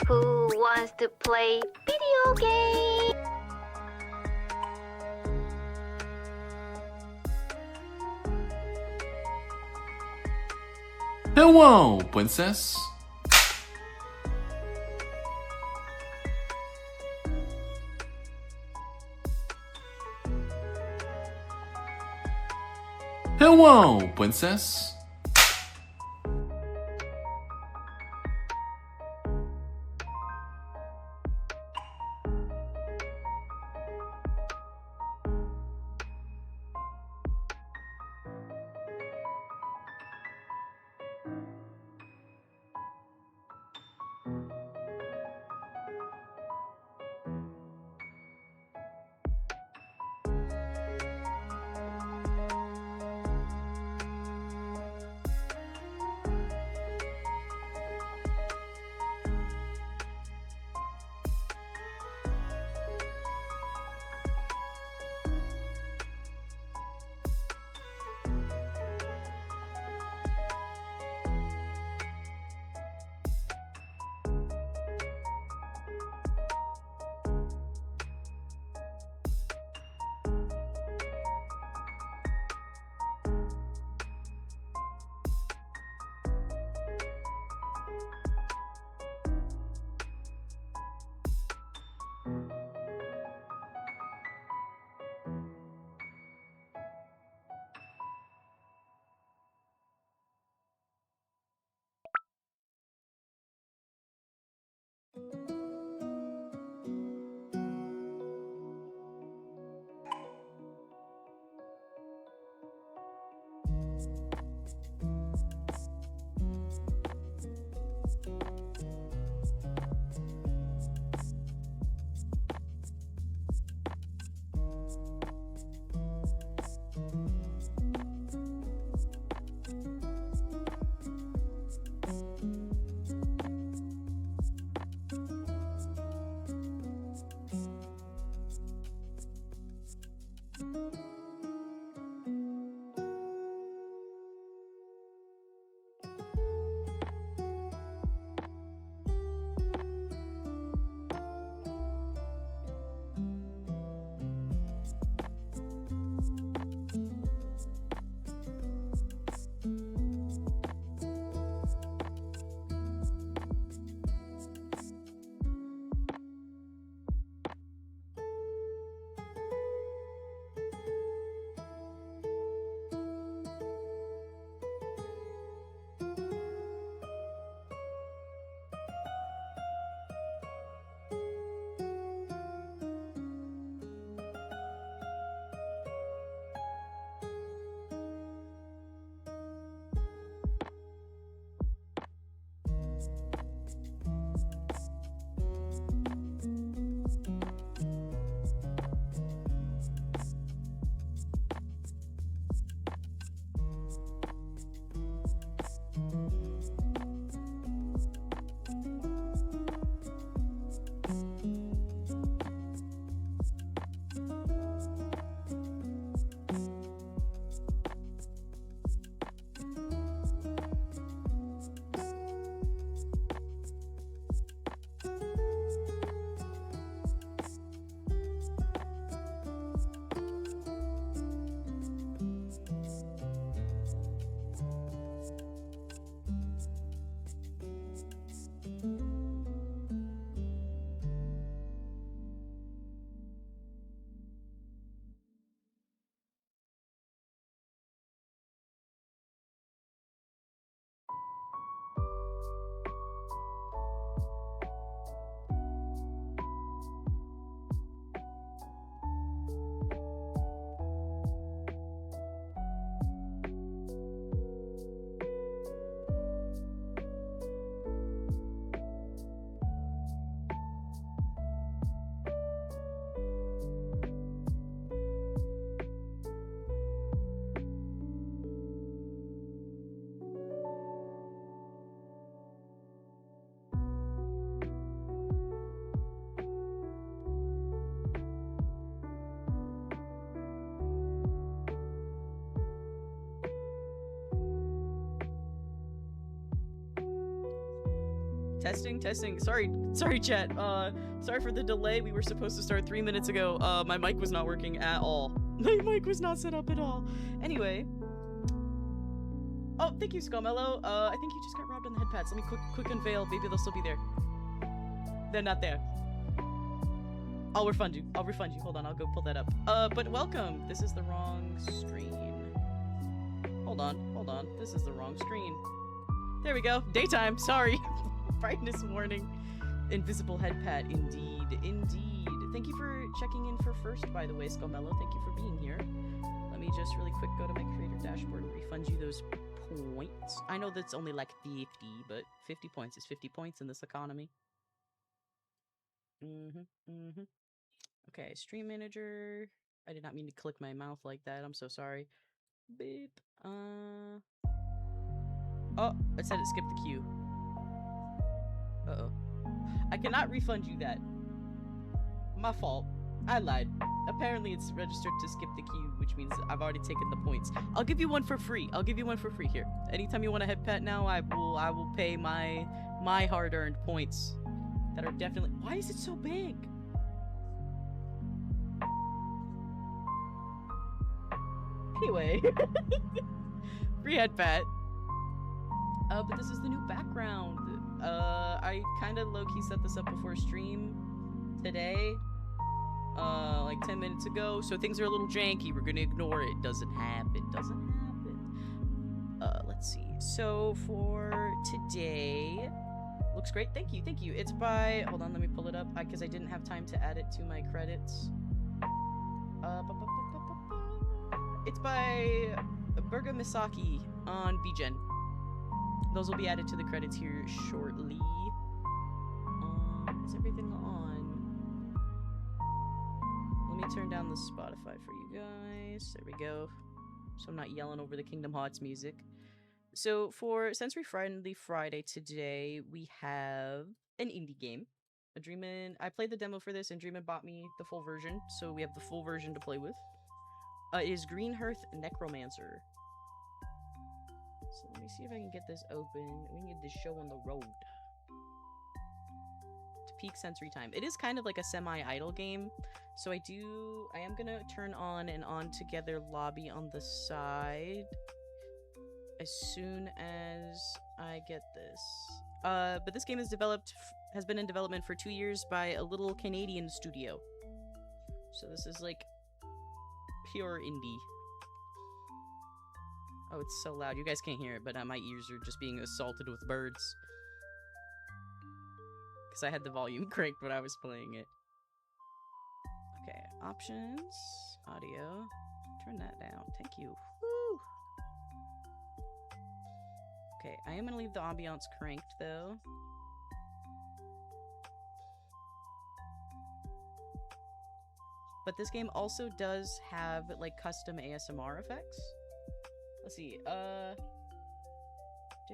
Who wants to play video game? Hello, princess. Hello, princess. Testing. Sorry, chat. Sorry for the delay. We were supposed to start 3 minutes ago. My mic was not working at all. My mic was not set up at all. Anyway. Oh, thank you, Scomello. I think you just got robbed on the head pads. Let me quick unveil. Maybe they'll still be there. They're not there. I'll refund you. Hold on, I'll go pull that up. But welcome. This is the wrong screen. Hold on. This is the wrong screen. There we go. Daytime. Sorry. Brightness warning. Invisible head pad. Indeed. Thank you for checking in for first, by the way, Scomello. Thank you for being here. Let me just really quick go to my creator dashboard and refund you those points. I know that's only like 50, but 50 points is 50 points in this economy. Okay, stream manager. I did not mean to click my mouth like that. I'm so sorry. Beep. Oh, it said it skipped the queue. Uh-oh. I cannot refund you that. My fault. I lied. Apparently it's registered to skip the queue, which means I've already taken the points. I'll give you one for free. Here. Anytime you want a head pet now, I will pay my hard-earned points that are definitely... Why is it so big? Anyway. Free head pet. But this is the new background. I kind of low-key set this up before stream today. Like 10 minutes ago, so things are a little janky. We're gonna ignore it. Doesn't happen. Let's see. So for today, looks great. Thank you. It's by, hold on, let me pull it up because I didn't have time to add it to my credits. It's by Burga Misaki on VGen. Those will be added to the credits here shortly. Is everything on? Let me turn down the Spotify for you guys. There we go. So I'm not yelling over the Kingdom Hearts music. So for Sensory Friendly Friday today, we have an indie game. I played the demo for this, and Dreamin bought me the full version, so we have the full version to play with. It is Greenhearth Necromancer. So let me see if I can get this open. We can get this show on the road. To peak sensory time. It is kind of like a semi-idle game. So I am gonna turn on and on together lobby on the side as soon as I get this. But this game has been in development for 2 years by a little Canadian studio. So this is like pure indie. Oh, it's so loud. You guys can't hear it, but my ears are just being assaulted with birds. Because I had the volume cranked when I was playing it. Okay, options, audio. Turn that down. Thank you. Woo! Okay, I am going to leave the ambiance cranked, though. But this game also does have, like, custom ASMR effects. Let's see, did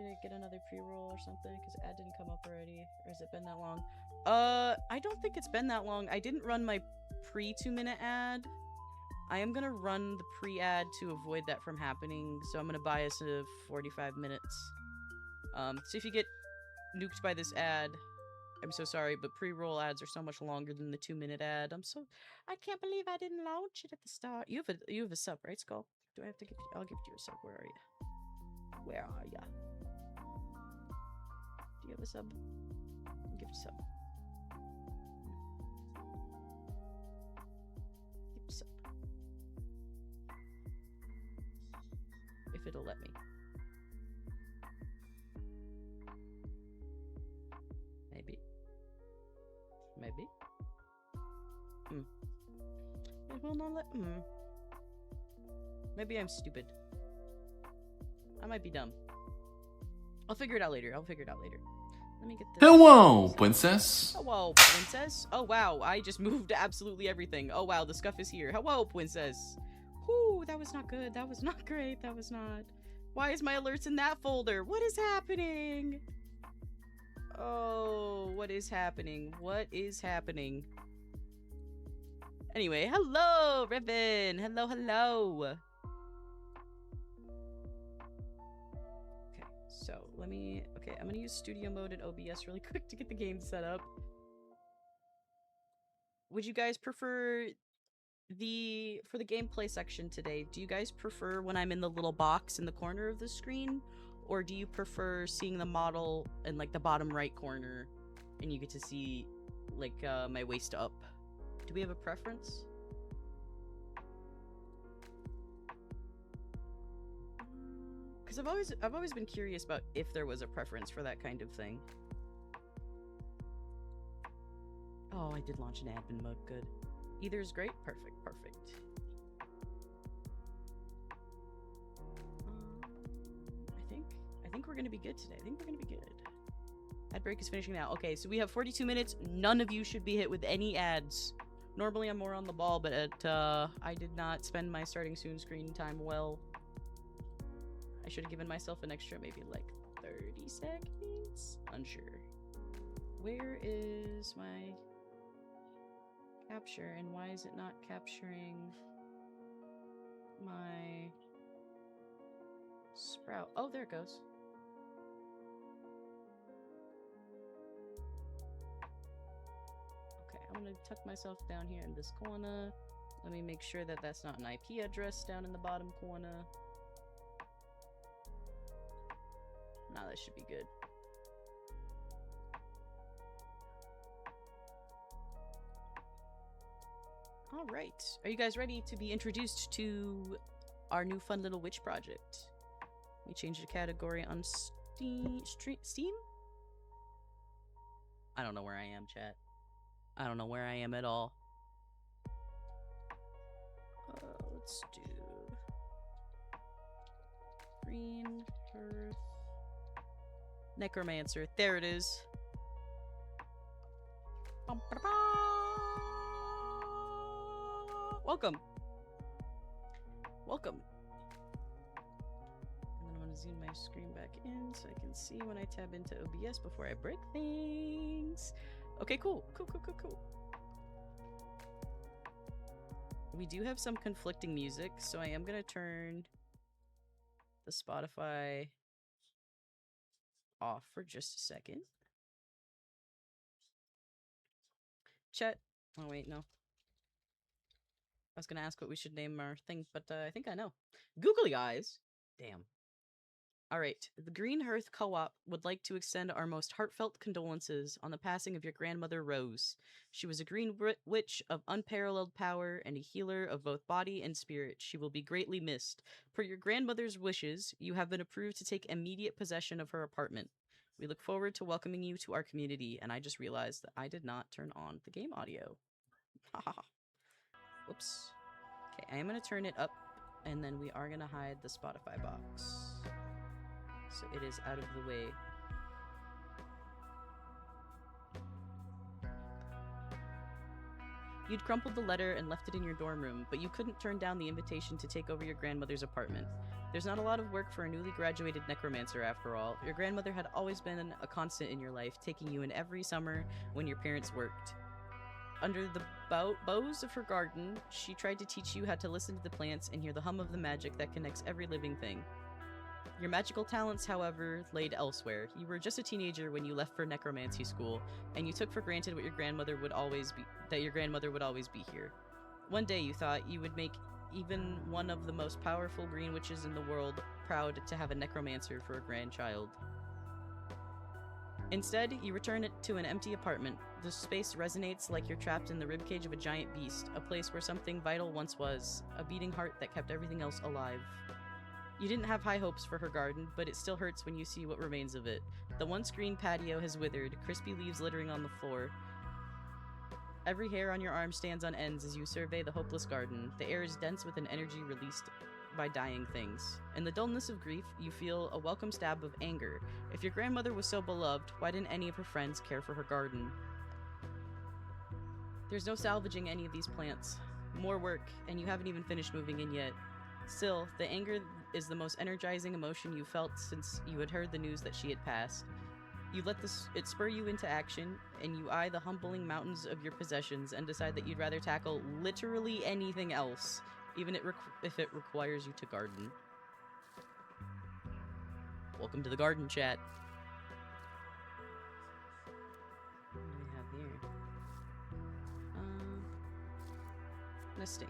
I get another pre-roll or something? Because the ad didn't come up already. Or has it been that long? I don't think it's been that long. I didn't run my pre-2-minute ad. I am gonna run the pre-ad to avoid that from happening, so I'm gonna bias it 45 minutes. So if you get nuked by this ad, I'm so sorry, but pre-roll ads are so much longer than the 2-minute ad. I can't believe I didn't launch it at the start. You have a sub, right, Skull? Do I have to give you? I'll give you a sub. Where are you? Where are ya? Do you have a sub? I'll give you a sub. Give you a sub. If it'll let me. Maybe. It will not let. Maybe I'm stupid. I might be dumb. I'll figure it out later. Let me get this. Hello, princess. Hello, princess. Oh, wow. I just moved absolutely everything. Oh, wow. The scuff is here. Hello, princess. Whew, that was not good. That was not great. That was not. Why is my alerts in that folder? What is happening? Oh, what is happening? Anyway, hello, Ribbon. Hello. Okay, so let me... Okay, I'm gonna use studio mode and OBS really quick to get the game set up. Would you guys prefer for the gameplay section today, do you guys prefer when I'm in the little box in the corner of the screen? Or do you prefer seeing the model in like the bottom right corner and you get to see like my waist up? Do we have a preference? Because I've always been curious about if there was a preference for that kind of thing. Oh, I did launch an admin mode. Good. Either is great. Perfect. Perfect. I think we're gonna be good today. I think we're gonna be good. Ad break is finishing now. Okay, so we have 42 minutes. None of you should be hit with any ads. Normally I'm more on the ball, but I did not spend my starting soon screen time well. I should have given myself an extra maybe like 30 seconds? Unsure. Where is my capture and why is it not capturing my sprout? Oh, there it goes. Okay, I'm gonna tuck myself down here in this corner. Let me make sure that that's not an IP address down in the bottom corner. Now that should be good. All right. Are you guys ready to be introduced to our new fun little witch project? We changed the category on Steam? I don't know where I am, chat. I don't know where I am at all. Let's do Greenhearth Necromancer. There it is. Welcome. Welcome. And then I'm gonna zoom my screen back in so I can see when I tab into OBS before I break things. Okay, cool. Cool. We do have some conflicting music, so I am gonna turn the Spotify off for just a second. Chat. Oh, wait, no. I was gonna ask what we should name our thing, but I think I know. Googly eyes? Damn. Alright, the Greenhearth Co-op would like to extend our most heartfelt condolences on the passing of your grandmother, Rose. She was a green witch of unparalleled power and a healer of both body and spirit. She will be greatly missed. Per your grandmother's wishes, you have been approved to take immediate possession of her apartment. We look forward to welcoming you to our community, and I just realized that I did not turn on the game audio. Haha. Whoops. Okay, I am going to turn it up, and then we are going to hide the Spotify box. So it is out of the way. You'd crumpled the letter and left it in your dorm room, but you couldn't turn down the invitation to take over your grandmother's apartment. There's not a lot of work for a newly graduated necromancer after all. Your grandmother had always been a constant in your life, taking you in every summer when your parents worked. Under the boughs of her garden, she tried to teach you how to listen to the plants and hear the hum of the magic that connects every living thing. Your magical talents, however, laid elsewhere. You were just a teenager when you left for necromancy school, and you took for granted that your grandmother would always be here. One day you thought you would make even one of the most powerful green witches in the world proud to have a necromancer for a grandchild. Instead, you return it to an empty apartment. The space resonates like you're trapped in the ribcage of a giant beast, a place where something vital once was, a beating heart that kept everything else alive. You didn't have high hopes for her garden, but it still hurts when you see what remains of it. The once green patio has withered, crispy leaves littering on the floor. Every hair on your arm stands on ends as you survey the hopeless garden. The air is dense with an energy released by dying things. In the dullness of grief, you feel a welcome stab of anger. If your grandmother was so beloved, why didn't any of her friends care for her garden? There's no salvaging any of these plants. More work, and you haven't even finished moving in yet. Still, the anger is the most energizing emotion you felt since you had heard the news that she had passed. You let it spur you into action, and you eye the humbling mountains of your possessions and decide that you'd rather tackle literally anything else, even if it requires you to garden. Welcome to the garden chat. What do we have here? Nesting.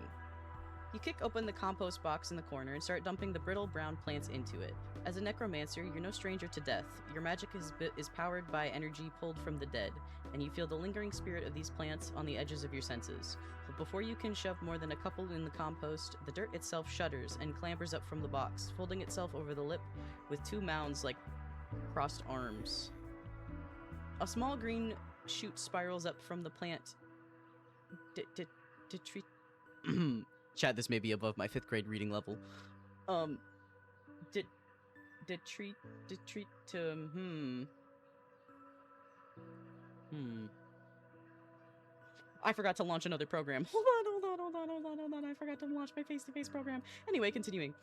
You kick open the compost box in the corner and start dumping the brittle brown plants into it. As a necromancer, you're no stranger to death. Your magic is powered by energy pulled from the dead, and you feel the lingering spirit of these plants on the edges of your senses. But before you can shove more than a couple in the compost, the dirt itself shudders and clambers up from the box, folding itself over the lip with two mounds like crossed arms. A small green shoot spirals up from the plant. Chat, this may be above my 5th grade reading level. I forgot to launch another program. Hold on. I forgot to launch my face-to-face program. Anyway, continuing.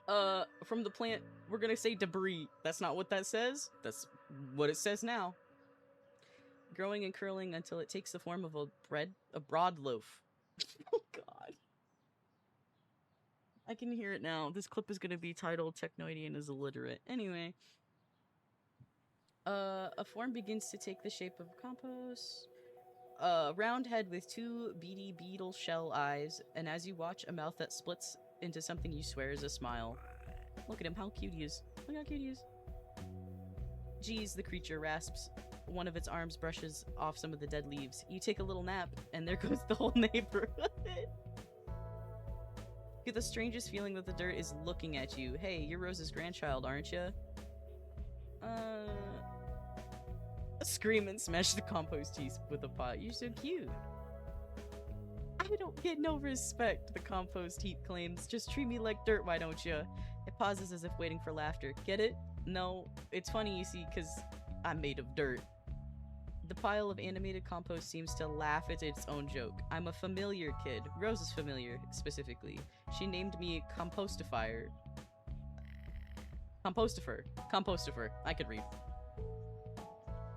From the plant, we're gonna say debris. That's not what that says. That's what it says now. Growing and curling until it takes the form of a broad loaf. Oh god. I can hear it now. This clip is gonna be titled Technoidian is illiterate. Anyway. A form begins to take the shape of compost. A round head with two beady beetle shell eyes, and as you watch, a mouth that splits into something you swear is a smile. Look at him, how cute he is. Look how cute he is. Geez, the creature rasps. One of its arms brushes off some of the dead leaves. You take a little nap, and there goes the whole neighborhood. Get the strangest feeling that the dirt is looking at you. Hey, you're Rose's grandchild, aren't you? Scream and smash the compost heap with a pot. You're so cute. I don't get no respect, the compost heap claims. Just treat me like dirt, why don't you? It pauses as if waiting for laughter. Get it? No, it's funny, you see, because I'm made of dirt. The pile of animated compost seems to laugh at its own joke. I'm a familiar kid. Rose is familiar, specifically. She named me Compostifier. Compostifer. I could read.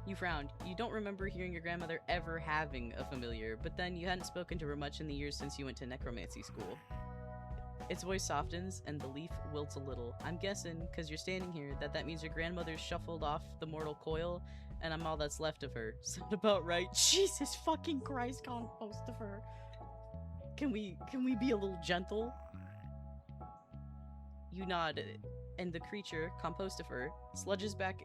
You frowned. You don't remember hearing your grandmother ever having a familiar, but then you hadn't spoken to her much in the years since you went to necromancy school. Its voice softens, and the leaf wilts a little. I'm guessing, because you're standing here, that means your grandmother shuffled off the mortal coil, and I'm all that's left of her. Sound about right? Jesus fucking Christ, Compostifer. Can we be a little gentle? You nod, and the creature, Compostifer, sludges back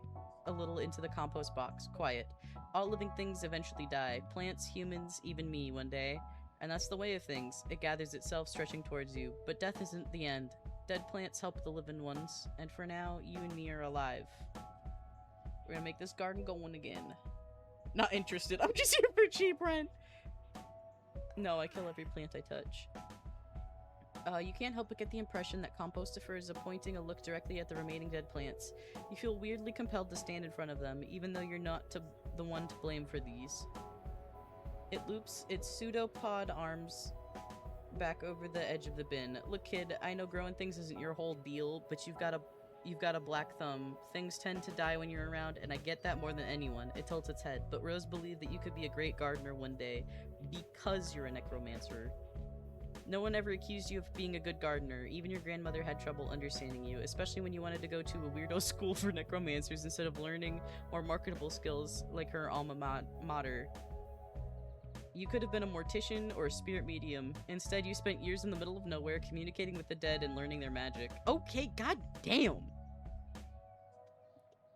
a little into the compost box, quiet. All living things eventually die. Plants, humans, even me one day. And that's the way of things. It gathers itself, stretching towards you. But death isn't the end. Dead plants help the living ones. And for now, you and me are alive. We're gonna make this garden going again. Not interested. I'm just here for cheap rent. No, I kill every plant I touch. You can't help but get the impression that Compostifer is pointing a look directly at the remaining dead plants. You feel weirdly compelled to stand in front of them, even though you're not the one to blame for these. It loops its pseudopod arms back over the edge of the bin. Look, kid, I know growing things isn't your whole deal, but you've got a black thumb. Things tend to die when you're around, and I get that more than anyone. It tilts its head, but Rose believed that you could be a great gardener one day because you're a necromancer. No one ever accused you of being a good gardener. Even your grandmother had trouble understanding you, especially when you wanted to go to a weirdo school for necromancers instead of learning more marketable skills like her alma mater. You could have been a mortician or a spirit medium. Instead, you spent years in the middle of nowhere communicating with the dead and learning their magic. Okay, goddamn!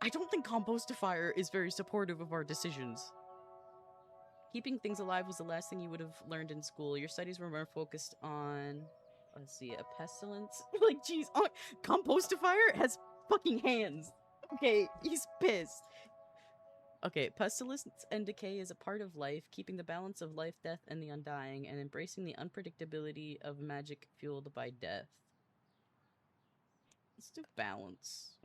I don't think Compostifier is very supportive of our decisions. Keeping things alive was the last thing you would have learned in school. Your studies were more focused on, let's see, a pestilence? Like, jeez, Compostifier has fucking hands. Okay, he's pissed. Okay, pestilence and decay is a part of life, keeping the balance of life, death, and the undying, and embracing the unpredictability of magic fueled by death. Let's do balance.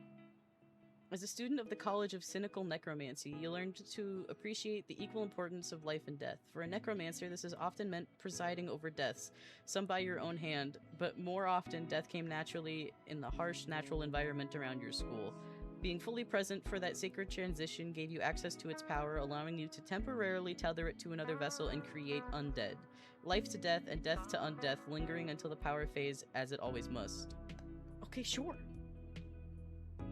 As a student of the College of Cynical Necromancy, you learned to appreciate the equal importance of life and death. For a necromancer, this has often meant presiding over deaths, some by your own hand, but more often death came naturally in the harsh, natural environment around your school. Being fully present for that sacred transition gave you access to its power, allowing you to temporarily tether it to another vessel and create undead. Life to death and death to undeath, lingering until the power fades, as it always must. Okay, sure.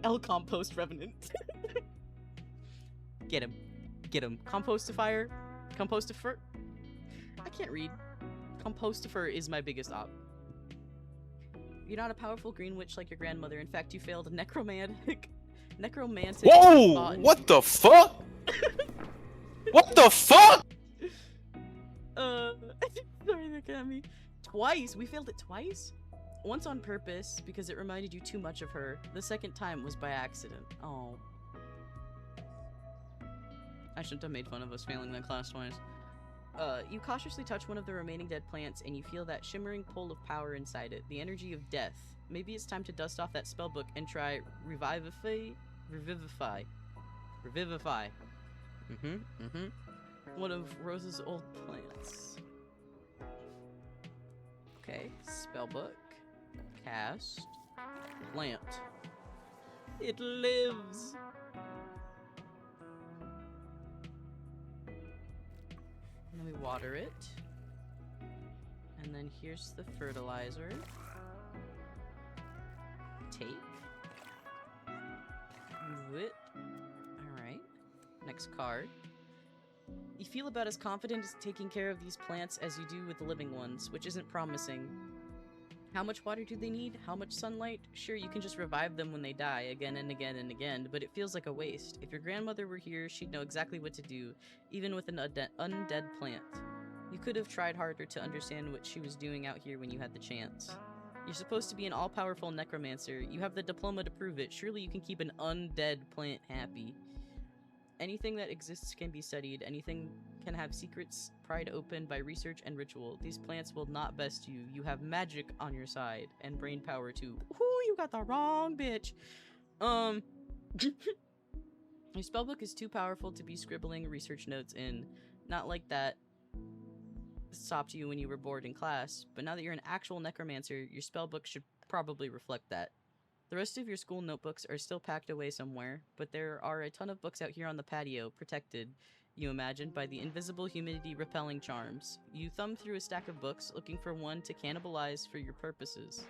El Compost Revenant. Get him. Get him. Compostifier. Compostifer. I can't read. Compostifer is my biggest op. You're not a powerful green witch like your grandmother. In fact, you failed necromantic. Whoa! What the fuck? What the fuck? Sorry, that got me. Twice? We failed it twice? Once on purpose, because it reminded you too much of her. The second time was by accident. Oh. I shouldn't have made fun of us failing that class twice. You cautiously touch one of the remaining dead plants, and you feel that shimmering pull of power inside it. The energy of death. Maybe it's time to dust off that spellbook and try Revivify. One of Rose's old plants. Okay, spellbook. Cast. Plant. It lives! And then we water it. And then here's the fertilizer. Take. Move it. Alright. Next card. You feel about as confident as taking care of these plants as you do with the living ones, which isn't promising. How much water do they need? How much sunlight? Sure, you can just revive them when they die again and again and again, but it feels like a waste. If your grandmother were here, she'd know exactly what to do, even with an undead plant. You could have tried harder to understand what she was doing out here when you had the chance. You're supposed to be an all-powerful necromancer. You have the diploma to prove it. Surely you can keep an undead plant happy. Anything that exists can be studied. Anything can have secrets pried open by research and ritual. These plants will not best you. You have magic on your side. And brain power too. Ooh, you got the wrong bitch. Your spellbook is too powerful to be scribbling research notes in. Not like that stopped you when you were bored in class. But now that you're an actual necromancer, your spellbook should probably reflect that. The rest of your school notebooks are still packed away somewhere, but there are a ton of books out here on the patio, protected, you imagine, by the invisible humidity-repelling charms. You thumb through a stack of books, looking for one to cannibalize for your purposes.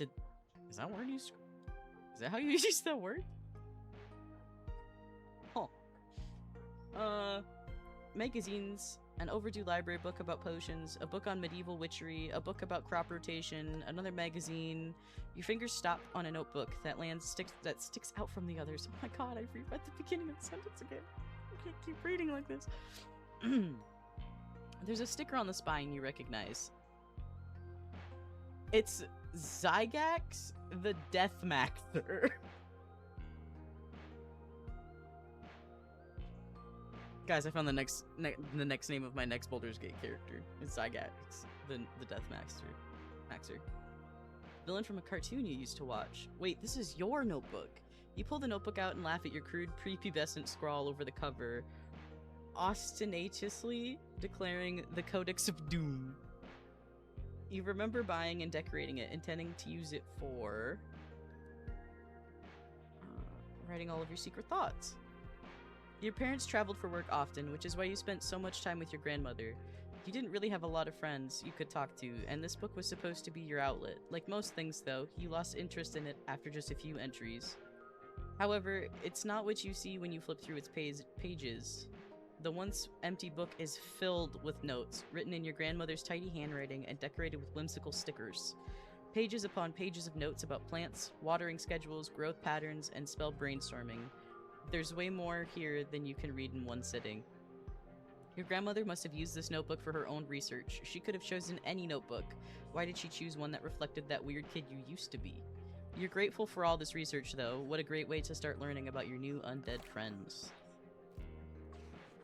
Is that word used? Is that how you use that word? Huh. Magazines. An overdue library book about potions, a book on medieval witchery, a book about crop rotation, another magazine. Your fingers stop on a notebook that sticks out from the others. Oh my god, I read at the beginning of the sentence again. I can't keep reading like this. There's a sticker on the spine you recognize. It's Zygax the Deathmaxer. Guys, I found the next name of my next Baldur's Gate character. It's Zygax, the Maxer. Villain from a cartoon you used to watch. Wait, this is your notebook. You pull the notebook out and laugh at your crude, prepubescent scrawl over the cover, ostentatiously declaring the Codex of Doom. You remember buying and decorating it, intending to use it for writing all of your secret thoughts. Your parents traveled for work often, which is why you spent so much time with your grandmother. You didn't really have a lot of friends you could talk to, and this book was supposed to be your outlet. Like most things, though, you lost interest in it after just a few entries. However, it's not what you see when you flip through its pages. The once empty book is filled with notes, written in your grandmother's tidy handwriting and decorated with whimsical stickers. Pages upon pages of notes about plants, watering schedules, growth patterns, and spell brainstorming. There's way more here than you can read in one sitting. Your grandmother must have used this notebook for her own research. She could have chosen any notebook. Why did she choose one that reflected that weird kid you used to be? You're grateful for all this research, though. What a great way to start learning about your new undead friends.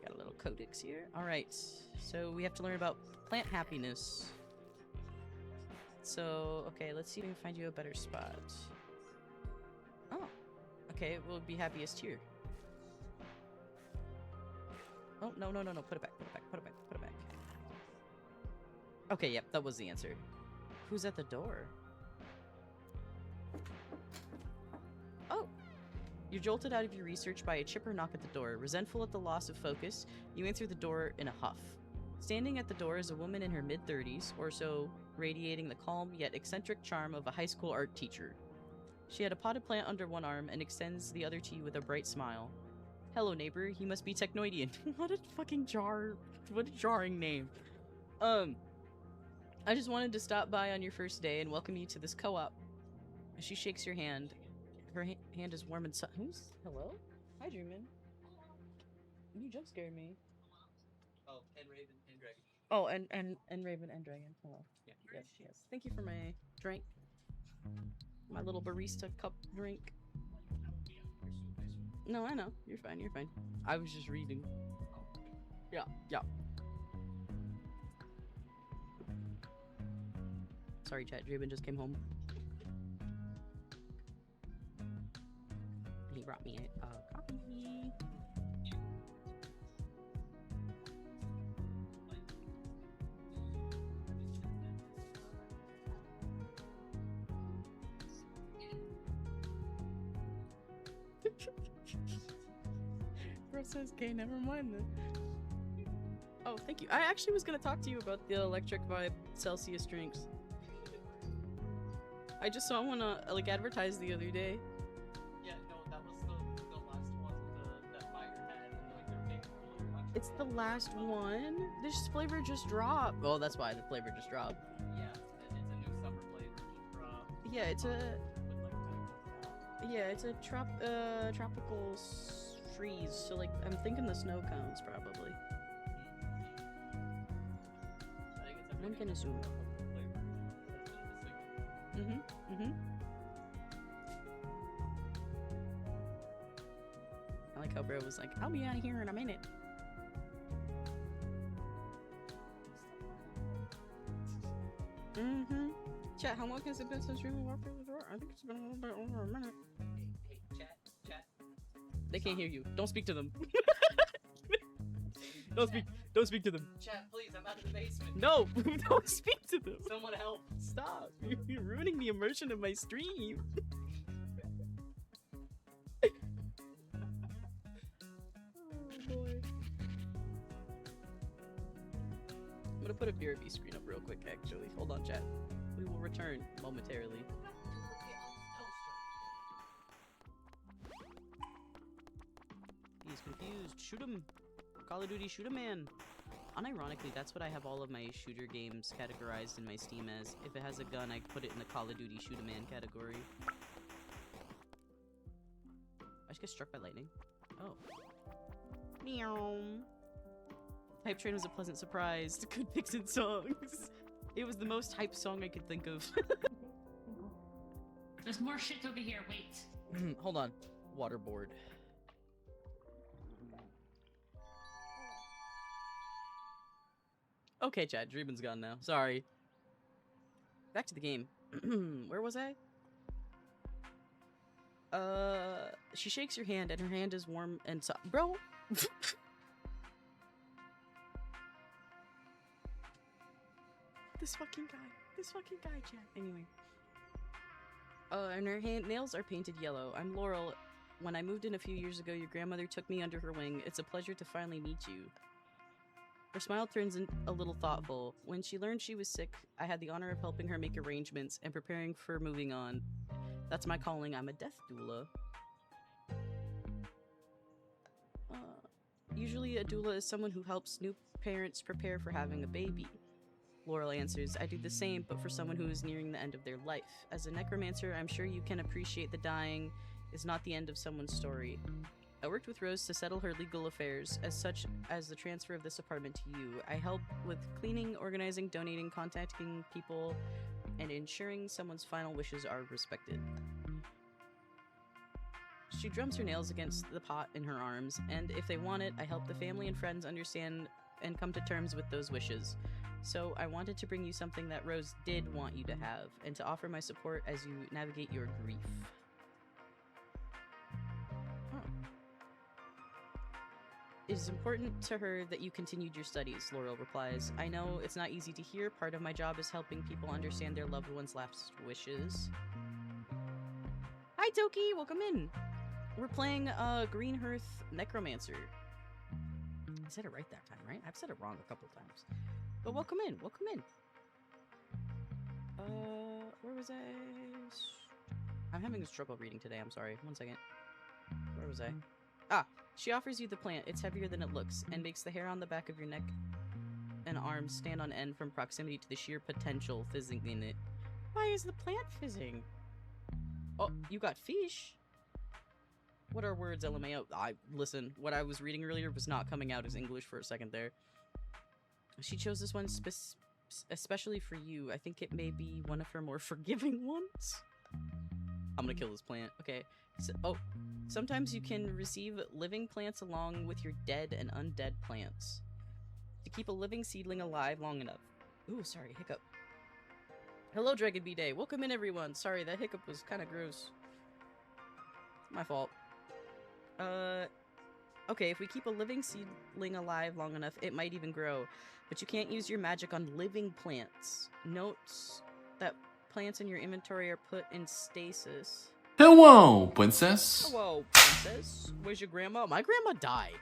Got a little codex here. Alright, so we have to learn about plant happiness. So, okay, let's see if we can find you a better spot. Oh, okay, we'll be happiest here. Oh, no, put it back. Okay, yep, that was the answer. Who's at the door? Oh! You're jolted out of your research by a chipper knock at the door. Resentful at the loss of focus, you answer the door in a huff. Standing at the door is a woman in her mid-30s, or so, radiating the calm yet eccentric charm of a high school art teacher. She had a potted plant under one arm and extends the other to you with a bright smile. Hello, neighbor. He must be Technoidian. What a fucking what a jarring name. I just wanted to stop by on your first day and welcome you to this co-op. She shakes your hand. Her hand is warm and who's? Hello? Hi, Dreamin. You just scared me. Oh, and Raven and Dragon. Oh, and Raven and Dragon. Hello. Yeah. Yes. Thank you for my drink. My little barista cup drink. No, I know. You're fine. You're fine. I was just reading. Yeah. Sorry, chat. Draven just came home. He brought me a coffee. Bro says, okay, never mind then. Oh, thank you. I actually was gonna talk to you about the Electric Vibe Celsius drinks. I just saw one like advertised the other day. Yeah, no, that was the last one that Fire had, and like their big cooler. It's the last one. This flavor just dropped. Oh, that's why the flavor just dropped. Yeah, it's a new summer flavor. Yeah, it's a With like tropical freeze. So like I'm thinking the snow cones probably. I think it's One can assume. I like how bro was like, I'll be out of here in a minute. Chat, how long has it been since we walked through the door? I think it's been a little bit over a minute. Hey, chat. They can't hear you. Don't speak to them. Don't speak to them. Chat, please, I'm out of the basement. No, don't speak to them. Someone help. Stop. You're ruining the immersion of my stream. Oh boy. I'm gonna put a BRB screen up real quick, actually. Hold on, chat. We will return momentarily. He's confused. Shoot him. Call of Duty shoot a man. Unironically, that's what I have all of my shooter games categorized in my Steam as. If it has a gun, I put it in the Call of Duty shoot a man category. I just get struck by lightning. Oh. Meow. Hype Train was a pleasant surprise. Good picks and songs. It was the most hype song I could think of. There's more shit over here, wait. Hold on. Waterboard. Okay, chat. Dreamin's gone now. Sorry. Back to the game. Where was I? She shakes your hand, and her hand is warm and soft. Bro! This fucking guy, chat. Anyway. And her nails are painted yellow. I'm Laurel. When I moved in a few years ago, your grandmother took me under her wing. It's a pleasure to finally meet you. Her smile turns a little thoughtful. When she learned she was sick, I had the honor of helping her make arrangements and preparing for moving on. That's my calling. I'm a death doula. Usually a doula is someone who helps new parents prepare for having a baby. Laurel answers, I do the same, but for someone who is nearing the end of their life. As a necromancer, I'm sure you can appreciate the dying is not the end of someone's story. I worked with Rose to settle her legal affairs, as such as the transfer of this apartment to you. I help with cleaning, organizing, donating, contacting people, and ensuring someone's final wishes are respected. She drums her nails against the pot in her arms, and if they want it, I help the family and friends understand and come to terms with those wishes. So I wanted to bring you something that Rose did want you to have, and to offer my support as you navigate your grief. It is important to her that you continued your studies, Laurel replies. I know it's not easy to hear. Part of my job is helping people understand their loved ones' last wishes. Hi, Toki! Welcome in! We're playing Greenhearth Necromancer. I said it right that time, right? I've said it wrong a couple times. But welcome in, welcome in. Where was I? I'm having a struggle reading today, I'm sorry. One second. Where was I? Ah! She offers you the plant. It's heavier than it looks, and makes the hair on the back of your neck and arms stand on end from proximity to the sheer potential fizzing in it. Why is the plant fizzing? Oh, you got fish? What are words, LMAO? Listen, what I was reading earlier was not coming out as English for a second there. She chose this one especially for you. I think it may be one of her more forgiving ones. I'm gonna kill this plant. Okay. So, sometimes you can receive living plants along with your dead and undead plants. To keep a living seedling alive long enough. Ooh, sorry, hiccup. Hello, Dragon Bee Day. Welcome in, everyone. Sorry, that hiccup was kind of gross. My fault. Okay, if we keep a living seedling alive long enough, it might even grow. But you can't use your magic on living plants. Notes that plants in your inventory are put in stasis. Hello, princess. Hello, princess. Where's your grandma? My grandma died.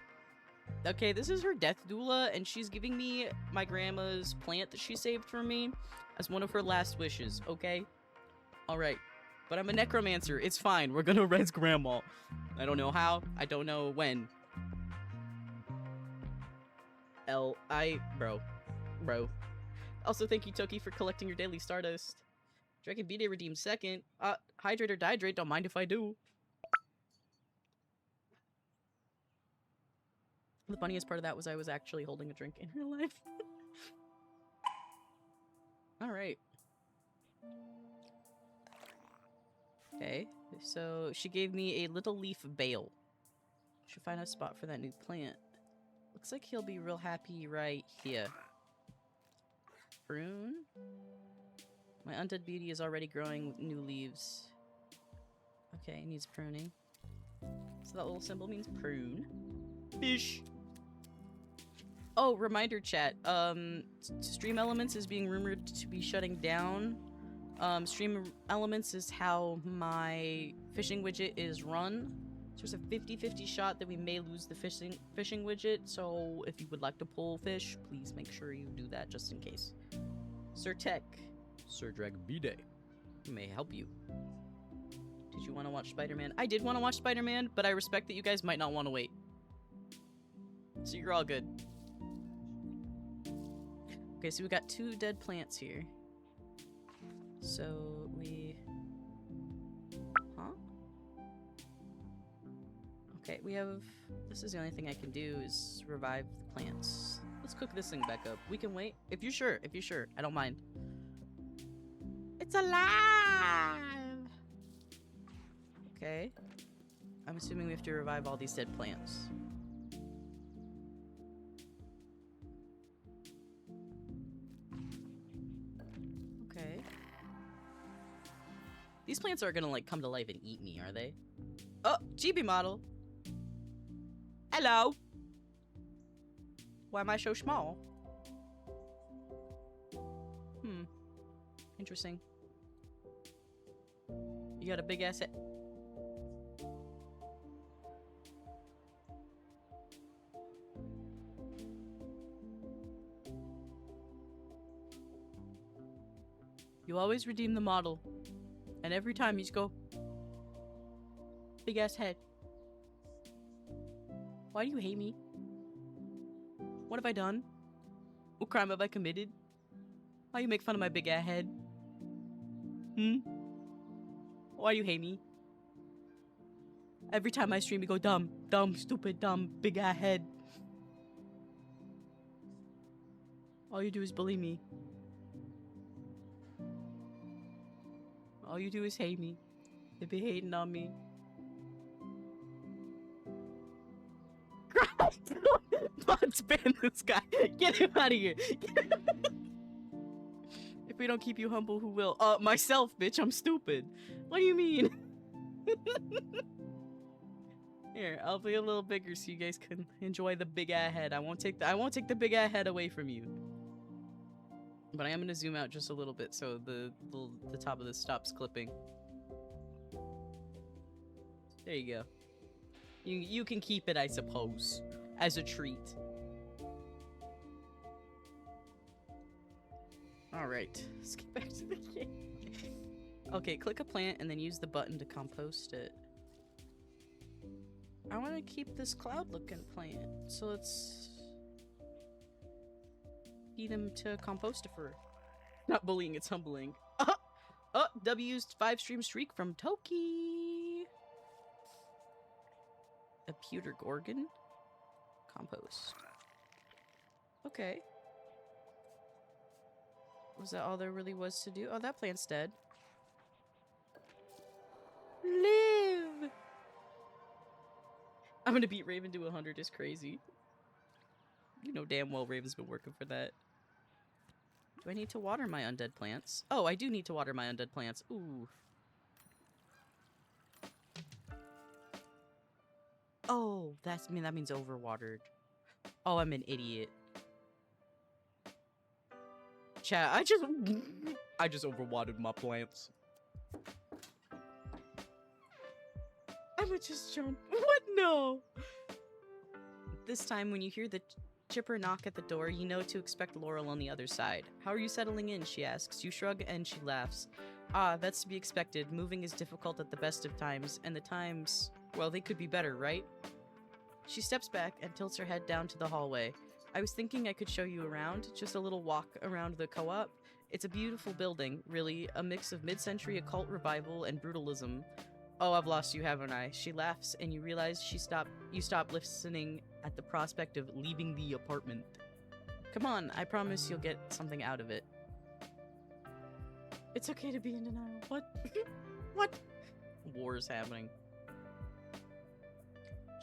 Okay, this is her death doula, and she's giving me my grandma's plant that she saved for me as one of her last wishes, okay? Alright. But I'm a necromancer. It's fine. We're gonna res grandma. I don't know how. I don't know when. Bro. Also, thank you, Toki, for collecting your daily Stardust. Dragon B-Day redeemed second. Hydrate or dihydrate, don't mind if I do. The funniest part of that was I was actually holding a drink in real life. Alright. Okay, so she gave me a little leaf bale. Should find a spot for that new plant. Looks like he'll be real happy right here. Prune? My undead beauty is already growing with new leaves. Okay, it needs pruning. So that little symbol means prune. Fish! Oh, reminder chat. Stream Elements is being rumored to be shutting down. Stream Elements is how my fishing widget is run. So there's a 50-50 shot that we may lose the fishing widget, so if you would like to pull fish, please make sure you do that just in case. Sir Tech. Sir Dragon B-Day. May help you. Did you want to watch Spider-Man? I did want to watch Spider-Man, but I respect that you guys might not want to wait. So you're all good. Okay, so we got 2 dead plants here. So we... Huh? Okay, we have... This is the only thing I can do is revive the plants. Let's cook this thing back up. We can wait. If you're sure. I don't mind. It's alive! Okay. I'm assuming we have to revive all these dead plants. Okay. These plants are gonna, like, come to life and eat me, are they? Oh, GB model! Hello! Why am I so small? Interesting. You got a big ass head. You always redeem the model. And every time you just go... Big ass head. Why do you hate me? What have I done? What crime have I committed? Why you make fun of my big ass head? Why do you hate me? Every time I stream you go dumb, stupid, dumb, big ass head. All you do is bully me. All you do is hate me. They be hating on me. Let's ban this guy. Get him out of here. If we don't keep you humble, who will? Myself, bitch. I'm stupid. What do you mean? Here, I'll be a little bigger so you guys can enjoy the big ass head. I won't take the big ass head away from you. But I am gonna zoom out just a little bit so the top of this stops clipping. There you go. You can keep it, I suppose, as a treat. Alright, let's get back to the game. Okay, click a plant and then use the button to compost it. I want to keep this cloud-looking plant, so let's feed him to compostifer. Not bullying, it's humbling. W's 5-stream streak from Toki. A pewter gorgon. Compost. Okay. Was that all there really was to do? Oh, that plant's dead. Live! I'm gonna beat Raven to 100 is crazy. You know damn well Raven's been working for that. Do I need to water my undead plants? Oh, I do need to water my undead plants. Ooh. Oh, that means overwatered. Oh, I'm an idiot. Chat, I just overwatered my plants. I'ma just jump. What? No! This time, when you hear the chipper knock at the door, you know to expect Laurel on the other side. How are you settling in? She asks. You shrug and she laughs. Ah, that's to be expected. Moving is difficult at the best of times, and the times, well, they could be better, right? She steps back and tilts her head down to the hallway. I was thinking I could show you around, just a little walk around the co-op. It's a beautiful building, really, a mix of mid-century occult revival and brutalism. Oh, I've lost you, haven't I? She laughs, and you realize you stop listening at the prospect of leaving the apartment. Come on, I promise you'll get something out of it. It's okay to be in denial. What? What? War is happening.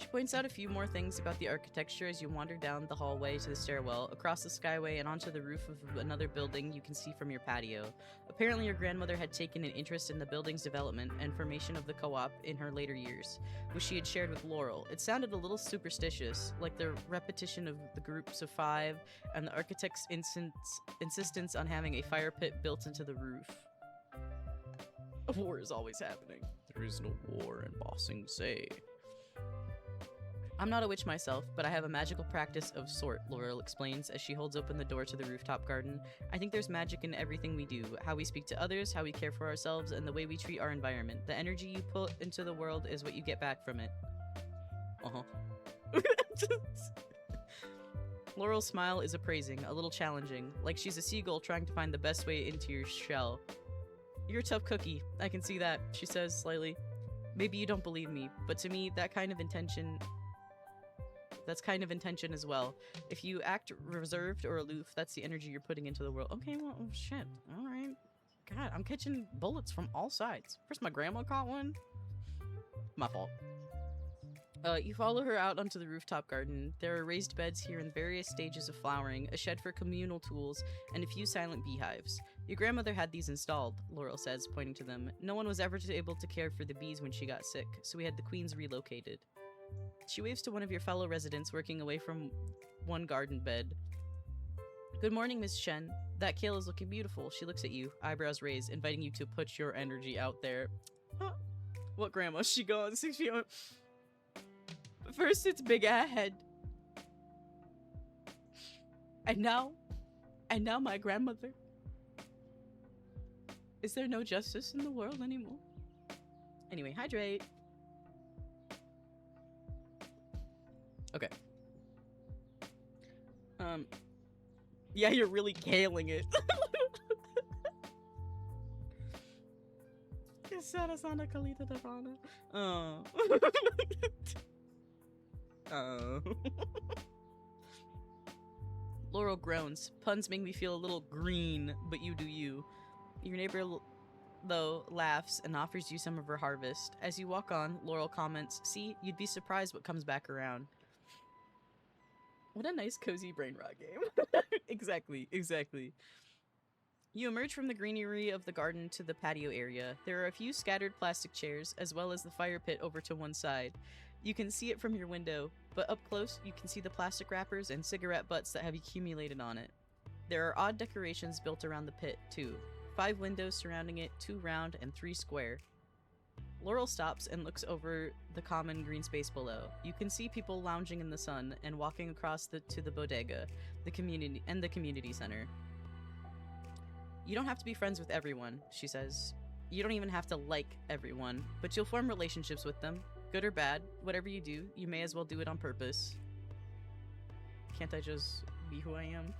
She points out a few more things about the architecture as you wander down the hallway to the stairwell, across the skyway, and onto the roof of another building you can see from your patio. Apparently your grandmother had taken an interest in the building's development and formation of the co-op in her later years, which she had shared with Laurel. It sounded a little superstitious, like the repetition of the groups of 5 and the architect's insistence on having a fire pit built into the roof. A war is always happening. There is no war in Bossing Say. I'm not a witch myself, but I have a magical practice of sort, Laurel explains as she holds open the door to the rooftop garden. I think there's magic in everything we do, how we speak to others, how we care for ourselves, and the way we treat our environment. The energy you put into the world is what you get back from it. Laurel's smile is appraising, a little challenging, like she's a seagull trying to find the best way into your shell. You're a tough cookie, I can see that, she says slightly. Maybe you don't believe me, but to me, that's kind of intention as well. If you act reserved or aloof, that's the energy you're putting into the world. Okay, well, oh, shit. Alright. God, I'm catching bullets from all sides. First my grandma caught one. My fault. You follow her out onto the rooftop garden. There are raised beds here in various stages of flowering, a shed for communal tools, and a few silent beehives. Your grandmother had these installed, Laurel says, pointing to them. No one was ever able to care for the bees when she got sick, so we had the queens relocated. She waves to one of your fellow residents working away from one garden bed. Good morning, Miss Shen. That kale is looking beautiful. She looks at you, eyebrows raised, inviting you to put your energy out there. Huh. What grandma? She going 6 feet on. First it's big ahead. And now my grandmother. Is there no justice in the world anymore? Anyway, hydrate. Okay. Yeah, you're really caling it. Laurel groans. Puns make me feel a little green, but you do you. Your neighbor, though, laughs and offers you some of her harvest. As you walk on, Laurel comments, "See, you'd be surprised what comes back around." What a nice, cozy brain rot game. Exactly. You emerge from the greenery of the garden to the patio area. There are a few scattered plastic chairs, as well as the fire pit over to one side. You can see it from your window, but up close, you can see the plastic wrappers and cigarette butts that have accumulated on it. There are odd decorations built around the pit, too. 5 windows surrounding it, 2 round and 3 square. Laurel stops and looks over the common green space below. You can see people lounging in the sun and walking across to the bodega, the community center. You don't have to be friends with everyone, she says. You don't even have to like everyone, but you'll form relationships with them. Good or bad, whatever you do, you may as well do it on purpose. Can't I just be who I am?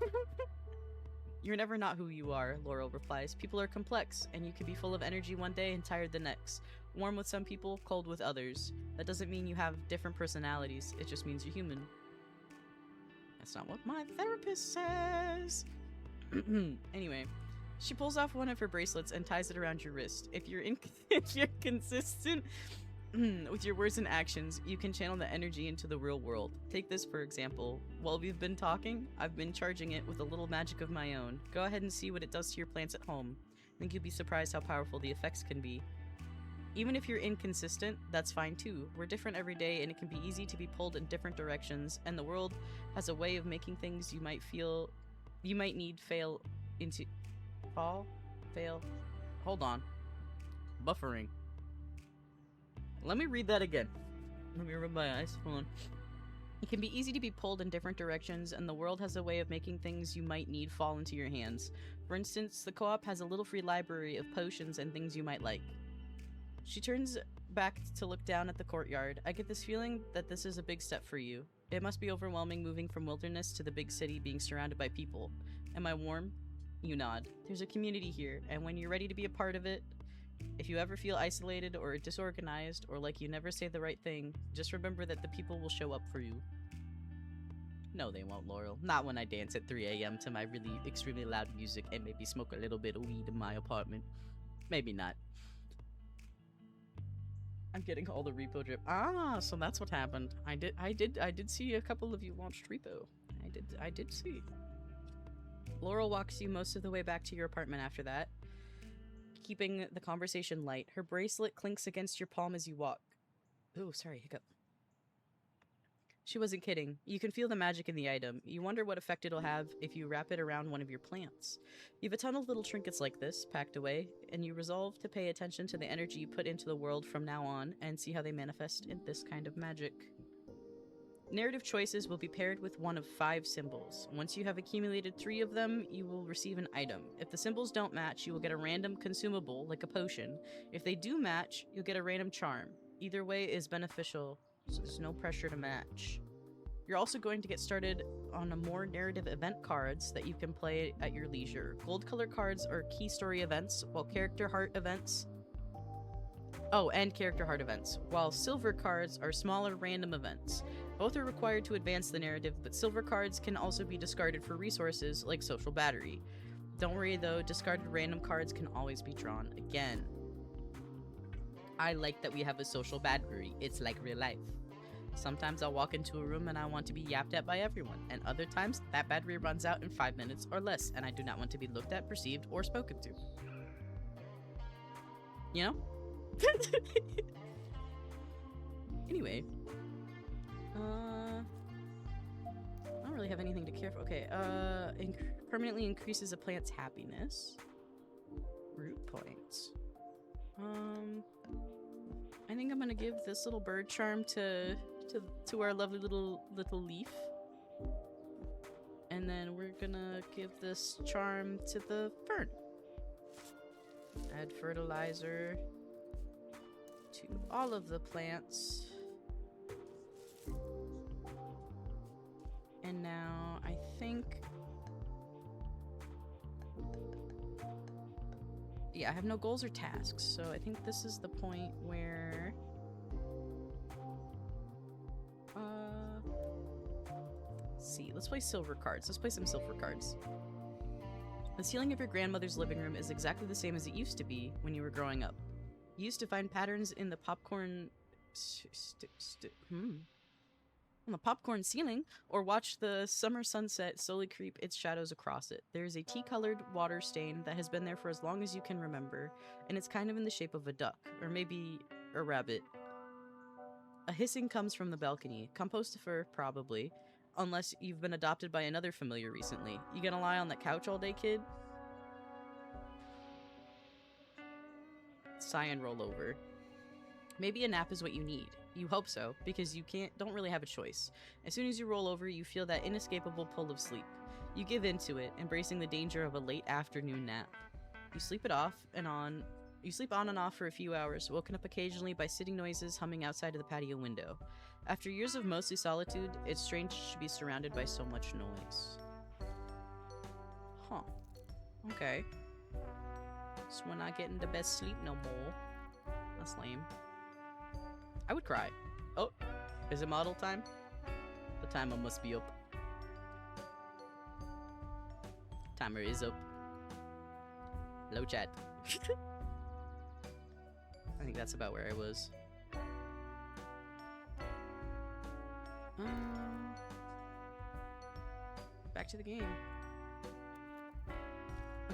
You're never not who you are, Laurel replies. People are complex, and you can be full of energy one day and tired the next. Warm with some people, cold with others. That doesn't mean you have different personalities, it just means you're human. That's not what my therapist says. Anyway, she pulls off one of her bracelets and ties it around your wrist. If you're consistent with your words and actions, you can channel the energy into the real world. Take this for example. While we've been talking, I've been charging it with a little magic of my own. Go ahead and see what it does to your plants at home. I think you'll be surprised how powerful the effects can be. Even if you're inconsistent, that's fine too. We're different every day, and it can be easy to be pulled in different directions, and the world has a way of making things you might need fail. Hold on. Buffering. Let me read that again. Let me rub my eyes. Hold on. It can be easy to be pulled in different directions, and the world has a way of making things you might need fall into your hands. For instance, the co-op has a little free library of potions and things you might like. She turns back to look down at the courtyard. I get this feeling that this is a big step for you. It must be overwhelming moving from wilderness to the big city being surrounded by people. Am I warm? You nod. There's a community here, and when you're ready to be a part of it, if you ever feel isolated or disorganized or like you never say the right thing, just remember that the people will show up for you. No, they won't, Laurel. Not when I dance at 3 a.m. to my really extremely loud music and maybe smoke a little bit of weed in my apartment. Maybe not. I'm getting all the repo drip. Ah, so that's what happened. I did see a couple of you launched repo. I did see. Laurel walks you most of the way back to your apartment after that, keeping the conversation light. Her bracelet clinks against your palm as you walk. Ooh, sorry, hiccup. She wasn't kidding. You can feel the magic in the item. You wonder what effect it'll have if you wrap it around one of your plants. You have a ton of little trinkets like this, packed away, and you resolve to pay attention to the energy you put into the world from now on and see how they manifest in this kind of magic. Narrative choices will be paired with one of 5 symbols. Once you have accumulated 3 of them, you will receive an item. If the symbols don't match, you will get a random consumable, like a potion. If they do match, you'll get a random charm. Either way is beneficial, so there's no pressure to match. You're also going to get started on a more narrative event cards that you can play at your leisure. Gold color cards are key story events, while character heart events... and character heart events, while silver cards are smaller random events. Both are required to advance the narrative, but silver cards can also be discarded for resources like social battery. Don't worry though, discarded random cards can always be drawn again. I like that we have a social battery. It's like real life. Sometimes I'll walk into a room and I want to be yapped at by everyone, and other times that battery runs out in 5 minutes or less, and I do not want to be looked at, perceived, or spoken to. You know? Anyway. I don't really have anything to care for. Okay, permanently increases a plant's happiness. Root points. I think I'm gonna give this little bird charm to our lovely little leaf. And then we're gonna give this charm to the fern. Add fertilizer to all of the plants. And now I think... yeah, I have no goals or tasks, so I think this is the point where... let's see, let's play silver cards. Let's play some silver cards. The ceiling of your grandmother's living room is exactly the same as it used to be when you were growing up. You used to find patterns in the popcorn... on the popcorn ceiling, or watch the summer sunset slowly creep its shadows across it. There is a tea-colored water stain that has been there for as long as you can remember, and it's kind of in the shape of a duck, or maybe a rabbit. A hissing comes from the balcony. Compostifer, probably, unless you've been adopted by another familiar recently. You gonna lie on that couch all day, kid? Sigh and roll over. Maybe a nap is what you need. You hope so, because you don't really have a choice. As soon as you roll over, you feel that inescapable pull of sleep. You give into it, embracing the danger of a late afternoon nap. You sleep it off and on You sleep on and off for a few hours, woken up occasionally by sitting noises humming outside of the patio window. After years of mostly solitude, it's strange to be surrounded by so much noise. Huh. Okay. So we're not getting the best sleep no more. That's lame. I would cry. Oh, is it model time? The timer must be up. Timer is up. Hello, chat. I think that's about where I was. Back to the game.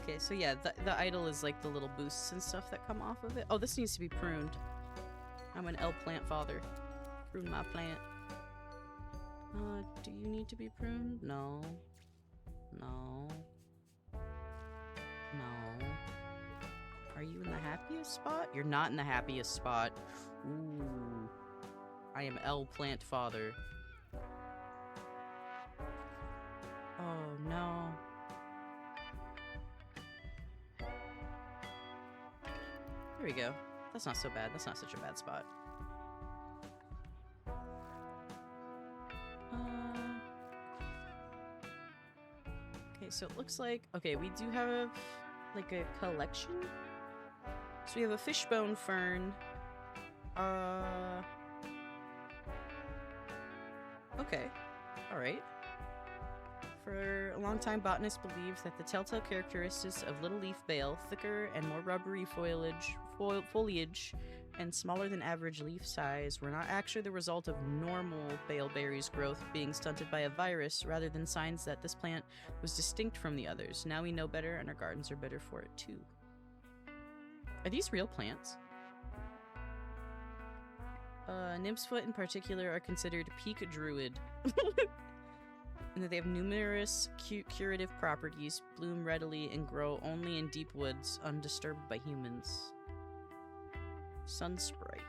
Okay, so yeah, the idol is like the little boosts and stuff that come off of it. Oh, this needs to be pruned. I'm an L plant father. Prune my plant. Do you need to be pruned? No. No. No. Are you in the happiest spot? You're not in the happiest spot. Ooh. I am L plant father. Oh no. There we go. That's not so bad. That's not such a bad spot. Okay, so it looks like... Okay, we do have, like, a collection? So we have a fishbone fern. Okay. Alright. For a long time, botanists believed that the telltale characteristics of little leaf bale, thicker and more rubbery foliage, and smaller than average leaf size were not actually the result of normal baleberries growth being stunted by a virus, rather than signs that this plant was distinct from the others. Now we know better, and our gardens are better for it too. Are these real plants? Nymph's foot in particular are considered peak druid. And that they have numerous curative properties, bloom readily, and grow only in deep woods, undisturbed by humans. Sunsprite.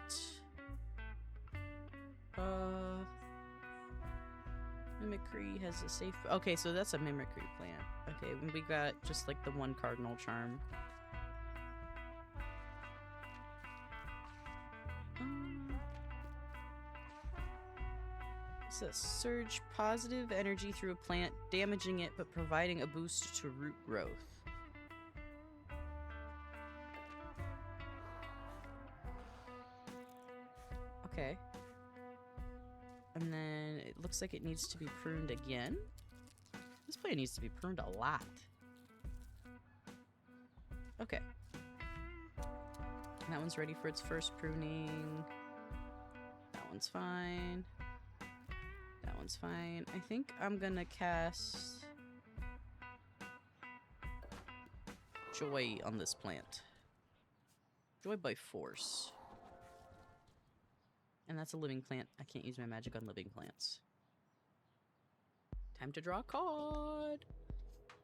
Mimicry has a safe... Okay, so that's a mimicry plant. Okay, we got just like the one cardinal charm. It says surge positive energy through a plant, damaging it but providing a boost to root growth. Okay. And then it looks like it needs to be pruned again. This plant needs to be pruned a lot. Okay. That one's ready for its first pruning. That one's fine. That one's fine. I think I'm gonna cast Joy on this plant. Joy by force. And that's a living plant. I can't use my magic on living plants. Time to draw a card.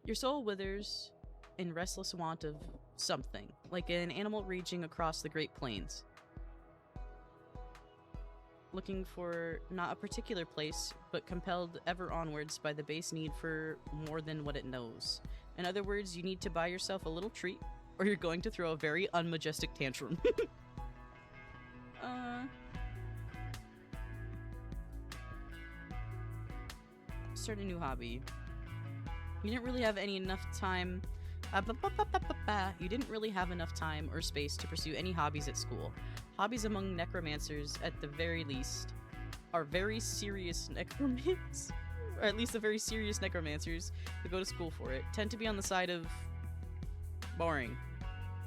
Your soul withers in restless want of something, like an animal raging across the Great Plains. Looking for not a particular place, but compelled ever onwards by the base need for more than what it knows. In other words, you need to buy yourself a little treat, or you're going to throw a very unmajestic tantrum. Start a new hobby. You didn't really have enough time or space to pursue any hobbies at school. Hobbies among necromancers, at the very least, are very serious necromancers, or at least the very serious necromancers who go to school for it, tend to be on the side of boring.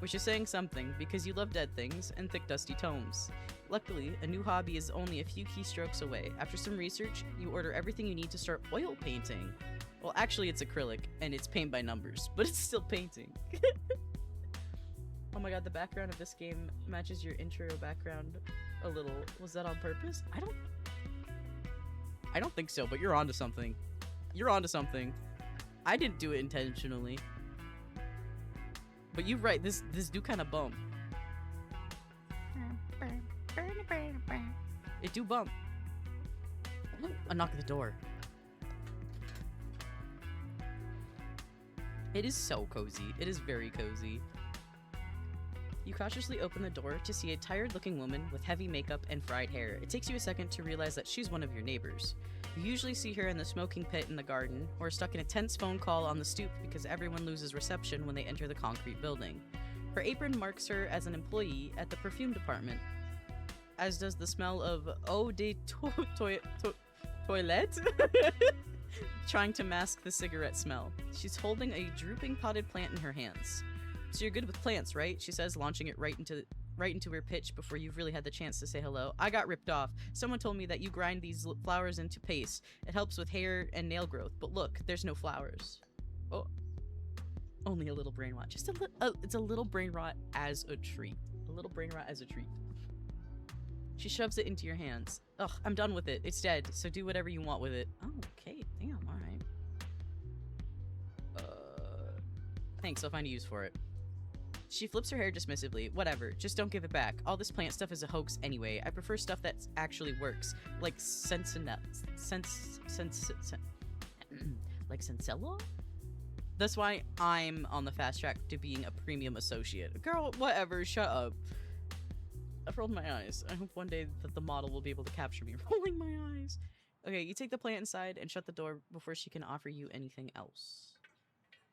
Which is saying something, because you love dead things and thick dusty tomes. Luckily, a new hobby is only a few keystrokes away. After some research, you order everything you need to start oil painting. Well, actually it's acrylic, and it's paint by numbers, but it's still painting. Oh my god, the background of this game matches your intro background a little. Was that on purpose? I don't think so, but you're onto something. You're onto something. I didn't do it intentionally. But you're right, this do kind of bump. It do bump. A knock at the door. It is so cozy. It is very cozy. You cautiously open the door to see a tired-looking woman with heavy makeup and fried hair. It takes you a second to realize that she's one of your neighbors. You usually see her in the smoking pit in the garden, or stuck in a tense phone call on the stoop because everyone loses reception when they enter the concrete building. Her apron marks her as an employee at the perfume department, as does the smell of eau de toilette, trying to mask the cigarette smell. She's holding a drooping potted plant in her hands. So you're good with plants, right? She says, launching it right into her pitch before you've really had the chance to say hello. I got ripped off. Someone told me that you grind these flowers into paste. It helps with hair and nail growth. But look, there's no flowers. Oh, only a little brain rot. Just a little. It's a little brain rot as a treat. A little brain rot as a treat. She shoves it into your hands. Ugh, I'm done with it. It's dead. So do whatever you want with it. Oh, okay. Damn. All right. Thanks. I'll find a use for it. She flips her hair dismissively. Whatever, just don't give it back. All this plant stuff is a hoax anyway. I prefer stuff that actually works, like like Sensella? That's why I'm on the fast track to being a premium associate. Girl, whatever, shut up. I've rolled my eyes. I hope one day that the model will be able to capture me rolling my eyes. Okay, you take the plant inside and shut the door before she can offer you anything else.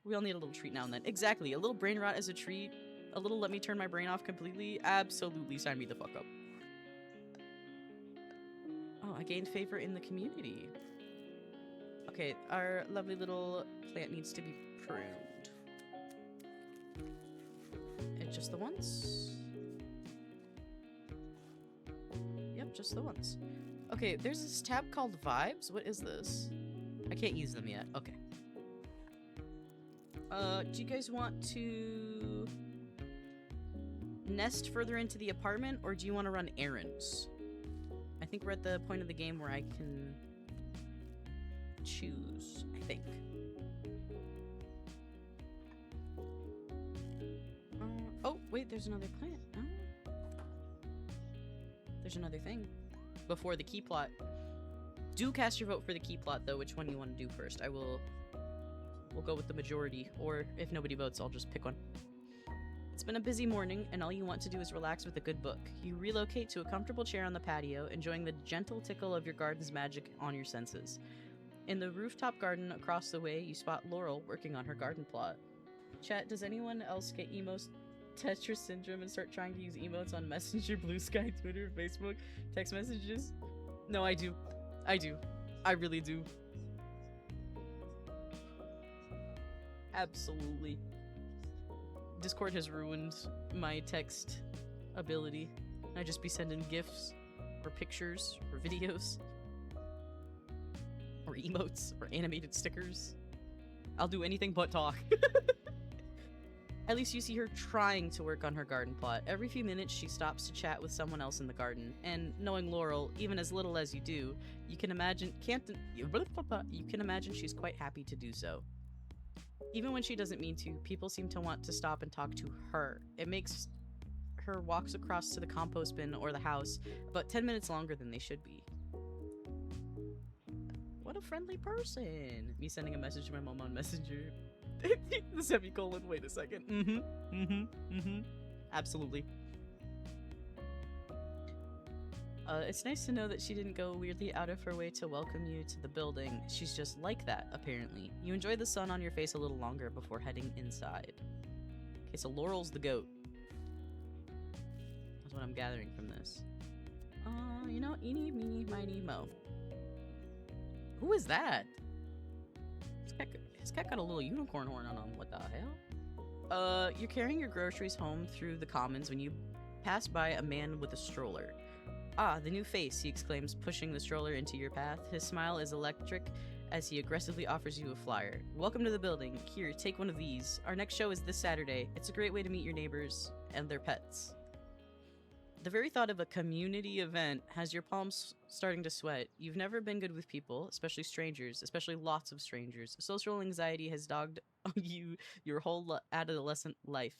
We all need a little treat now and then. Exactly. A little brain rot as a treat. A little let me turn my brain off completely. Absolutely sign me the fuck up. Oh, I gained favor in the community. Okay, our lovely little plant needs to be pruned. It's just the once. Yep, just the once. Okay, there's this tab called Vibes. What is this? I can't use them yet. Okay. Do you guys want to nest further into the apartment, or do you want to run errands? I think we're at the point of the game where I can choose, I think. Oh, wait, there's another plant. Oh. There's another thing. Before the key plot. Do cast your vote for the key plot, though, which one you want to do first. We'll go with the majority, or if nobody votes, I'll just pick one. It's been a busy morning, and all you want to do is relax with a good book. You relocate to a comfortable chair on the patio, enjoying the gentle tickle of your garden's magic on your senses. In the rooftop garden across the way, you spot Laurel working on her garden plot. Chat, does anyone else get emos Tetris syndrome and start trying to use emotes on Messenger, Blue Sky, Twitter, Facebook, text messages? No, I do. I do. I really do. Absolutely. Discord has ruined my text ability. I just be sending GIFs, or pictures, or videos, or emotes, or animated stickers. I'll do anything but talk. At least you see her trying to work on her garden plot. Every few minutes she stops to chat with someone else in the garden, and knowing Laurel, even as little as you do, you can imagine she's quite happy to do so. Even when she doesn't mean to, people seem to want to stop and talk to her. It makes her walks across to the compost bin or the house about 10 minutes longer than they should be. What a friendly person! Me sending a message to my mom on Messenger. The semicolon, wait a second. Absolutely. It's nice to know that she didn't go weirdly out of her way to welcome you to the building. She's just like that, apparently. You enjoy the sun on your face a little longer before heading inside. Okay, so Laurel's the goat. That's what I'm gathering from this. You know, eeny, meeny, miny, mo. Who is that? This cat got a little unicorn horn on him. What the hell? You're carrying your groceries home through the commons when you pass by a man with a stroller. Ah, the new face, he exclaims, pushing the stroller into your path. His smile is electric as he aggressively offers you a flyer. Welcome to the building. Here, take one of these. Our next show is this Saturday. It's a great way to meet your neighbors and their pets. The very thought of a community event has your palms starting to sweat. You've never been good with people, especially strangers, especially lots of strangers. Social anxiety has dogged you your whole adolescent life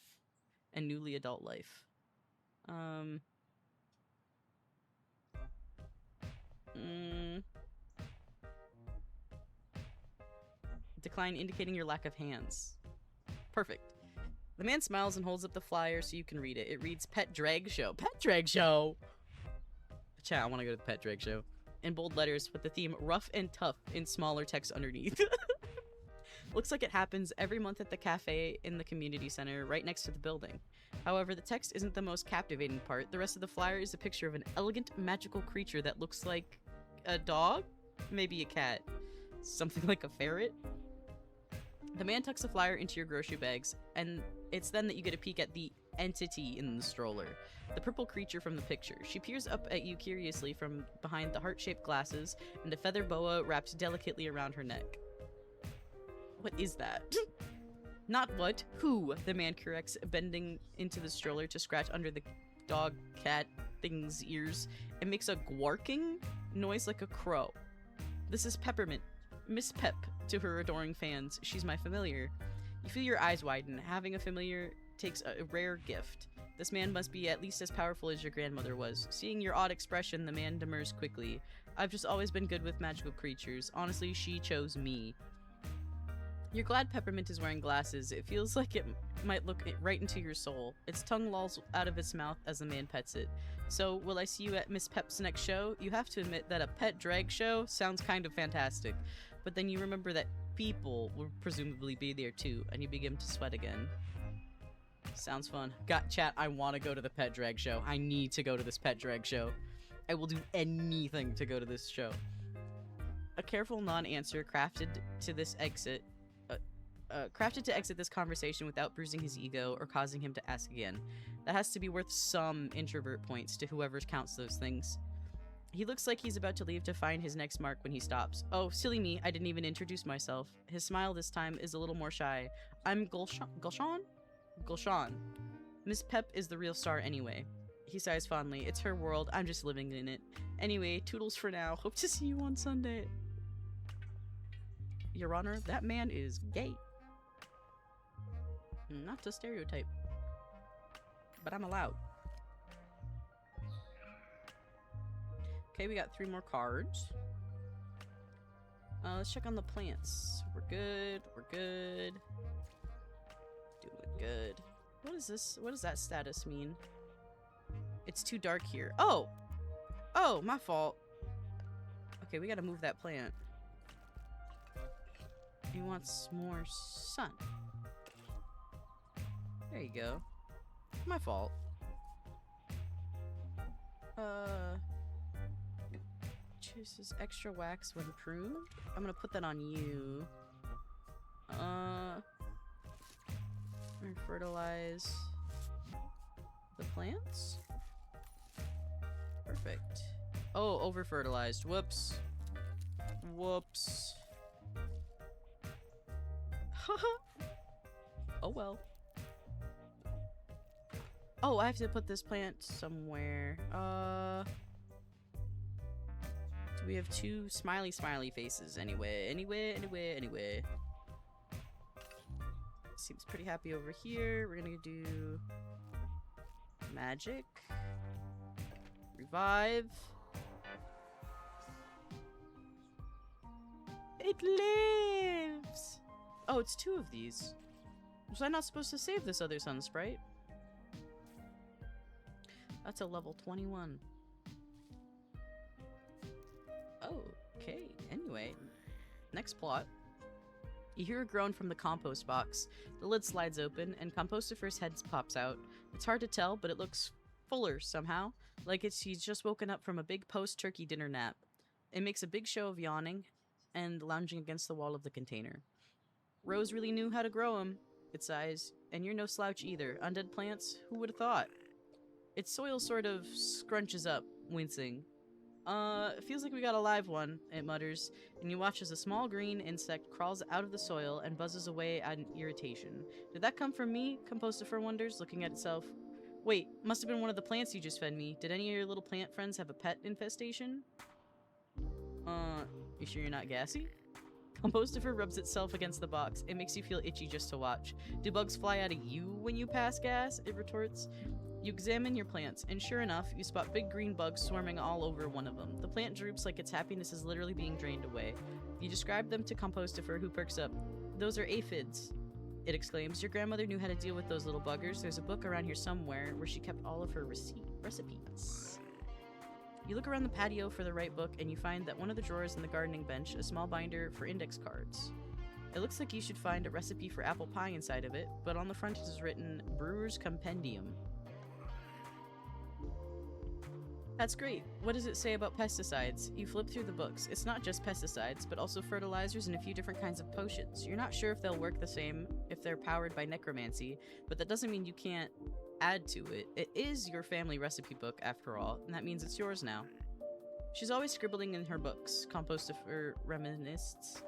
and newly adult life. Decline indicating your lack of hands. Perfect. The man smiles and holds up the flyer so you can read it. It reads Pet Drag Show. Pet Drag Show! Chat, I want to go to the Pet Drag Show. In bold letters with the theme Rough and Tough in smaller text underneath. Looks like it happens every month at the cafe in the community center right next to the building. However, the text isn't the most captivating part. The rest of the flyer is a picture of an elegant magical creature that looks like a dog? Maybe a cat. Something like a ferret? The man tucks the flyer into your grocery bags, and it's then that you get a peek at the entity in the stroller. The purple creature from the picture. She peers up at you curiously from behind the heart-shaped glasses and a feather boa wrapped delicately around her neck. What is that? Not what, who, the man corrects, bending into the stroller to scratch under the dog cat thing's ears. It makes a gwarking noise like a crow. This is Peppermint, Miss Pep, to her adoring fans. She's my familiar. You feel your eyes widen. Having a familiar takes a rare gift. This man must be at least as powerful as your grandmother was. Seeing your odd expression, the man demurs quickly. I've just always been good with magical creatures. Honestly, she chose me. You're glad Peppermint is wearing glasses. It feels like it might look right into your soul. Its tongue lolls out of its mouth as the man pets it. So, will I see you at Miss Pep's next show? You have to admit that a pet drag show sounds kind of fantastic. But then you remember that people will presumably be there too, and you begin to sweat again. Sounds fun. Got chat, I want to go to the pet drag show. I need to go to this pet drag show. I will do anything to go to this show. A careful non-answer crafted to exit this conversation without bruising his ego or causing him to ask again. That has to be worth some introvert points to whoever counts those things. He looks like he's about to leave to find his next mark when he stops. Oh, silly me, I didn't even introduce myself. His smile this time is a little more shy. I'm Gulshan? Miss Pep is the real star anyway. He sighs fondly. It's her world, I'm just living in it. Anyway, toodles for now. Hope to see you on Sunday. Your Honor, that man is gay. Not to stereotype, but I'm allowed. Okay, we got 3 more cards. Let's check on the plants. We're good. Doing good. What is this? What does that status mean? It's too dark here. Oh! Oh, my fault. Okay, we gotta move that plant. He wants more sun. There you go. My fault. Chooses extra wax when pruned. I'm gonna put that on you. Fertilize the plants. Perfect. Oh, over fertilized. Whoops. Oh well. Oh, I have to put this plant somewhere. Do we have 2 smiley faces? Anyway. Seems pretty happy over here. We're gonna do magic. Revive. It lives! Oh, it's 2 of these. Was I not supposed to save this other sun sprite? That's a level 21. Oh, okay. Anyway, next plot. You hear a groan from the compost box. The lid slides open, and Compostifer's head pops out. It's hard to tell, but it looks fuller somehow, like he's just woken up from a big post-turkey dinner nap. It makes a big show of yawning and lounging against the wall of the container. Rose really knew how to grow 'em, it sighs, and you're no slouch either. Undead plants? Who would have thought? Its soil sort of scrunches up, wincing. It feels like we got a live one, it mutters, and you watch as a small green insect crawls out of the soil and buzzes away at an irritation. Did that come from me? Compostifer wonders, looking at itself. Wait, must have been one of the plants you just fed me. Did any of your little plant friends have a pet infestation? You sure you're not gassy? Compostifer rubs itself against the box. It makes you feel itchy just to watch. Do bugs fly out of you when you pass gas? It retorts. You examine your plants, and sure enough, you spot big green bugs swarming all over one of them. The plant droops like its happiness is literally being drained away. You describe them to Compostifer, who perks up. Those are aphids. it exclaims. Your grandmother knew how to deal with those little buggers. There's a book around here somewhere where she kept all of her recipes. You look around the patio for the right book, and you find that one of the drawers in the gardening bench, a small binder for index cards. It looks like you should find a recipe for apple pie inside of it, but on the front it is written, Brewer's Compendium. That's great. What does it say about pesticides? You flip through the books. It's not just pesticides, but also fertilizers and a few different kinds of potions. You're not sure if they'll work the same if they're powered by necromancy, but that doesn't mean you can't add to it. It is your family recipe book, after all, and that means it's yours now. She's always scribbling in her books. Compostifer reminisces.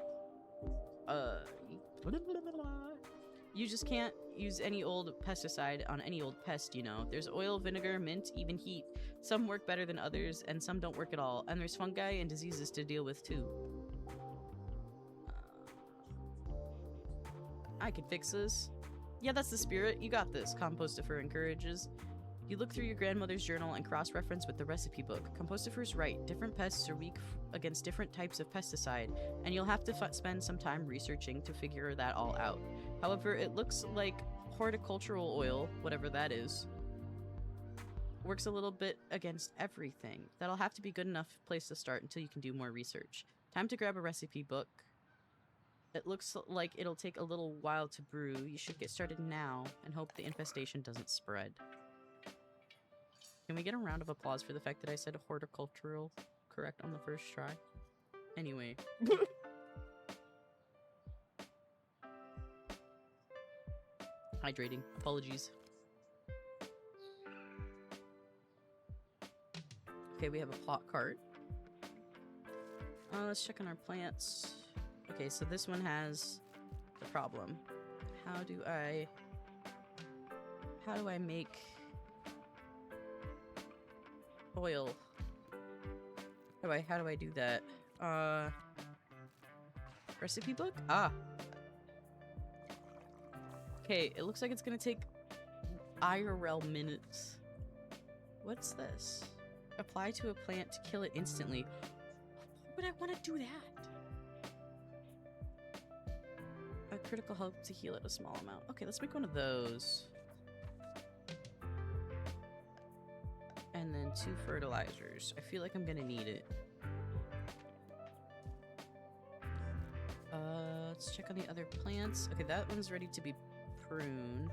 You just can't use any old pesticide on any old pest, you know. There's oil, vinegar, mint, even heat. Some work better than others, and some don't work at all. And there's fungi and diseases to deal with, too. I could fix this. Yeah, that's the spirit. You got this, Compostifer encourages. You look through your grandmother's journal and cross-reference with the recipe book. Compostifer's right. Different pests are weak against different types of pesticide, and you'll have to spend some time researching to figure that all out. However, it looks like horticultural oil, whatever that is, works a little bit against everything. That'll have to be good enough place to start until you can do more research. Time to grab a recipe book. It looks like it'll take a little while to brew. You should get started now and hope the infestation doesn't spread. Can we get a round of applause for the fact that I said horticultural correct on the first try? Anyway. Hydrating. Apologies. Okay, we have a plot cart. Let's check on our plants. Okay, so this one has the problem. How do I make oil? How do I do that? Recipe book? Ah. Okay, it looks like it's gonna take IRL minutes. What's this? Apply to a plant to kill it instantly. Why would I want to do that? A critical help to heal it a small amount. Okay, let's make one of those. And then 2 fertilizers. I feel like I'm gonna need it. Let's check on the other plants. Okay, that one's ready to be pruned.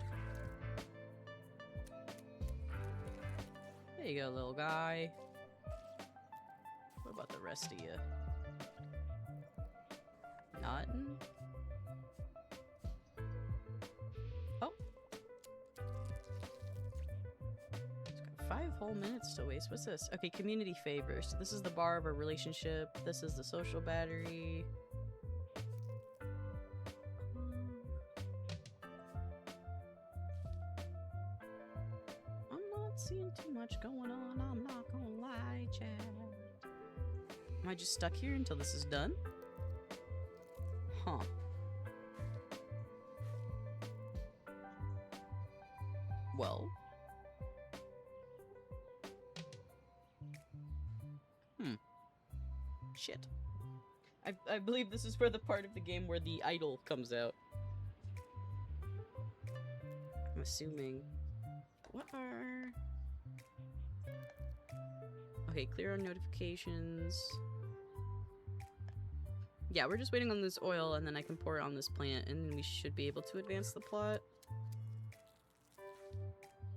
There you go, little guy. What about the rest of you? Nothing? Oh. It's got 5 whole minutes to waste. What's this? Okay, community favors. So this is the bar of our relationship. This is the social battery. Seeing too much going on, I'm not gonna lie, Chad. Am I just stuck here until this is done? Huh. Well. Shit. I believe this is where the part of the game where the idol comes out. I'm assuming. What are... Okay, clear our notifications. Yeah, we're just waiting on this oil, and then I can pour it on this plant, and then we should be able to advance the plot.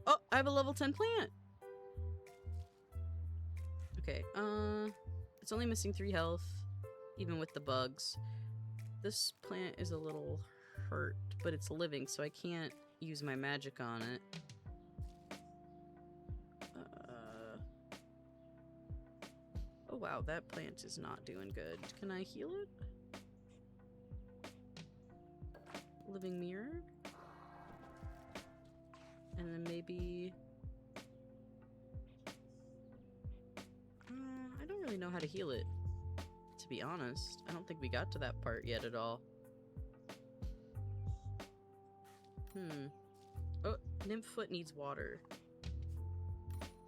Oh, I have a level 10 plant! Okay, it's only missing 3 health, even with the bugs. This plant is a little hurt, but it's living, so I can't use my magic on it. Oh wow, that plant is not doing good. Can I heal it? Living mirror? And then maybe... I don't really know how to heal it, to be honest. I don't think we got to that part yet at all. Oh, Nymphfoot needs water.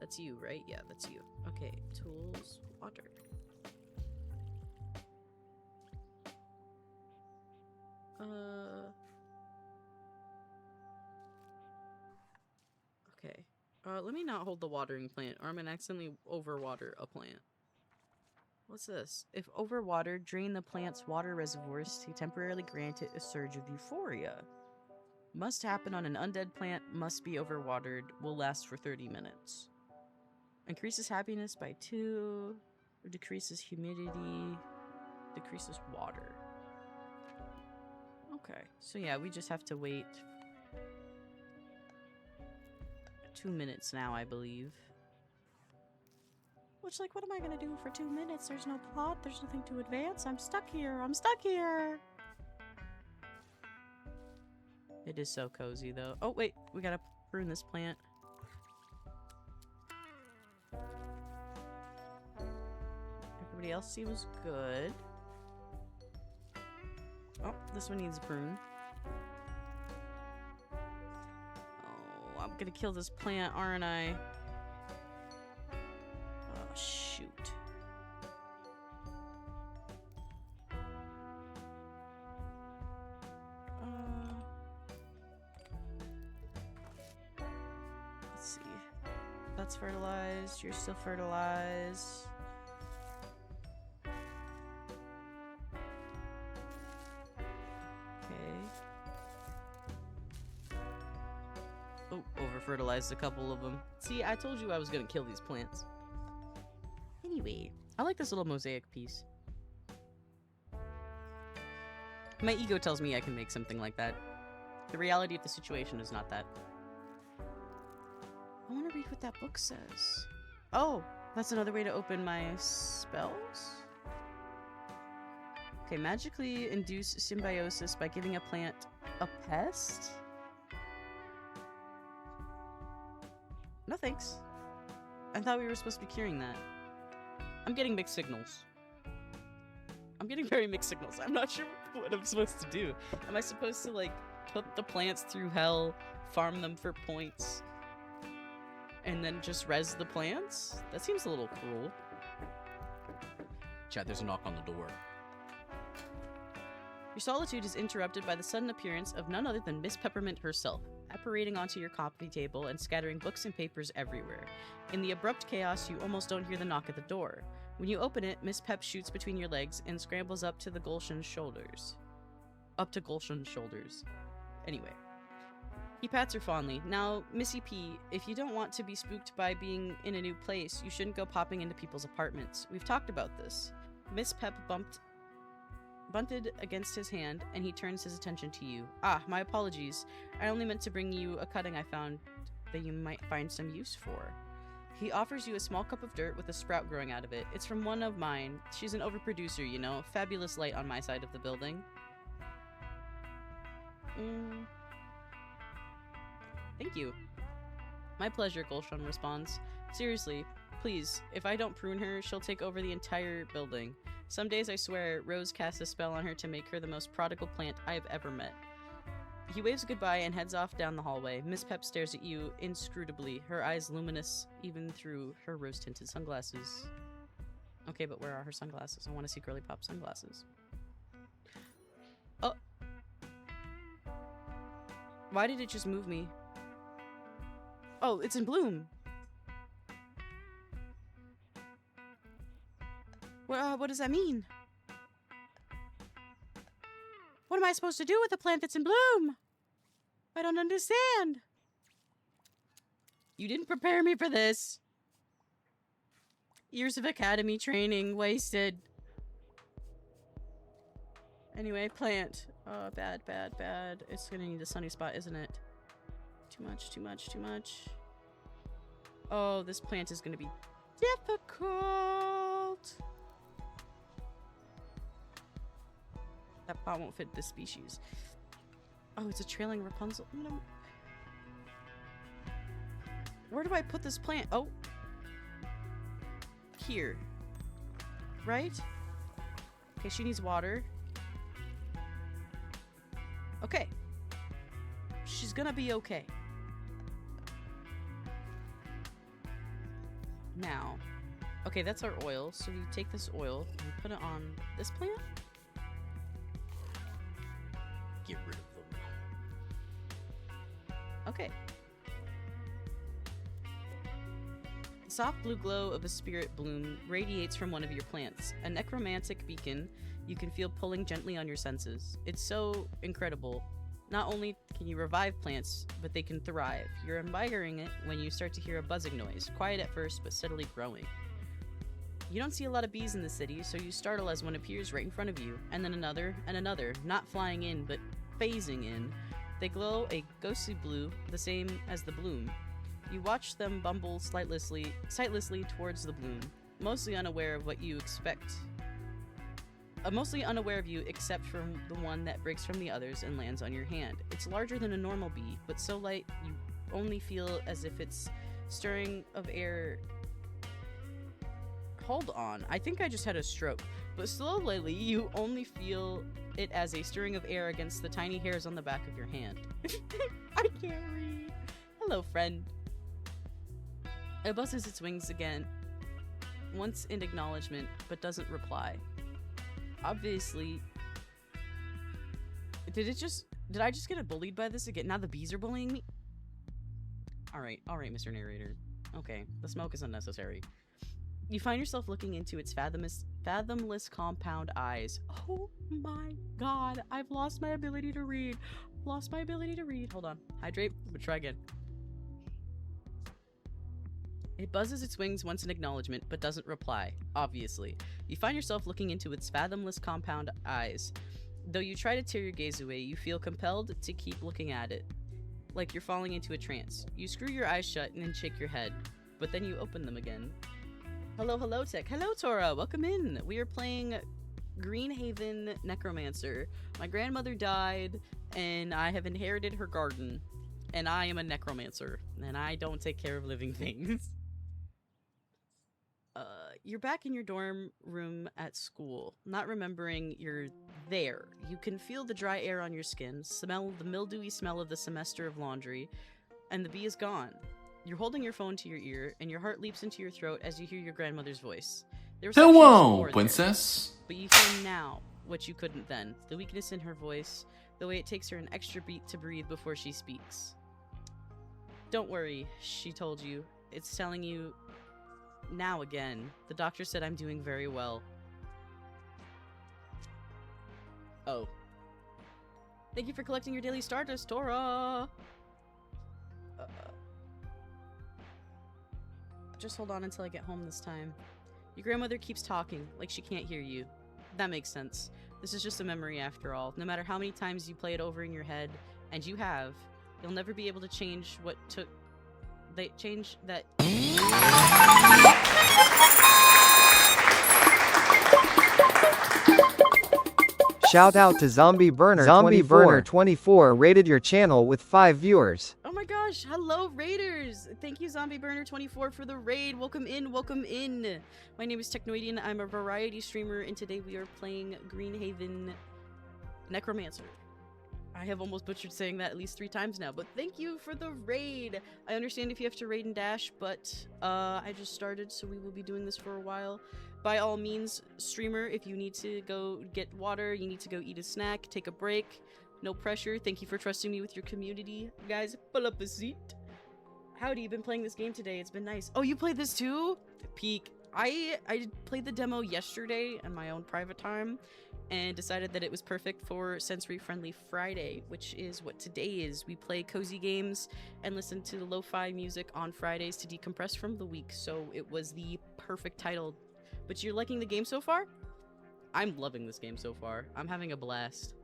That's you, right? Yeah, that's you. Okay, tools, water. Let me not hold the watering plant, or I'm gonna accidentally overwater a plant. What's this? If overwatered, drain the plant's water reservoirs to temporarily grant it a surge of euphoria. Must happen on an undead plant, must be overwatered, will last for 30 minutes. Increases happiness by 2, decreases humidity, decreases water. Okay, so yeah, we just have to wait 2 minutes now, I believe. Which, like, what am I gonna do for 2 minutes? There's no plot, there's nothing to advance. I'm stuck here, I'm stuck here! It is so cozy, though. Oh, wait, we gotta prune this plant. Everybody else seems good. Oh, this one needs a prune. Oh, I'm gonna kill this plant, aren't I? Oh, shoot. Let's see. That's fertilized. You're still fertilized. Oh, over-fertilized a couple of them. See, I told you I was gonna kill these plants. Anyway, I like this little mosaic piece. My ego tells me I can make something like that. The reality of the situation is not that. I want to read what that book says. Oh, that's another way to open my spells? Okay, magically induce symbiosis by giving a plant a pest? No thanks. I thought we were supposed to be curing that. I'm getting mixed signals. I'm getting very mixed signals. I'm not sure what I'm supposed to do. Am I supposed to, like, put the plants through hell, farm them for points, and then just res the plants? That seems a little cruel. Chad, there's a knock on the door. Your solitude is interrupted by the sudden appearance of none other than Miss Peppermint herself, apparating onto your coffee table and scattering books and papers everywhere. In the abrupt chaos, you almost don't hear the knock at the door. When you open it, Miss Pep shoots between your legs and scrambles up to the Gulshan's shoulders. Anyway. He pats her fondly. Now, Missy P, if you don't want to be spooked by being in a new place, you shouldn't go popping into people's apartments. We've talked about this. Miss Pep bunted against his hand, and he turns his attention to you. Ah, my apologies. I only meant to bring you a cutting I found that you might find some use for. He offers you a small cup of dirt with a sprout growing out of it. It's from one of mine. She's an overproducer, you know. Fabulous light on my side of the building. Thank you. My pleasure, Gulshan responds. Seriously, please, if I don't prune her, she'll take over the entire building. Some days, I swear, Rose casts a spell on her to make her the most prodigal plant I have ever met. He waves goodbye and heads off down the hallway. Miss Pep stares at you inscrutably, her eyes luminous even through her rose-tinted sunglasses. Okay, but where are her sunglasses? I want to see Girly Pop sunglasses. Oh! Why did it just move me? Oh, it's in bloom! What does that mean? What am I supposed to do with a plant that's in bloom? I don't understand. You didn't prepare me for this. Years of academy training wasted. Anyway, plant. Oh, bad. It's gonna need a sunny spot, isn't it? Too much. Oh, this plant is gonna be difficult. That pot won't fit this species. Oh, it's a trailing Rapunzel. Where do I put this plant? Oh. Here. Right? Okay, she needs water. Okay. She's gonna be okay. Now. Okay, that's our oil. So we take this oil and put it on this plant. Get rid of them. Okay. soft blue glow of a spirit bloom radiates from one of your plants, a necromantic beacon you can feel pulling gently on your senses. It's so incredible. Not only can you revive plants, but they can thrive. You're admiring it when you start to hear a buzzing noise, quiet at first, but steadily growing. You don't see a lot of bees in the city, so you startle as one appears right in front of you, and then another, and another, not flying in, but phasing in. They glow a ghostly blue, the same as the bloom. You watch them bumble sightlessly towards the bloom, mostly unaware of what you expect. Mostly unaware of you except for the one that breaks from the others and lands on your hand. It's larger than a normal bee, but so light you only feel as if it's stirring of air. Hold on, I think I just had a stroke. But slowly you only feel it as a stirring of air against the tiny hairs on the back of your hand. I can't read. Hello, friend. It buzzes its wings again, once in acknowledgement, but doesn't reply. Obviously, did I just get bullied by this again? Now the bees are bullying me? Alright, Mr. Narrator. Okay, the smoke is unnecessary. You find yourself looking into its fathomless compound eyes. Oh my god, I've lost my ability to read. Hold on. Hydrate. But try again. It buzzes its wings once in acknowledgement, but doesn't reply, obviously. You find yourself looking into its fathomless compound eyes. Though you try to tear your gaze away, you feel compelled to keep looking at it, like you're falling into a trance. You screw your eyes shut and then shake your head, but then you open them again. Hello, Tech. Hello, Tora. Welcome in. We are playing Greenhearth Necromancer. My grandmother died, and I have inherited her garden, and I am a necromancer, and I don't take care of living things. You're back in your dorm room at school, not remembering you're there. You can feel the dry air on your skin, smell the mildewy smell of the semester of laundry, and the bee is gone. You're holding your phone to your ear, and your heart leaps into your throat as you hear your grandmother's voice. There was Hello, princess. But you feel now what you couldn't then. The weakness in her voice, the way it takes her an extra beat to breathe before she speaks. Don't worry, she told you. It's telling you now again. The doctor said I'm doing very well. Oh. Thank you for collecting your daily Stardust, Tora! Just hold on until I get home this time. Your grandmother keeps talking, like she can't hear you. That makes sense. This is just a memory after all. No matter how many times you play it over in your head, and you have, you'll never be able to change what took... change that... Shout out to Zombie Burner 24 rated your channel with 5 viewers. Oh my gosh, hello Raiders! Thank you Zombie Burner 24 for the raid. Welcome in, welcome in. My name is Technoidian. I'm a variety streamer, and today we are playing Greenhearth Necromancer. I have almost butchered saying that at least 3 times now, but thank you for the raid. I understand if you have to raid and dash, but I just started, so we will be doing this for a while. By all means, streamer, if you need to go get water, you need to go eat a snack, take a break, no pressure. Thank you for trusting me with your community. Guys, pull up a seat. Howdy, you've been playing this game today. It's been nice. Oh, you played this too? Peak. I played the demo yesterday in my own private time and decided that it was perfect for sensory-friendly Friday, which is what today is. We play cozy games and listen to lo-fi music on Fridays to decompress from the week, so it was the perfect title. But you're liking the game so far? I'm loving this game so far. I'm having a blast.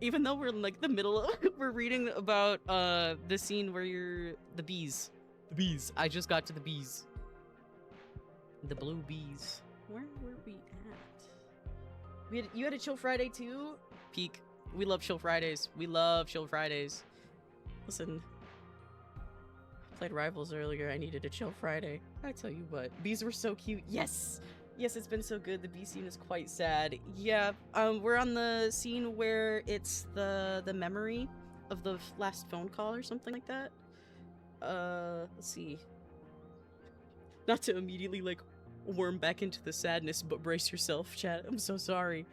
Even though we're in like the middle of we're reading about the scene where you're the bees. The bees. I just got to the bees. The blue bees. Where were we at? You had a chill Friday too? Peak. We love chill Fridays. We love chill Fridays. Listen. I played Rivals earlier. I needed a chill Friday. I tell you what. Bees were so cute. Yes! Yes, it's been so good. The bee scene is quite sad. Yeah, we're on the scene where it's the memory of the last phone call or something like that. Let's see. Not to immediately, like, worm back into the sadness, but brace yourself, chat. I'm so sorry.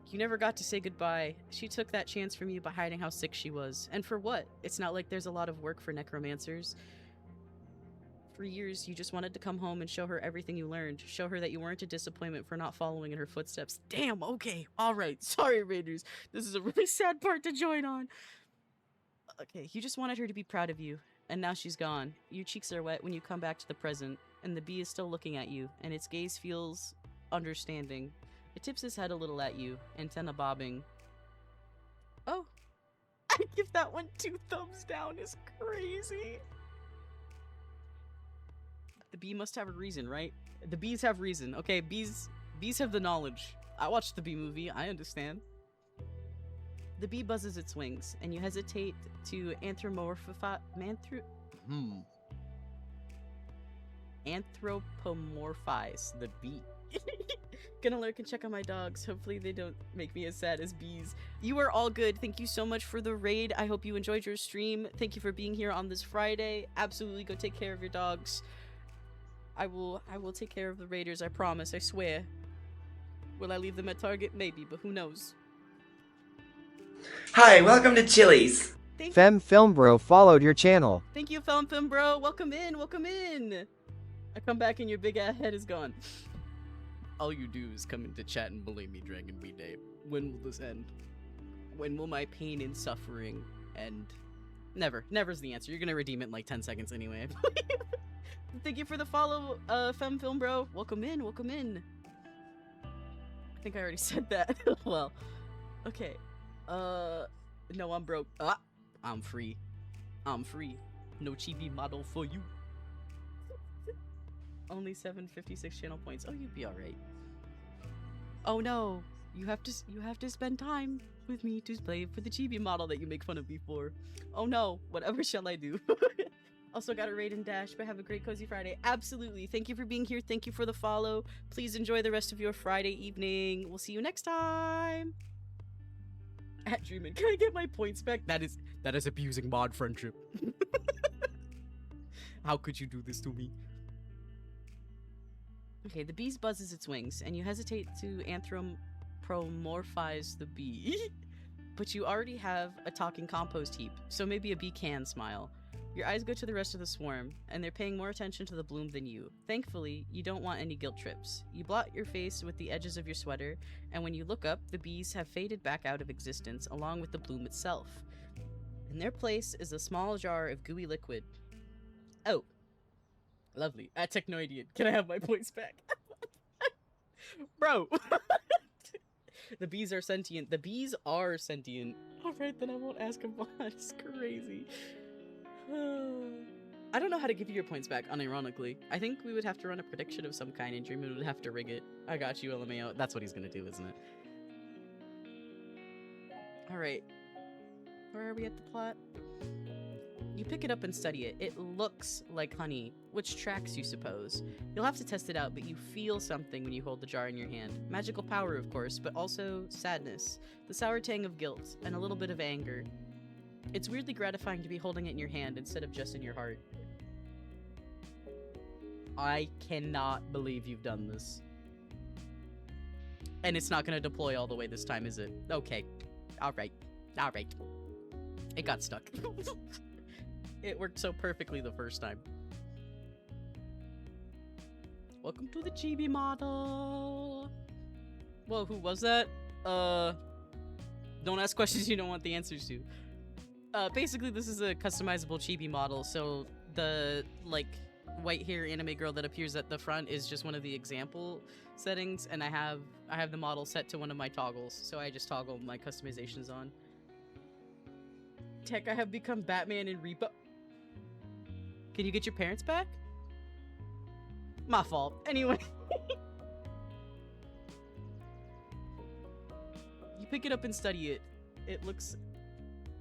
You never got to say goodbye. She took that chance from you by hiding how sick she was. And for what? It's not like there's a lot of work for necromancers. For years, you just wanted to come home and show her everything you learned. Show her that you weren't a disappointment for not following in her footsteps. Damn, okay, alright. Sorry, Raiders. This is a really sad part to join on. Okay, you just wanted her to be proud of you, and now she's gone. Your cheeks are wet when you come back to the present, and the bee is still looking at you, and its gaze feels understanding. It tips its head a little at you, antenna bobbing. Oh, I give that one 2 thumbs down. It's crazy. The bee must have a reason, right? The bees have reason. Okay, bees have the knowledge. I watched the bee movie. I understand. The bee buzzes its wings, and you hesitate to anthropomorphize the bee. Gonna lurk and check on my dogs. Hopefully they don't make me as sad as bees. You are all good. Thank you so much for the raid. I hope you enjoyed your stream. Thank you for being here on this Friday. Absolutely go take care of your dogs. I will take care of the raiders, I promise, I swear. Will I leave them at Target? Maybe, but who knows? Hi, welcome to Chili's. Fem Film Bro followed your channel. Thank you, Film Bro. Welcome in, welcome in. I come back and your big ass head is gone. All you do is come into chat and bully me, Dragon B Day. When will this end? When will my pain and suffering end? Never. Never's the answer. You're gonna redeem it in like 10 seconds anyway. Thank you for the follow, Fem Film Bro. Welcome in, welcome in. I think I already said that. Well, okay. No, I'm broke. I'm free. I'm free. No chibi model for you. Only 756 channel points. Oh, you'd be alright. Oh no, you have to spend time with me to play for the chibi model that you make fun of me for. Oh no, whatever shall I do? Also got a raid and dash, but have a great cozy Friday. Absolutely. Thank you for being here. Thank you for the follow. Please enjoy the rest of your Friday evening. We'll see you next time. At Dreamin', can I get my points back? That is abusing mod friendship. How could you do this to me? Okay, the bee buzzes its wings, and you hesitate to anthropomorphize the bee. But you already have a talking compost heap, so maybe a bee can smile. Your eyes go to the rest of the swarm, and they're paying more attention to the bloom than you. Thankfully, you don't want any guilt trips. You blot your face with the edges of your sweater, and when you look up, the bees have faded back out of existence along with the bloom itself. In their place is a small jar of gooey liquid. Oh. Lovely. At Technoidian, can I have my points back? Bro! The bees are sentient. The bees are sentient. Alright, then I won't ask them why. It's crazy. I don't know how to give you your points back, unironically. I think we would have to run a prediction of some kind and Dreamin' would have to rig it. I got you, LMAO. That's what he's gonna do, isn't it? Alright. Where are we at the plot? You pick it up and study it. It looks like honey, which tracks, you suppose. You'll have to test it out, but you feel something when you hold the jar in your hand. Magical power, of course, but also sadness, the sour tang of guilt, and a little bit of anger. It's weirdly gratifying to be holding it in your hand instead of just in your heart. I cannot believe you've done this. And it's not gonna deploy all the way this time, is it? Okay. Alright. Alright. It got stuck. It worked so perfectly the first time. Welcome to the chibi model. Whoa, who was that? Don't ask questions you don't want the answers to. Basically this is a customizable chibi model, so the, like, white hair anime girl that appears at the front is just one of the example settings, and I have the model set to one of my toggles, so I just toggle my customizations on. Tech, I have become Batman and Reaper. Can you get your parents back? My fault. Anyway. You pick it up and study it. It looks...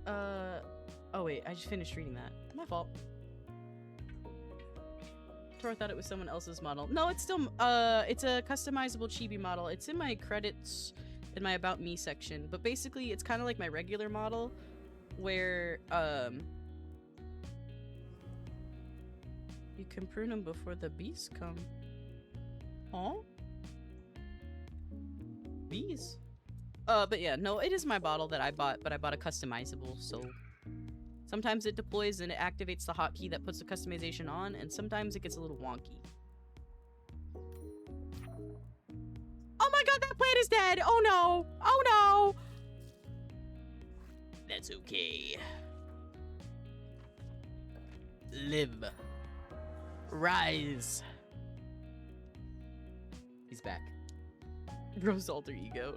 Oh wait, I just finished reading that. My fault. I thought it was someone else's model. No, it's still... it's a customizable chibi model. It's in my credits in my About Me section. But basically, it's kind of like my regular model, where, you can prune them before the bees come. Huh? Bees? But yeah, no, it is my bottle that I bought, but I bought a customizable, so Sometimes it deploys and it activates the hotkey that puts the customization on, and sometimes it gets a little wonky. Oh my god, that plant is dead! Oh no! Oh no! That's okay. Live. Rise. He's back. Rose alter ego.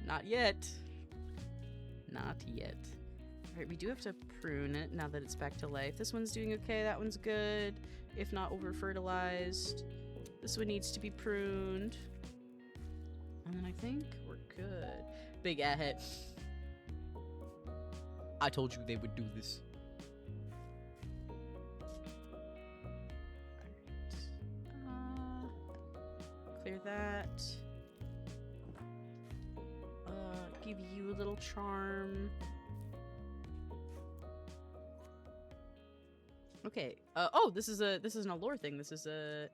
Not yet. Not yet. Alright, we do have to prune it now that it's back to life. This one's doing okay, that one's good. If not over-fertilized. This one needs to be pruned. And then I think we're good. Big ahead. I told you they would do this. Clear that. Give you a little charm. Okay. Oh, this is an allure thing. This is a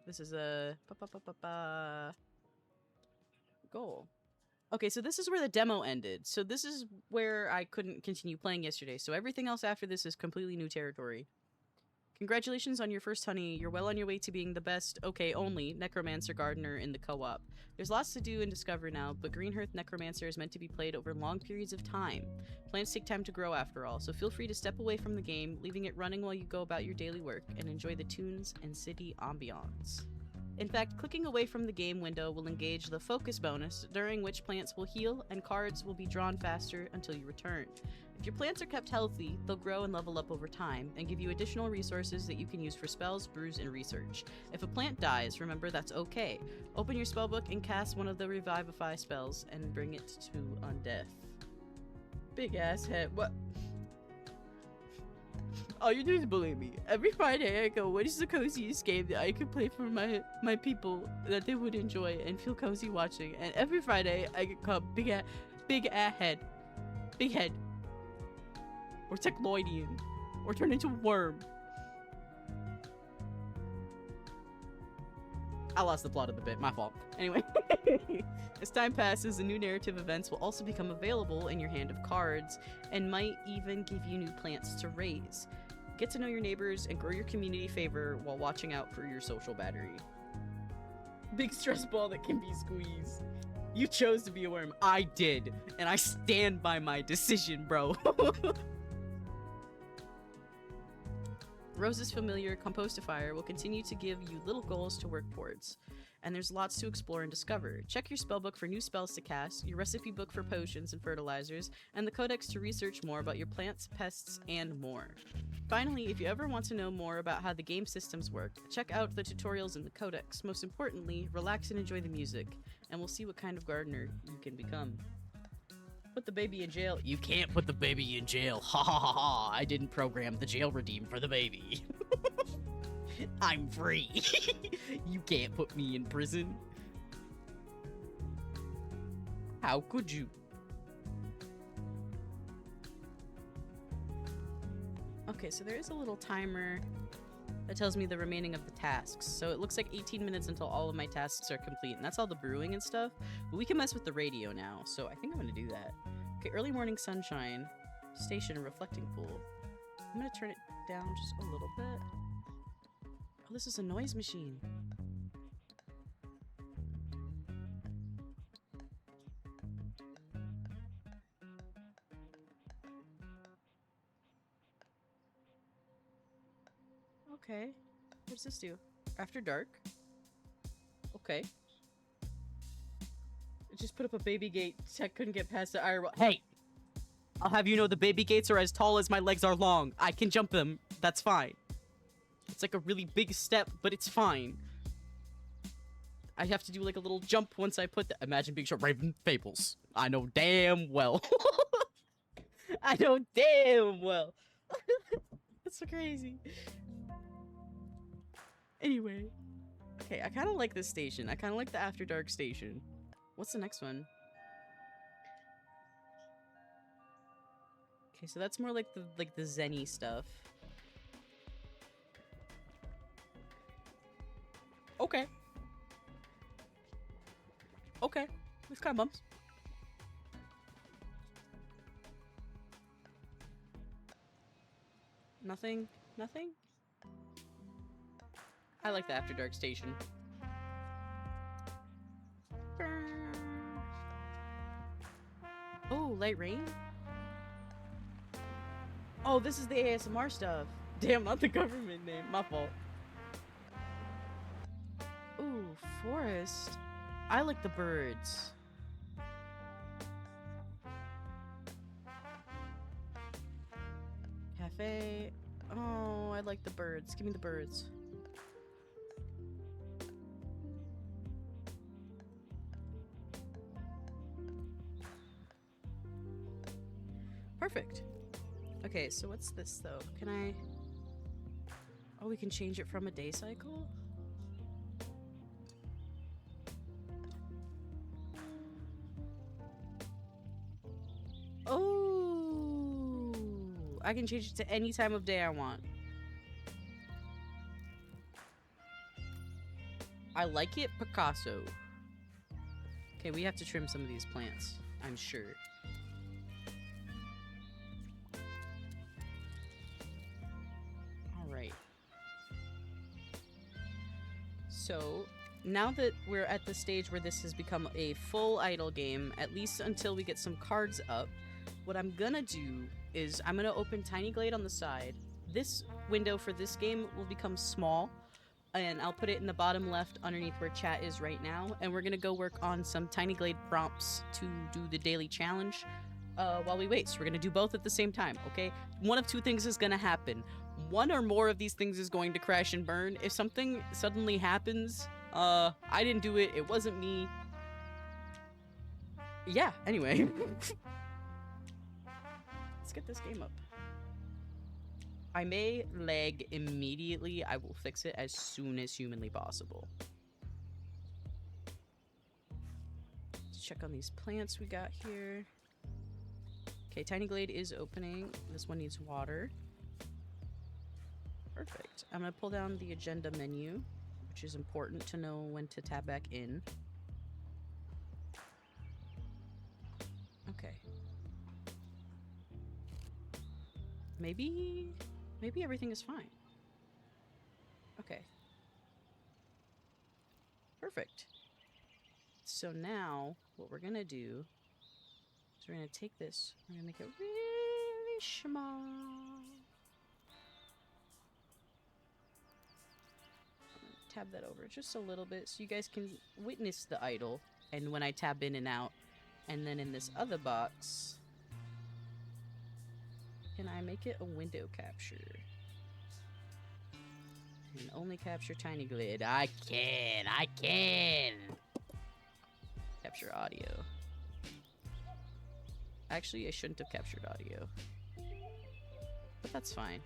goal. Okay, so this is where the demo ended. So this is where I couldn't continue playing yesterday. So everything else after this is completely new territory. Congratulations on your first honey. You're well on your way to being the best, okay, only, Necromancer Gardener in the co-op. There's lots to do and discover now, but Greenhearth Necromancer is meant to be played over long periods of time. Plants take time to grow after all, so feel free to step away from the game, leaving it running while you go about your daily work, and enjoy the tunes and city ambiance. In fact, clicking away from the game window will engage the focus bonus, during which plants will heal and cards will be drawn faster until you return. If your plants are kept healthy, they'll grow and level up over time, and give you additional resources that you can use for spells, brews, and research. If a plant dies, remember that's okay. Open your spellbook and cast one of the Revivify spells, and bring it to undeath. Big ass head, what? All you do is bully me. Every Friday I go, what is the coziest game that I could play for my people that they would enjoy and feel cozy watching? And every Friday I get called big head. Big head. Or Techloidian. Or turn into a worm. I lost the plot of the bit, my fault. Anyway, as time passes, the new narrative events will also become available in your hand of cards, and might even give you new plants to raise. Get to know your neighbors and grow your community favor while watching out for your social battery. Big stress ball that can be squeezed. You chose to be a worm. I did, and I stand by my decision, bro. Rose's familiar Compostifier will continue to give you little goals to work towards, and there's lots to explore and discover. Check your spellbook for new spells to cast, your recipe book for potions and fertilizers, and the codex to research more about your plants, pests, and more. Finally, if you ever want to know more about how the game systems work, check out the tutorials in the codex. Most importantly, relax and enjoy the music, and we'll see what kind of gardener you can become. Put the baby in jail. You can't put the baby in jail. Ha ha ha ha. I didn't program the jail redeem for the baby. I'm free. You can't put me in prison. How could you? Okay, so there is a little timer that tells me the remaining of the tasks. So it looks like 18 minutes until all of my tasks are complete, and that's all the brewing and stuff. But we can mess with the radio now, so I think I'm gonna do that. Okay, early morning sunshine, station, reflecting pool. I'm gonna turn it down just a little bit. Oh, this is a noise machine. Okay. What does this do? After dark? Okay. It just put up a baby gate. Tech couldn't get past the iron wall. Hey! I'll have you know the baby gates are as tall as my legs are long. I can jump them. That's fine. It's like a really big step, but it's fine. I have to do like a little jump once I put the— Imagine being short. Raven Fables. I know damn well. I know damn well. That's so crazy. Anyway. Okay, I kind of like this station. I kind of like the After Dark station. What's the next one? Okay, so that's more like the Zen-y stuff. Okay. Okay. It's kind of bumps. Nothing? Nothing? I like the After Dark station. Oh, light rain? Oh, this is the ASMR stuff. Damn, not the government name. My fault. Ooh, forest. I like the birds. Cafe. Oh, I like the birds. Give me the birds. Perfect. Okay, so what's this though? Can I... Oh, we can change it from a day cycle? Oh, I can change it to any time of day I want. I like it, Picasso. Okay, we have to trim some of these plants, I'm sure. Alright. So, now that we're at the stage where this has become a full idle game, at least until we get some cards up, what I'm gonna do is I'm gonna open Tiny Glade on the side. This window for this game will become small, and I'll put it in the bottom left underneath where chat is right now, and we're gonna go work on some Tiny Glade prompts to do the daily challenge while we wait. So we're gonna do both at the same time, okay? One of two things is gonna happen. One or more of these things is going to crash and burn. If something suddenly happens, I didn't do it, it wasn't me. Yeah, anyway. Let's get this game up. I may lag immediately. I will fix it as soon as humanly possible. Let's check on these plants we got here. Okay, Tiny Glade is opening. This one needs water. Perfect. I'm gonna pull down the agenda menu, which is important to know when to tab back in. Okay. Maybe everything is fine. Okay. Perfect. So now, what we're gonna do is we're gonna take this, we're gonna make it really small. Tab that over just a little bit so you guys can witness the idol and when I tab in and out. And then in this other box, can I make it a window capture? And only capture Tiny Glade. I can! Capture audio. Actually, I shouldn't have captured audio. But that's fine.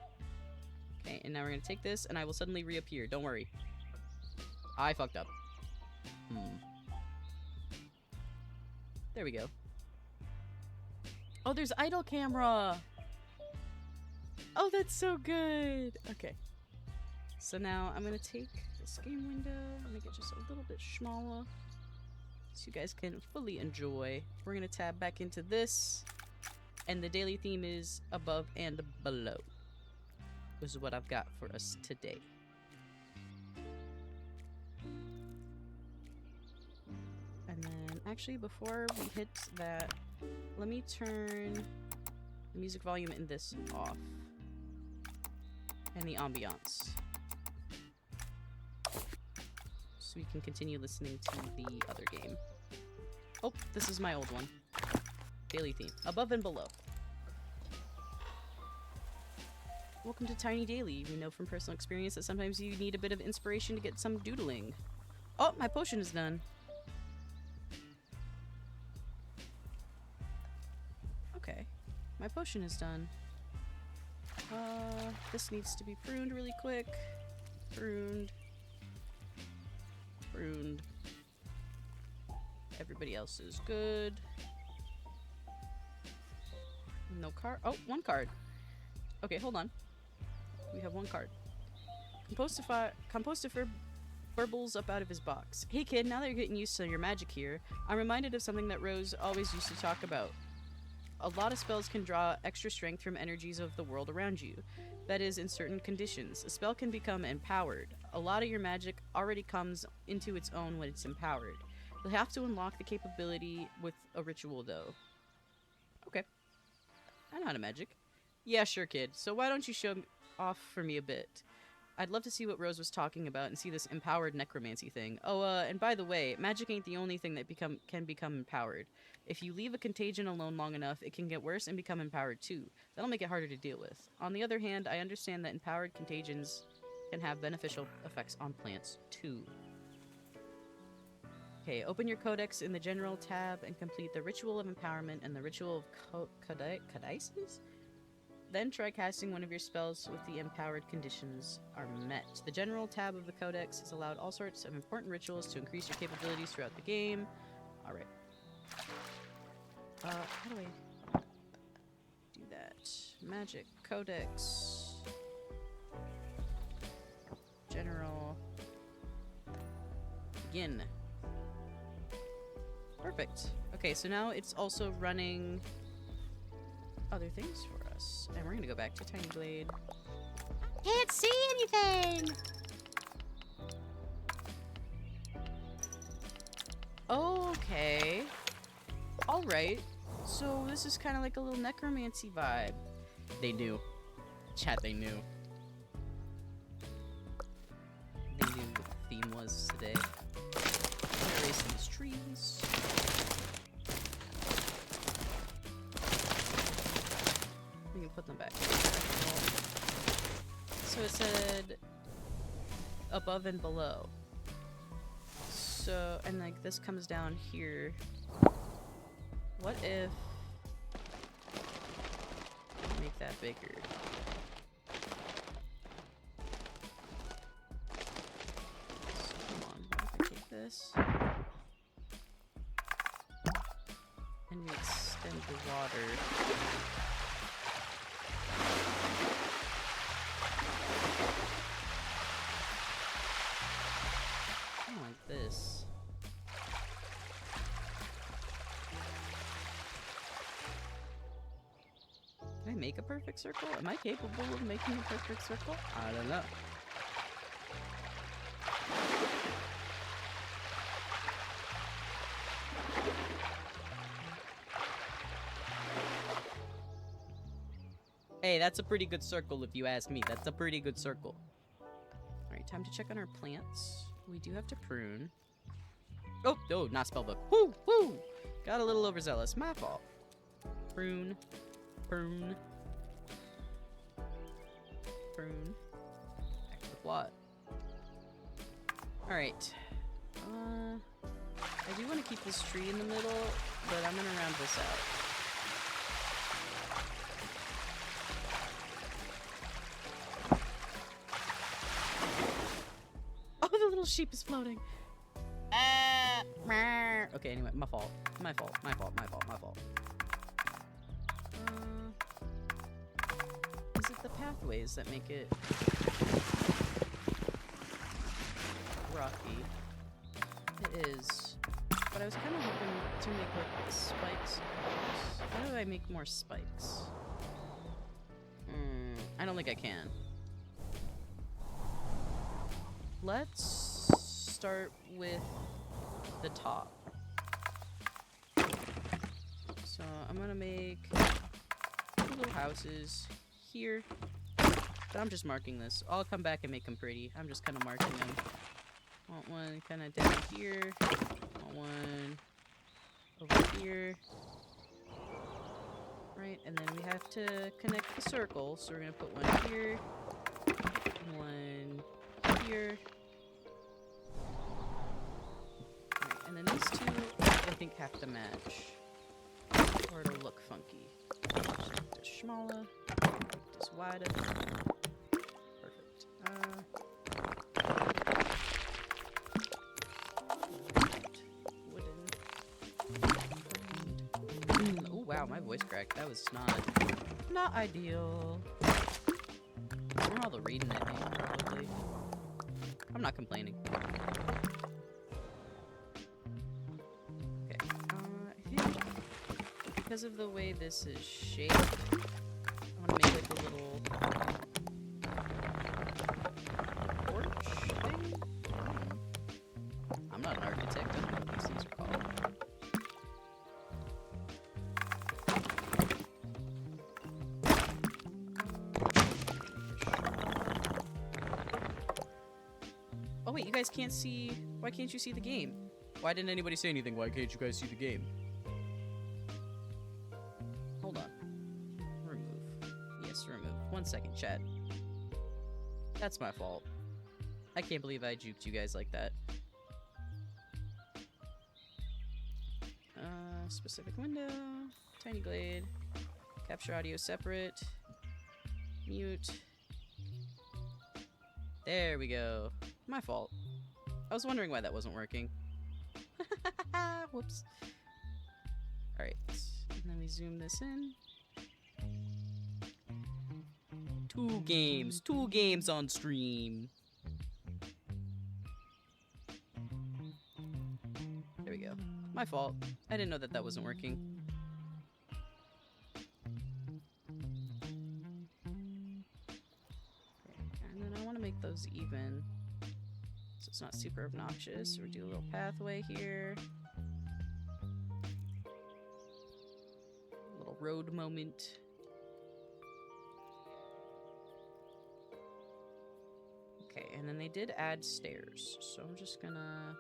Okay, and now we're gonna take this and I will suddenly reappear. Don't worry. I fucked up. There we go. Oh, there's idle camera! Oh, that's so good! Okay. So now I'm gonna take this game window, make it just a little bit smaller, so you guys can fully enjoy. We're gonna tab back into this, and the daily theme is above and below. This is what I've got for us today. And then, actually, before we hit that, let me turn the music volume in this off. And the ambiance. So we can continue listening to the other game. Oh, this is my old one. Daily theme. Above and below. Welcome to Tiny Daily. We know from personal experience that sometimes you need a bit of inspiration to get some doodling. Oh, my potion is done. Okay. My potion is done. This needs to be pruned really quick. Pruned. Pruned. Everybody else is good. No card. Oh, one card. Okay, hold on. We have one card. Compostifer burbles up out of his box. Hey kid, now that you're getting used to your magic here, I'm reminded of something that Rose always used to talk about. A lot of spells can draw extra strength from energies of the world around you. That is, in certain conditions. A spell can become empowered. A lot of your magic already comes into its own when it's empowered. You'll have to unlock the capability with a ritual, though. Okay. I know how to magic. Yeah, sure, kid. So why don't you show off for me a bit? I'd love to see what Rose was talking about and see this empowered necromancy thing. Oh, and by the way, magic ain't the only thing that can become empowered. If you leave a contagion alone long enough, it can get worse and become empowered too. That'll make it harder to deal with. On the other hand, I understand that empowered contagions can have beneficial effects on plants too. Okay, open your codex in the general tab and complete the ritual of empowerment and the ritual of codices? Then try casting one of your spells with the empowered conditions are met. The general tab of the codex has allowed all sorts of important rituals to increase your capabilities throughout the game. Alright. How do I do that? Magic, codex, general, begin. Perfect. Okay, so now it's also running other things for us. And we're gonna go back to Tiny Blade. Can't see anything! Okay. Alright. So this is kind of like a little necromancy vibe. They knew. Chat, they knew. They knew what the theme was today. Erase these trees. We can put them back. So it said above and below. So, and like this comes down here. What if make that bigger? So, come on, what if I take this and we extend the water? Like this. Can I make a perfect circle? Am I capable of making a perfect circle? I don't know. Hey, that's a pretty good circle if you ask me. That's a pretty good circle. Alright, time to check on our plants. We do have to prune. Oh, oh, not spellbook. Woo, woo! Got a little overzealous. My fault. Prune. Prune. Prune. Back to the plot. Alright. I do want to keep this tree in the middle, but I'm gonna round this out. Oh, the little sheep is floating. Okay, anyway, my fault. My fault. My fault. My fault. My fault. Is it the pathways that make it rocky? It is. But I was kind of hoping to make like spikes. How do I make more spikes? I don't think I can. Let's start with the top. So I'm gonna make 2 little houses here. But I'm just marking this. I'll come back and make them pretty. I'm just kind of marking them. Want one kind of down here. Want one over here. Right, and then we have to connect the circle. So we're gonna put one here. And one here. Right, and then these two, I think, have to match. Or it'll look funky. So just smaller, just wider. Perfect. Wooden. Oh wow, my voice cracked. That was not ideal. From all the reading I made, probably. I'm not complaining. Okay. I because of the way this is shaped, I want to make like a little porch thing. I'm not an architect. I don't know what these things are called. Oh wait, you guys can't see. Why can't you see the game? Why didn't anybody say anything? Why can't you guys see the game? Hold on. Remove. Yes, remove. 1 second, chat. That's my fault. I can't believe I juked you guys like that. Specific window. Tiny glade. Capture audio separate. Mute. There we go. My fault. I was wondering why that wasn't working. Whoops. Alright. And then we zoom this in. 2 games. 2 games on stream. There we go. My fault. I didn't know that that wasn't working. Okay, and then I want to make those even. So it's not super obnoxious. So we do a little pathway here. A little road moment. Okay, and then they did add stairs. So we're just gonna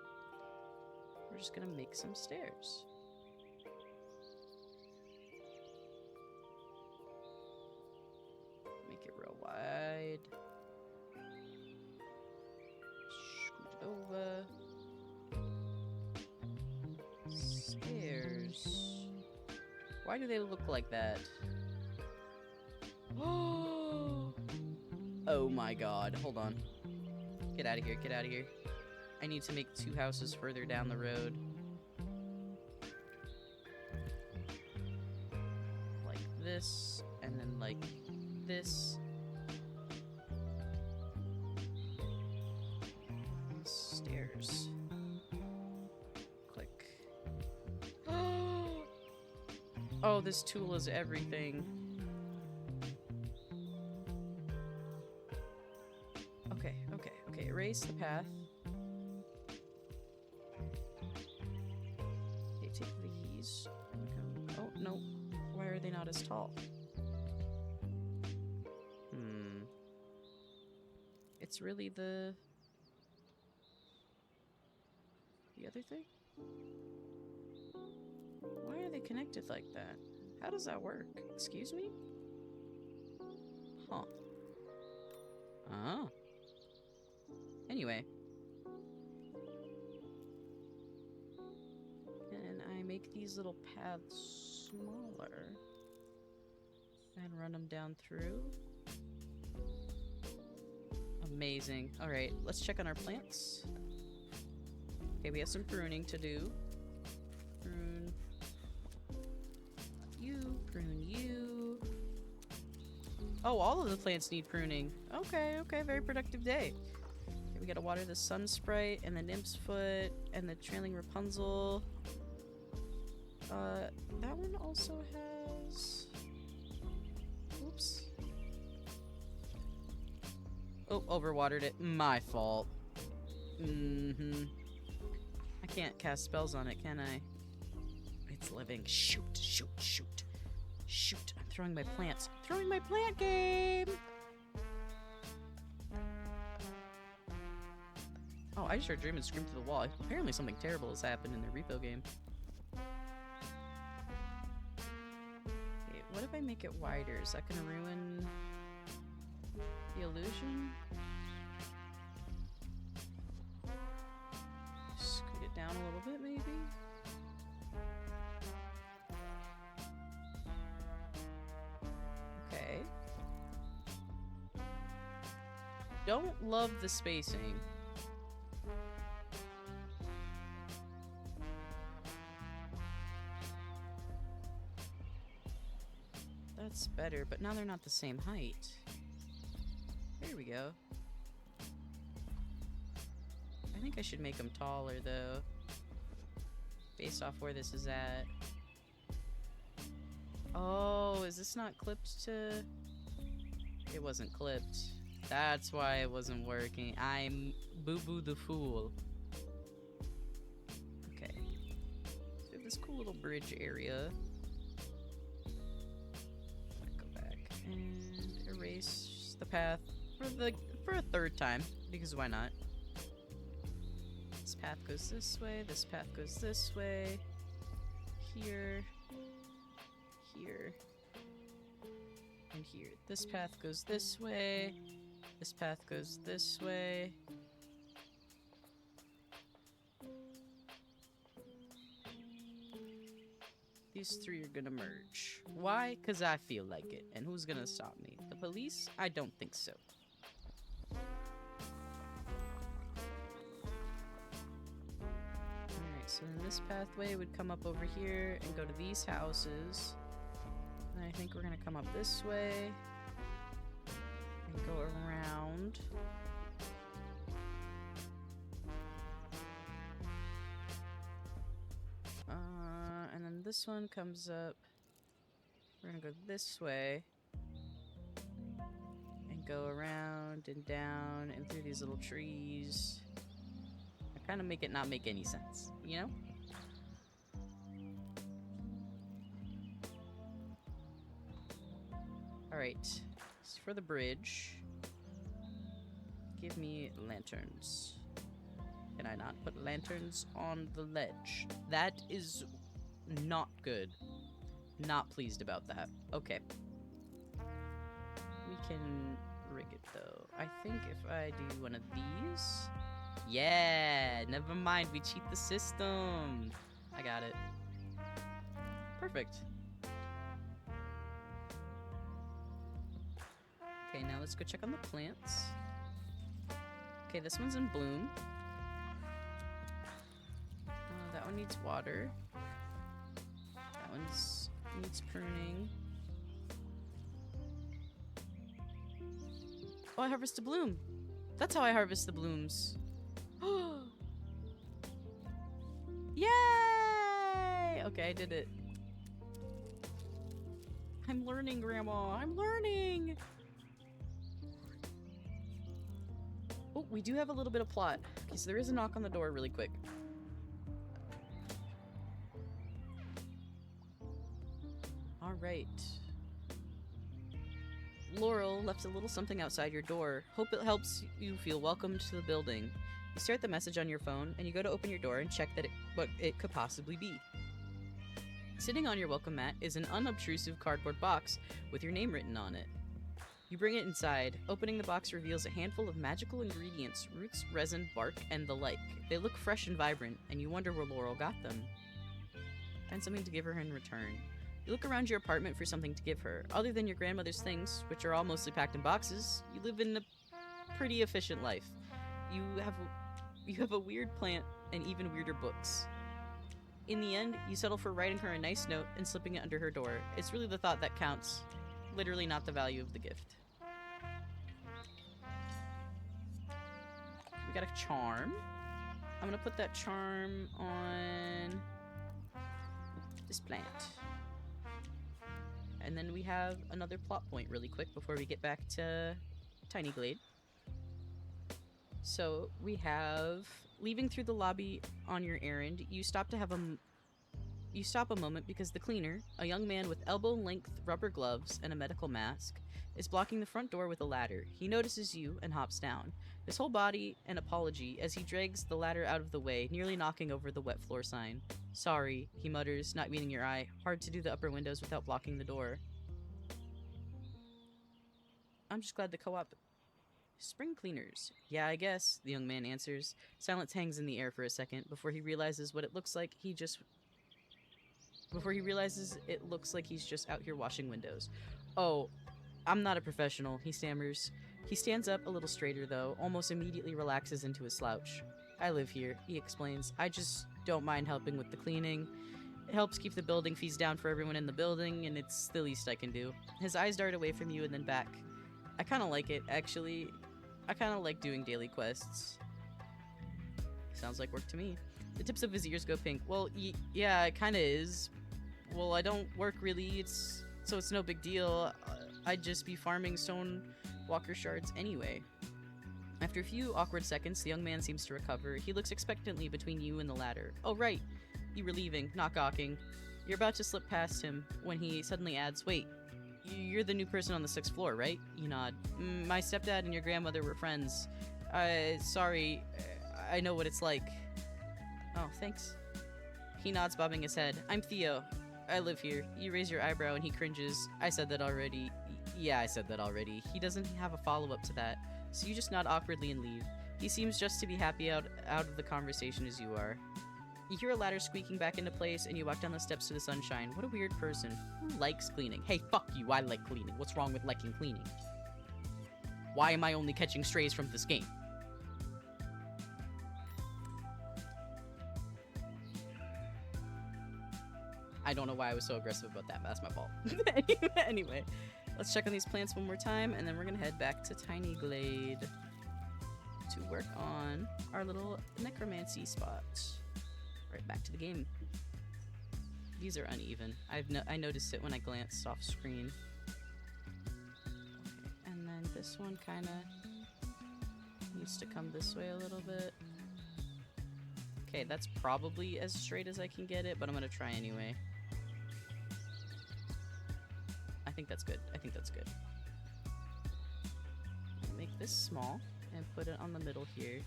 make some stairs. Make it real wide. Scoot it over. Stairs. Why do they look like that? Oh my god. Hold on. Get out of here. Get out of here. I need to make 2 houses further down the road. Like this, and then like this. Stairs. Click. Oh, this tool is everything. Okay, okay, okay. Erase the path. Okay, take these. Oh, no. Why are they not as tall? It's really the other thing? Why are they connected like that? How does that work? Excuse me? Huh. Ah. Anyway. And I make these little paths smaller. And run them down through. Amazing. Alright, let's check on our plants. Okay, we have some pruning to do. Prune you, prune you. Oh, all of the plants need pruning. Okay, okay, very productive day. Okay, we gotta water the Sun Sprite and the Nymph's Foot and the Trailing Rapunzel. That one also has... Oops. Oh, overwatered it. My fault. I can't cast spells on it, can I? It's living. Shoot, shoot, shoot. Shoot. I'm throwing my plants. Throwing my plant game! Oh, I just heard Dream and scream through the wall. Apparently something terrible has happened in the repo game. Okay, what if I make it wider? Is that gonna ruin the illusion? Scoot it down a little bit, maybe? Okay. Don't love the spacing. That's better, but now they're not the same height. There we go. I think I should make them taller, though. Based off where this is at. Oh, is this not clipped to... It wasn't clipped. That's why it wasn't working. I'm Boo-Boo the Fool. Okay. So we have this cool little bridge area. Go back and erase the path for a third time, because why not? This path goes this way, this path goes this way. Here. Here. And here. This path goes this way. This path goes this way. These three are gonna merge. Why? Because I feel like it. And who's gonna stop me? The police? I don't think so. Alright, so then this pathway would come up over here and go to these houses. And I think we're gonna come up this way and go around. And then this one comes up. We're gonna go this way and go around and down and through these little trees. I kind of make it not make any sense, you know? Alright, so for the bridge, give me lanterns. Can I not put lanterns on the ledge? That is not good. Not pleased about that. Okay. We can rig it though. I think if I do one of these... Yeah! Never mind, we cheat the system! I got it. Perfect. Okay, now let's go check on the plants. Okay, this one's in bloom. That one needs water. That one needs pruning. Oh, I harvest a bloom. That's how I harvest the blooms. Yay! Okay, I did it. I'm learning, Grandma. I'm learning. Oh, we do have a little bit of plot. Okay, so there is a knock on the door really quick. Alright. Laurel left a little something outside your door. Hope it helps you feel welcomed to the building. You stare at the message on your phone, and you go to open your door and check what it could possibly be. Sitting on your welcome mat is an unobtrusive cardboard box with your name written on it. You bring it inside. Opening the box reveals a handful of magical ingredients, roots, resin, bark, and the like. They look fresh and vibrant, and you wonder where Laurel got them. Find something to give her in return. You look around your apartment for something to give her. Other than your grandmother's things, which are all mostly packed in boxes, you live in a pretty efficient life. You have a weird plant and even weirder books. In the end, you settle for writing her a nice note and slipping it under her door. It's really the thought that counts, literally not the value of the gift. We got a charm. I'm gonna put that charm on this plant. And then we have another plot point really quick before we get back to Tiny Glade. So we have leaving through the lobby on your errand. You stop a moment because the cleaner, a young man with elbow-length rubber gloves and a medical mask, is blocking the front door with a ladder. He notices you and hops down, his whole body an apology as he drags the ladder out of the way, nearly knocking over the wet floor sign. Sorry, he mutters, not meeting your eye. Hard to do the upper windows without blocking the door. I'm just glad the co-op... Spring cleaners. Yeah, I guess, the young man answers. Silence hangs in the air for a second before he realizes what it looks like it looks like he's just out here washing windows. Oh, I'm not a professional, he stammers. He stands up a little straighter, though, almost immediately relaxes into his slouch. I live here, he explains. I just don't mind helping with the cleaning. It helps keep the building fees down for everyone in the building, and it's the least I can do. His eyes dart away from you and then back. I kind of like it, actually. I kind of like doing daily quests. Sounds like work to me. The tips of his ears go pink. Well, yeah, it kind of is. Well, I don't work really, so it's no big deal. I'd just be farming stone walker shards anyway. After a few awkward seconds, the young man seems to recover. He looks expectantly between you and the ladder. Oh, right. You were leaving, not gawking. You're about to slip past him when he suddenly adds, wait, you're the new person on the 6th floor, right? You nod. My stepdad and your grandmother were friends. Sorry, I know what it's like. Oh, thanks. He nods, bobbing his head. I'm Theo. I live here. You raise your eyebrow and he cringes. I said that already. Yeah, I said that already. He doesn't have a follow-up to that, so you just nod awkwardly and leave. He seems just to be happy out of the conversation as you are. You hear a ladder squeaking back into place, and you walk down the steps to the sunshine. What a weird person. Who likes cleaning? Hey, fuck you, I like cleaning. What's wrong with liking cleaning? Why am I only catching strays from this game? I don't know why I was so aggressive about that, but that's my fault. Anyway, let's check on these plants one more time, and then we're gonna head back to Tiny Glade to work on our little necromancy spot. Right back to the game. These are uneven. I noticed it when I glanced off screen. Okay, and then this one kind of needs to come this way a little bit. Okay, that's probably as straight as I can get it, but I'm gonna try anyway. I think that's good. I think that's good. Make this small and put it on the middle here.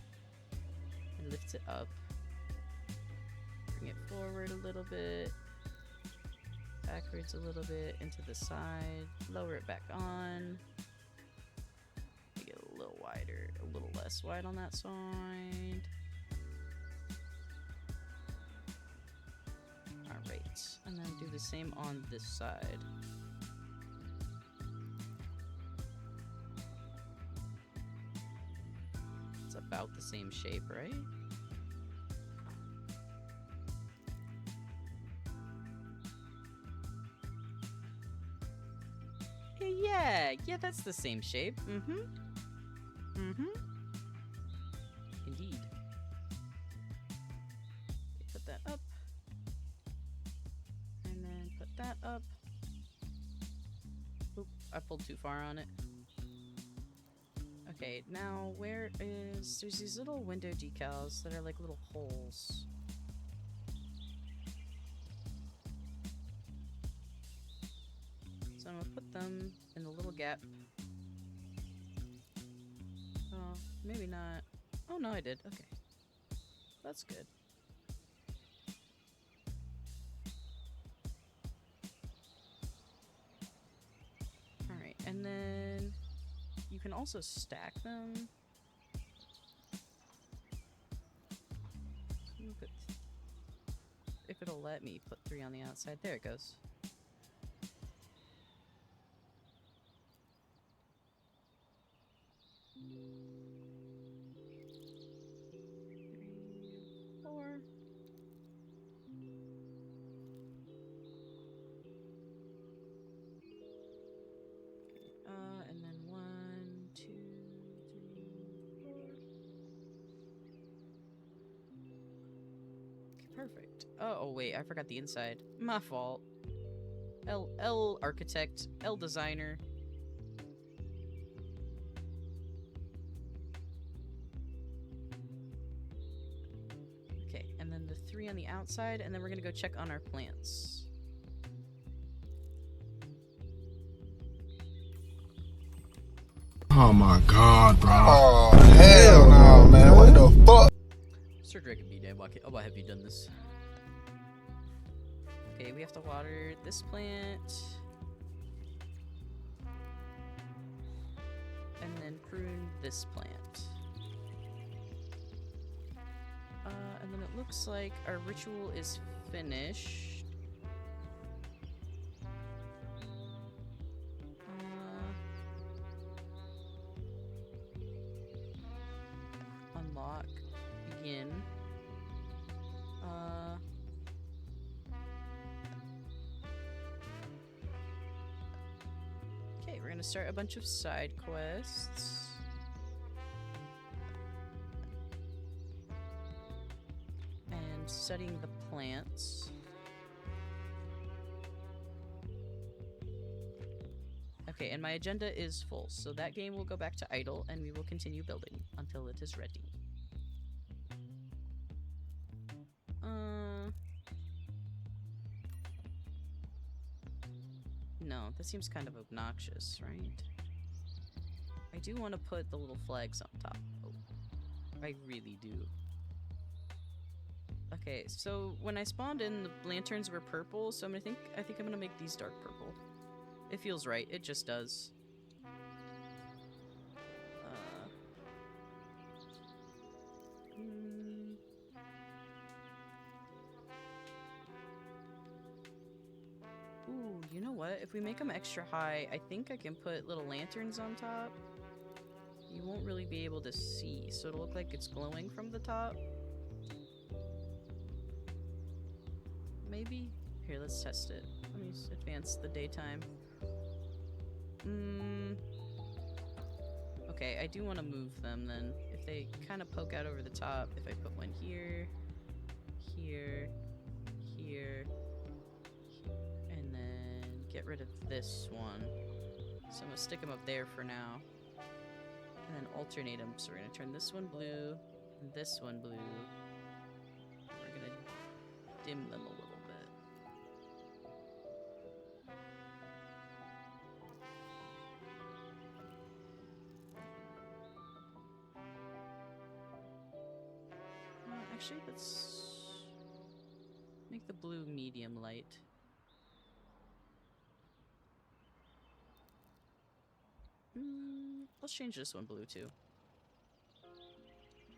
And lift it up. Bring it forward a little bit. Backwards a little bit. Into the side. Lower it back on. Make it a little wider. A little less wide on that side. Alright. And then do the same on this side. About the same shape, right? Yeah, that's the same shape. Indeed. Put that up. And then put that up. Oop, I pulled too far on it. Okay, now there's these little window decals that are like little holes. So I'm gonna put them in the little gap. Oh, maybe not. Oh no, I did. Okay. That's good. Alright, and then you can also stack them. If it'll let me put 3 on the outside. There it goes. And then 1, 2, 3, 4. Okay, perfect. Oh, wait, I forgot the inside. My fault. L architect, L designer. Okay, and then the 3 on the outside, and then we're gonna go check on our plants. Oh my god, bro. Oh, hell no, man. What the fuck? Sir Dragon B-Day, why have you done this? Okay, we have to water this plant. And then prune this plant. And then it looks like our ritual is finished. Unlock. Begin. Okay, we're gonna start a bunch of side quests. And studying the plants. Okay, and my agenda is full, so that game will go back to idle, and we will continue building until it is ready. No, that seems kind of obnoxious, right? I do want to put the little flags on top. Oh, I really do. Okay, so when I spawned in, the lanterns were purple, so I think I'm gonna make these dark purple. It feels right. It just does. Ooh, you know what? If we make them extra high, I think I can put little lanterns on top. You won't really be able to see, so it'll look like it's glowing from the top. Maybe? Here, let's test it. Let me advance the daytime. Okay, I do want to move them then. If they kind of poke out over the top, if I put one here, here, here, and then get rid of this one. So I'm gonna stick them up there for now. And then alternate them. So we're gonna turn this one blue, and this one blue. We're gonna dim them a little bit. Actually, let's make the blue medium light. Let's change this one blue too.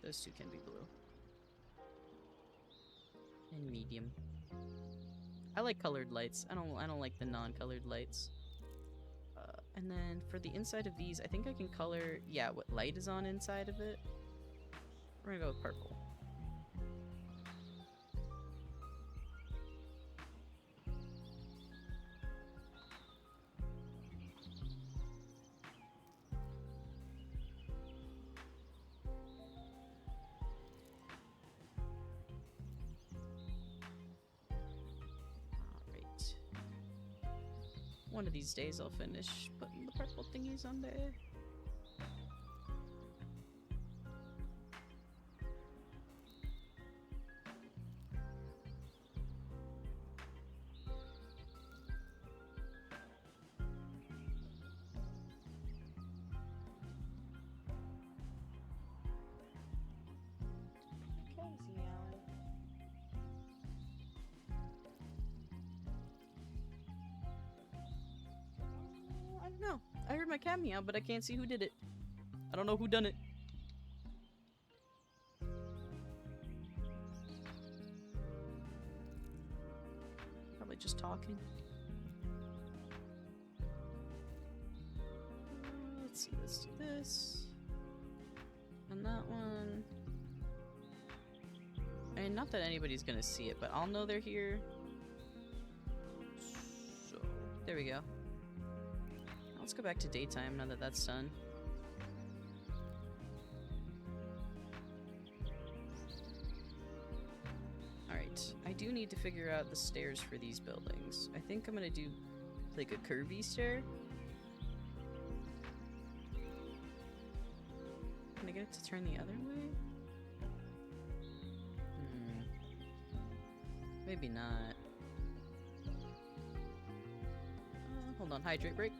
Those two can be blue. And medium. I like colored lights. I don't like the non-colored lights. And then for the inside of these, I think I can color, yeah, what light is on inside of it. We're gonna go with purple. One of these days I'll finish putting the purple thingies on there. No, I heard my cat meow, but I can't see who did it. I don't know who done it. Probably just talking. Let's see, let's do this. And that one. And not that anybody's gonna see it, but I'll know they're here. So, there we go. Let's go back to daytime now that that's done. Alright, I do need to figure out the stairs for these buildings. I think I'm gonna do like a curvy stair. Can I get it to turn the other way? Maybe not. Hold on, hydrate break.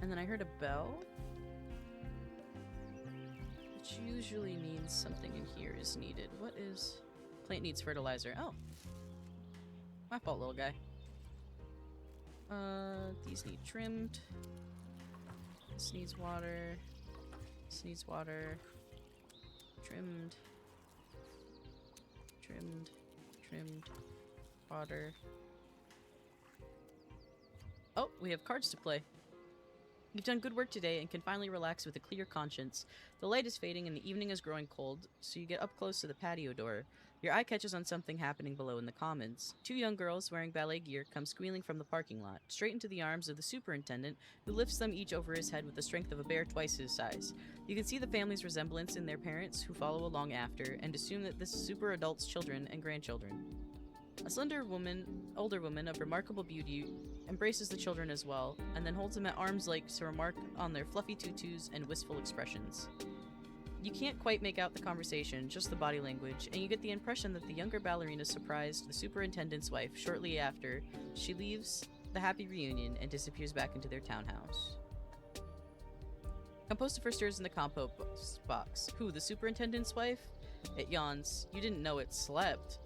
And then I heard a bell, which usually means something in here is needed. What is... Plant needs fertilizer. Oh. My fault, little guy. These need trimmed. This needs water. This needs water. Trimmed. Trimmed. Trimmed. Water. Oh, we have cards to play. You've done good work today and can finally relax with a clear conscience. The light is fading and the evening is growing cold, so you get up close to the patio door. Your eye catches on something happening below in the commons. Two young girls wearing ballet gear come squealing from the parking lot, straight into the arms of the superintendent, who lifts them each over his head with the strength of a bear twice his size. You can see the family's resemblance in their parents, who follow along after, and assume that this is super adult's children and grandchildren. A slender woman, older woman of remarkable beauty, embraces the children as well, and then holds them at arm's length to remark on their fluffy tutus and wistful expressions. You can't quite make out the conversation, just the body language, and you get the impression that the younger ballerina surprised the superintendent's wife shortly after she leaves the happy reunion and disappears back into their townhouse. Compostifer stirs in the compost box. Who, the superintendent's wife? It yawns. You didn't know it slept.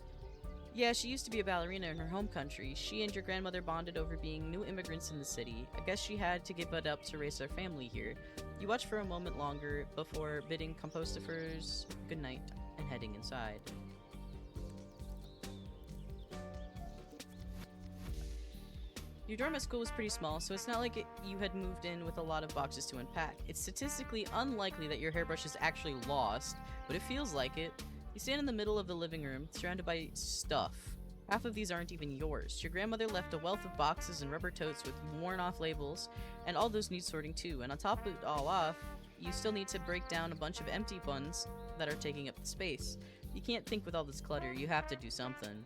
Yeah, she used to be a ballerina in her home country. She and your grandmother bonded over being new immigrants in the city. I guess she had to give it up to raise their family here. You watch for a moment longer before bidding compostifers goodnight and heading inside. Your dorm at school was pretty small, so it's not like you had moved in with a lot of boxes to unpack. It's statistically unlikely that your hairbrush is actually lost, but it feels like it. You stand in the middle of the living room, surrounded by stuff. Half of these aren't even yours. Your grandmother left a wealth of boxes and rubber totes with worn-off labels, and all those need sorting too. And on top of it all off, you still need to break down a bunch of empty ones that are taking up the space. You can't think with all this clutter. You have to do something.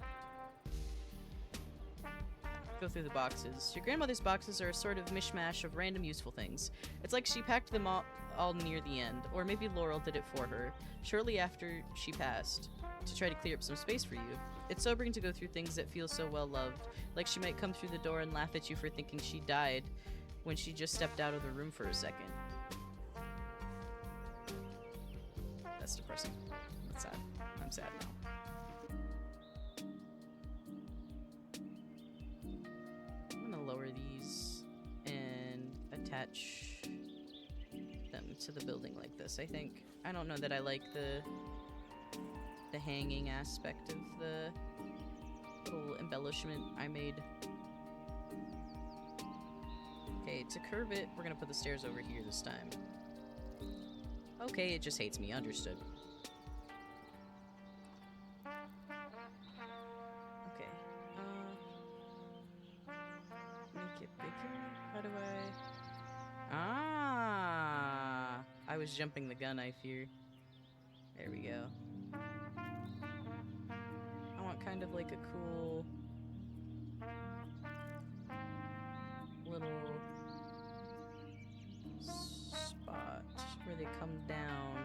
Go through the boxes. Your grandmother's boxes are a sort of mishmash of random useful things. It's like she packed them all near the end, or maybe Laurel did it for her, shortly after she passed, to try to clear up some space for you. It's sobering to go through things that feel so well loved, like she might come through the door and laugh at you for thinking she died when she just stepped out of the room for a second. That's depressing. That's sad. I'm sad now. I'm gonna lower these and attach them to the building like this, I think. I don't know that I like the hanging aspect of the little embellishment I made. Okay, to curve it, we're gonna put the stairs over here this time. Okay, it just hates me. Understood. Okay. Make it bigger? How do I... Ah! I was jumping the gun, I fear. There we go. I want kind of like a cool... little... spot where they come down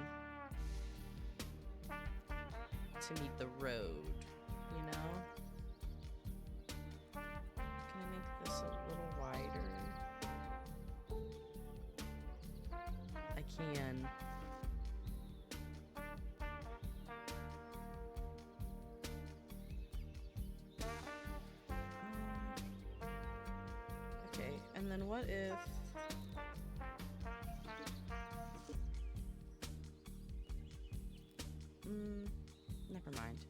to meet the road, you know? Can I make this a little wider? I can. Okay, and then what if... never mind.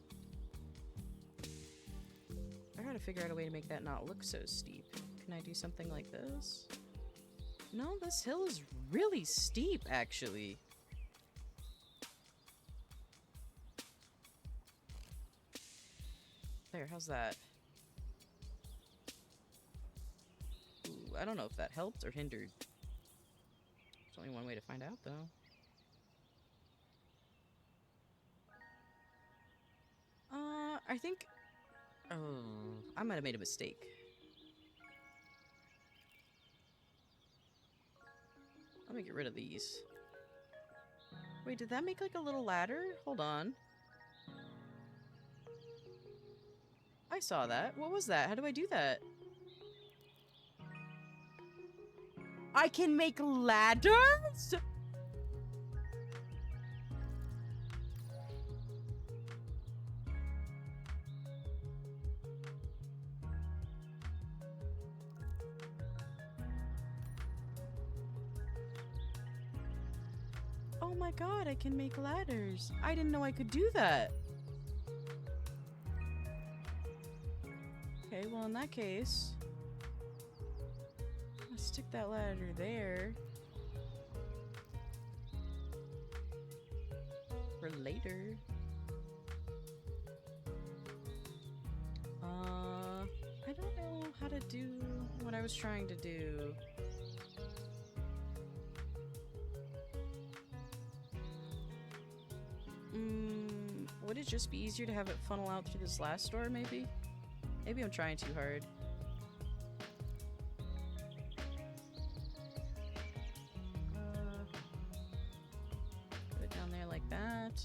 I gotta figure out a way to make that not look so steep. Can I do something like this? No, this hill is really steep, actually. There, how's that? Ooh, I don't know if that helped or hindered. There's only one way to find out, though. I think... Oh, I might have made a mistake. Let me get rid of these. Wait, did that make like a little ladder? Hold on. I saw that. What was that? How do I do that? I can make ladders?! Oh my god, I can make ladders. I didn't know I could do that. Okay, well in that case, I'll stick that ladder there. For later. I don't know how to do what I was trying to do. Would it just be easier to have it funnel out through this last door, maybe? Maybe I'm trying too hard. Put it down there like that.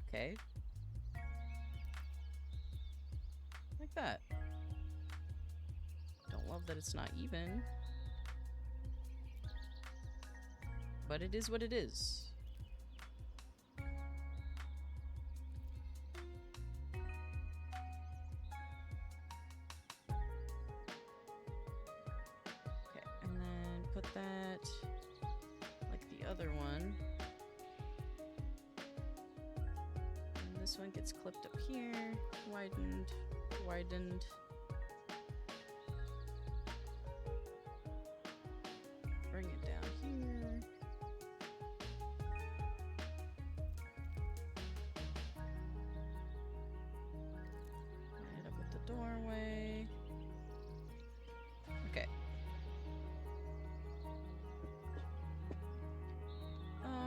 Okay. Like that. Don't love that it's not even. But it is what it is. Okay, and then put that like the other one. And this one gets clipped up here, widened, widened. Bring it down here. Line it up with the doorway. Okay.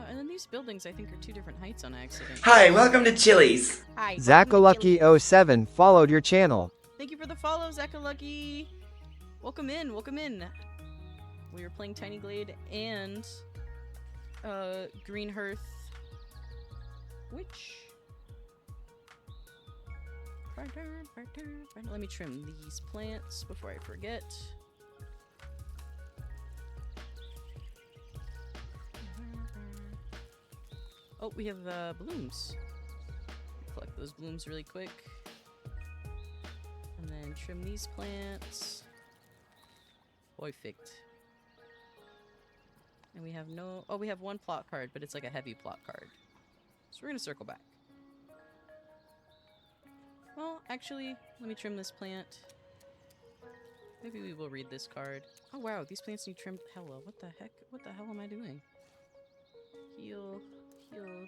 And then these buildings I think are two different heights on accident. Hi, welcome to Chili's. Hi. Zachalucky07 followed your channel. Thank you for the follow, Zachalucky. Welcome in, welcome in. We were playing Tiny Glade and Greenhearth. Which? Let me trim these plants before I forget. Oh, we have blooms. Collect those blooms really quick. And then trim these plants. Perfect. And we have no... Oh, we have one plot card, but it's like a heavy plot card. So we're gonna circle back. Well, actually, let me trim this plant. Maybe we will read this card. Oh wow, these plants need trimmed. Hello, what the heck? What the hell am I doing? Heal. Heal.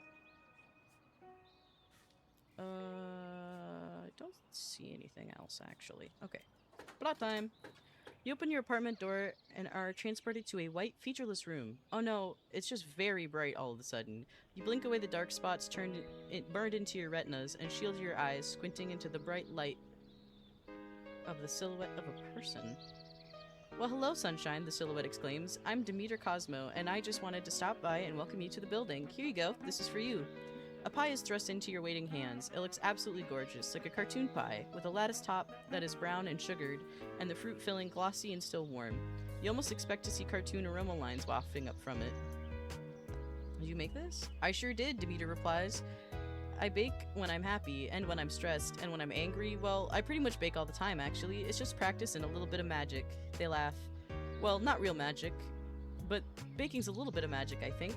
I don't see anything else, actually. Okay. Plot time! You open your apartment door and are transported to a white, featureless room. Oh no, it's just very bright all of a sudden. You blink away the dark spots burned into your retinas and shield your eyes, squinting into the bright light of the silhouette of a person. Well, hello, sunshine, the silhouette exclaims. I'm Demeter Cosmo, and I just wanted to stop by and welcome you to the building. Here you go, this is for you. A pie is thrust into your waiting hands. It looks absolutely gorgeous, like a cartoon pie, with a lattice top that is brown and sugared, and the fruit filling glossy and still warm. You almost expect to see cartoon aroma lines wafting up from it. Did you make this? I sure did, Demeter replies. I bake when I'm happy, and when I'm stressed, and when I'm angry. Well, I pretty much bake all the time, actually. It's just practice and a little bit of magic. They laugh. Well, not real magic, but baking's a little bit of magic, I think.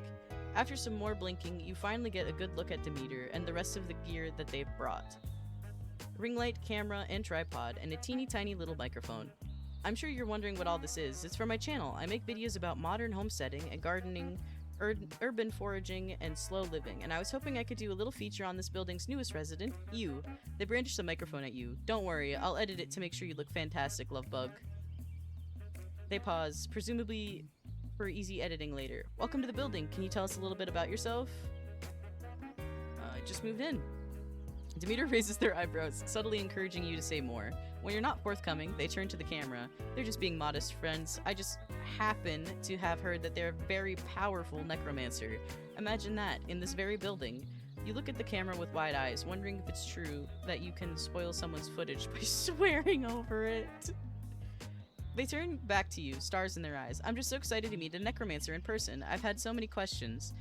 After some more blinking, you finally get a good look at Demeter and the rest of the gear that they've brought. Ring light, camera, and tripod, and a teeny tiny little microphone. I'm sure you're wondering what all this is. It's for my channel. I make videos about modern homesteading and gardening, urban foraging, and slow living, and I was hoping I could do a little feature on this building's newest resident, you. They brandished the microphone at you. Don't worry, I'll edit it to make sure you look fantastic, Lovebug. They pause, presumably for easy editing later. Welcome to the building. Can you tell us a little bit about yourself? I just moved in. Demeter raises their eyebrows, subtly encouraging you to say more. When you're not forthcoming, they turn to the camera. They're just being modest friends. I just happen to have heard that they're a very powerful necromancer. Imagine that, in this very building. You look at the camera with wide eyes, wondering if it's true that you can spoil someone's footage by swearing over it. They turn back to you, stars in their eyes. I'm just so excited to meet a necromancer in person. I've had so many questions,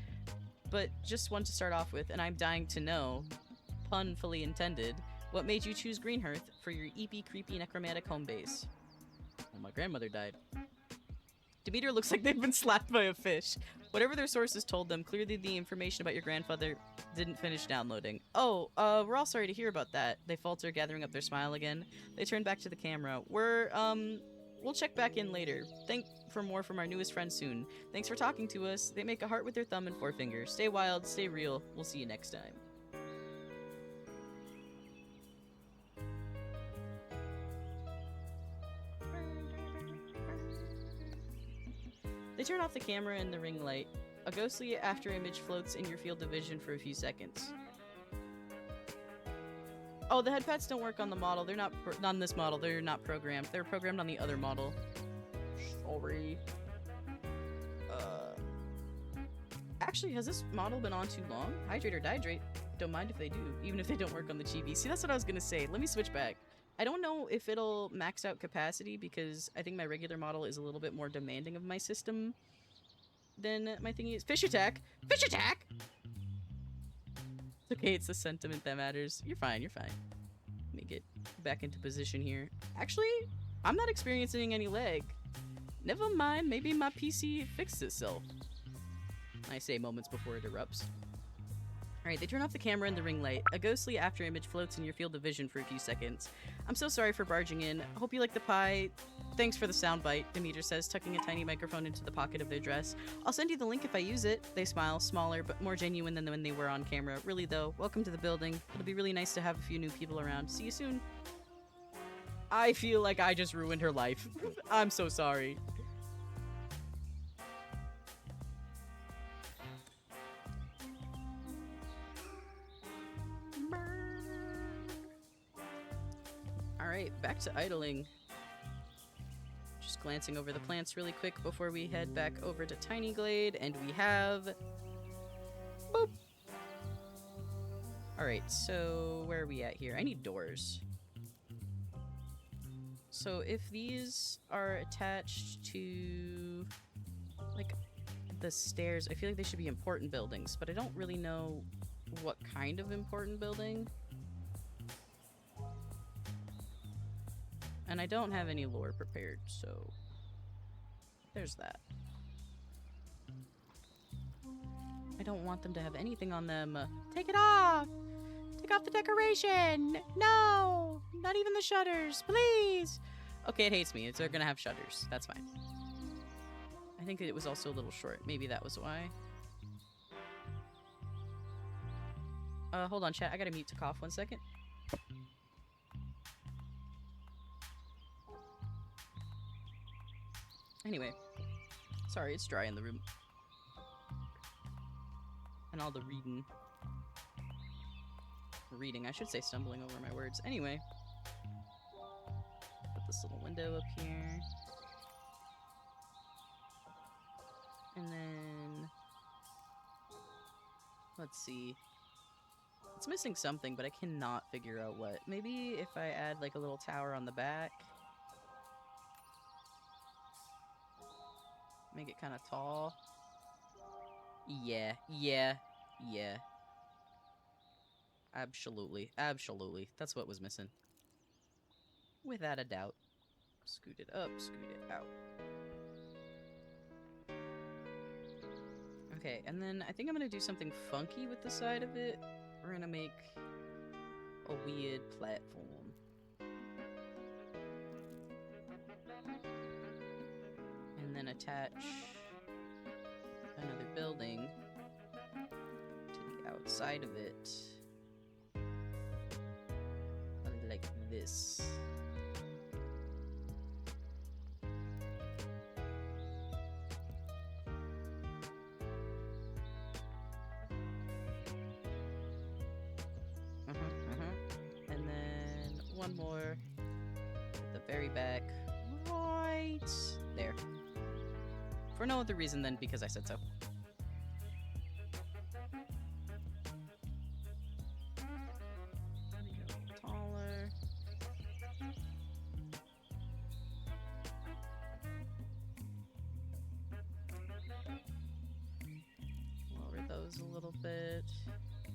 but just one to start off with, and I'm dying to know, pun fully intended, what made you choose Greenhearth for your eepy, creepy, necromantic home base? Well, my grandmother died. Demeter looks like they've been slapped by a fish. Whatever their sources told them, clearly the information about your grandfather didn't finish downloading. Oh, we're all sorry to hear about that. They falter, gathering up their smile again. They turn back to the camera. We'll check back in later. Think for more from our newest friend soon. Thanks for talking to us. They make a heart with their thumb and forefinger. Stay wild, stay real. We'll see you next time. They turn off the camera and the ring light. A ghostly after image floats in your field of vision for a few seconds. Oh, the head pats don't work on the model. They're not on this model. They're not programmed. They're programmed on the other model. Sorry. Actually, has this model been on too long? Hydrate or dihydrate? Don't mind if they do, even if they don't work on the chibi. See, that's what I was gonna say. Let me switch back. I don't know if it'll max out capacity because I think my regular model is a little bit more demanding of my system than my thingy is. Fish attack! Fish attack! It's okay, it's the sentiment that matters. You're fine, you're fine. Let me get back into position here. Actually, I'm not experiencing any lag. Never mind, maybe my PC fixed itself. I say moments before it erupts. Alright, they turn off the camera and the ring light. A ghostly after image floats in your field of vision for a few seconds. I'm so sorry for barging in. Hope you like the pie. Thanks for the soundbite, Demeter says, tucking a tiny microphone into the pocket of their dress. I'll send you the link if I use it. They smile, smaller, but more genuine than when they were on camera. Really though, welcome to the building. It'll be really nice to have a few new people around. See you soon. I feel like I just ruined her life. I'm so sorry. Alright, back to idling. Just glancing over the plants really quick before we head back over to Tiny Glade, and we have... Boop! Alright, so where are we at here? I need doors. So if these are attached to, like, the stairs, I feel like they should be important buildings, but I don't really know what kind of important building. And I don't have any lore prepared, so there's that. I don't want them to have anything on them. Take it off! Take off the decoration! No! Not even the shutters, please! Okay, it hates me. They're gonna have shutters. That's fine. I think it was also a little short. Maybe that was why. Hold on, chat. I gotta mute to cough 1 second. Anyway, sorry, it's dry in the room. And all the reading, I should say stumbling over my words. Anyway, put this little window up here. And then, let's see. It's missing something, but I cannot figure out what. Maybe if I add like a little tower on the back. Make it kind of tall. Yeah. Absolutely. That's what was missing. Without a doubt. Scoot it up, scoot it out. Okay, and then I think I'm gonna do something funky with the side of it. We're gonna make a weird platform. And then attach another building to the outside of it. Like this. And then one more at the very back. Right there. For no other reason than because I said so. Make it a little taller. Lower those a little bit.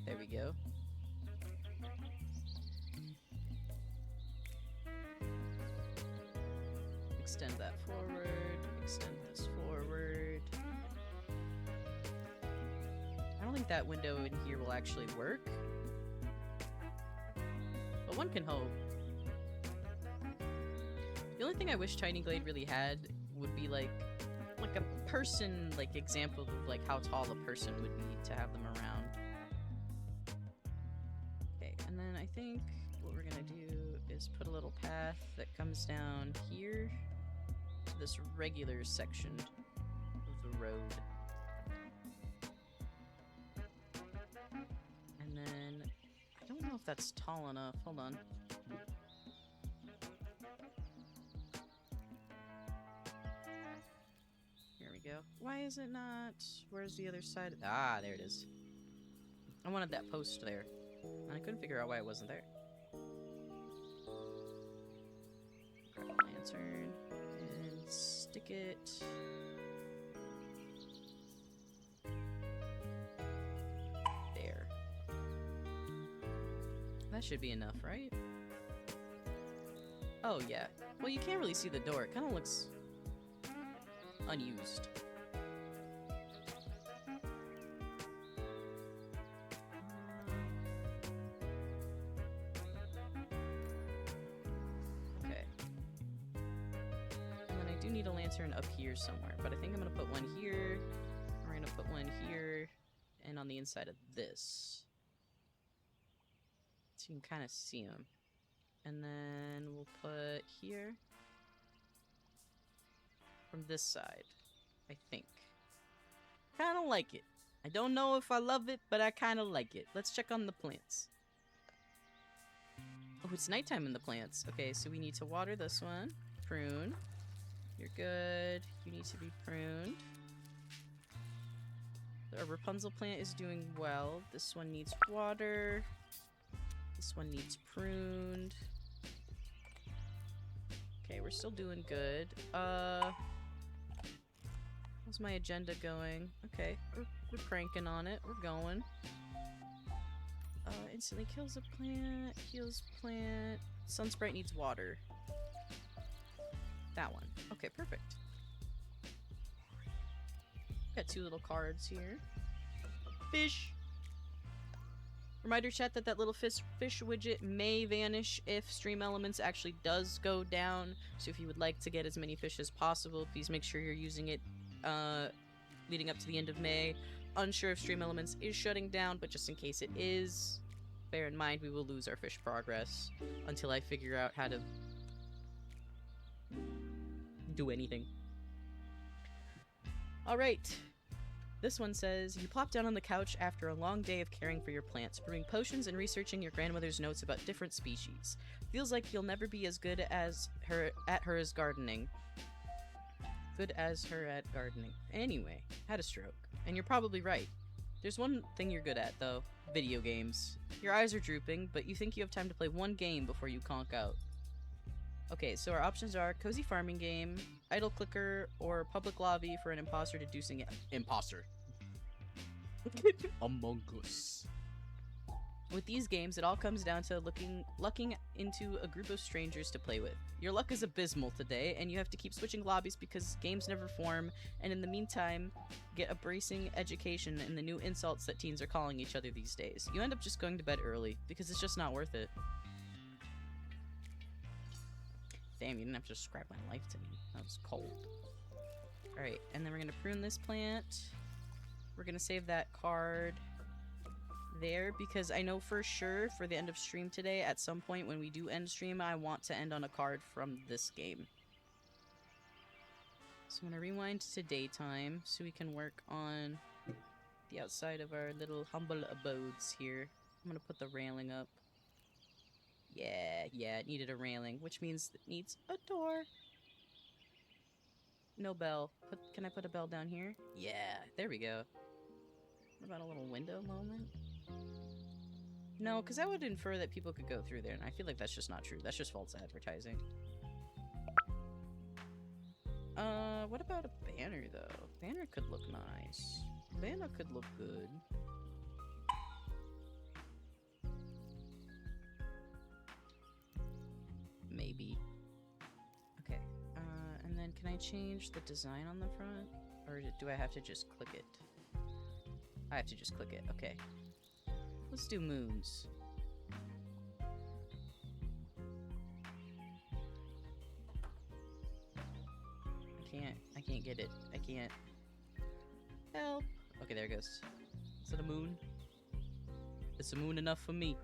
There we go. Extend that forward. Extend this forward. I don't think that window in here will actually work. But one can hope. The only thing I wish Tiny Glade really had would be like a person, like example of like how tall a person would be to have them around. Okay, and then I think what we're gonna do is put a little path that comes down here to this regular section of road. And then, I don't know if that's tall enough. Hold on. Here we go. Why is it not? Where's the other side? Ah, there it is. I wanted that post there. And I couldn't figure out why it wasn't there. Grab a lantern and stick it. There. That should be enough, right? Oh, yeah. Well, you can't really see the door. It kind of looks unused. Okay. And then I do need a lantern up here somewhere, but I think I'm gonna put one here. We're gonna put one here, and on the inside of this. So you can kind of see them. And then we'll put here. From this side, I think. Kind of like it. I don't know if I love it, but I kind of like it. Let's check on the plants. Oh, it's nighttime in the plants. Okay, so we need to water this one. Prune. You're good. You need to be pruned. Our Rapunzel plant is doing well. This one needs water. This one needs pruned. Okay, we're still doing good. How's my agenda going? Okay, we're cranking on it. We're going. Instantly kills a plant, heals plant. Sunsprite needs water. That one. Okay, perfect. Got 2 little cards here. Fish! Reminder chat that that little fish widget may vanish if Stream Elements actually does go down. So if you would like to get as many fish as possible, please make sure you're using it leading up to the end of May. Unsure if Stream Elements is shutting down, but just in case it is, bear in mind we will lose our fish progress until I figure out how to do anything. Alright. This one says, you plop down on the couch after a long day of caring for your plants, brewing potions and researching your grandmother's notes about different species. Feels like you'll never be as good as her as gardening. Good as her at gardening. Anyway, had a stroke. And you're probably right. There's one thing you're good at, though. Video games. Your eyes are drooping, but you think you have time to play one game before you conk out. Okay, so our options are cozy farming game, idle clicker, or public lobby for an imposter deducing it. Imposter. Among Us. With these games, it all comes down to lucking into a group of strangers to play with. Your luck is abysmal today, and you have to keep switching lobbies because games never form, and in the meantime, get a bracing education in the new insults that teens are calling each other these days. You end up just going to bed early, because it's just not worth it. Damn, you didn't have to describe my life to me. That was cold. Alright, and then we're gonna prune this plant. We're gonna save that card there because I know for sure for the end of stream today, at some point when we do end stream, I want to end on a card from this game. So I'm gonna rewind to daytime so we can work on the outside of our little humble abodes here. I'm gonna put the railing up. Yeah, it needed a railing, which means it needs a door. No bell. Can I put a bell down here? Yeah, there we go. What about a little window moment? No, because that would infer that people could go through there, and I feel like that's just not true. That's just false advertising. What about a banner, though? Banner could look nice. Banner could look good. Maybe. Okay. And then can I change the design on the front? Or do I have to just click it? I have to just click it. Okay. Let's do moons. I can't get it. I can't. Help. Okay, there it goes. Is it a moon? It's a moon enough for me.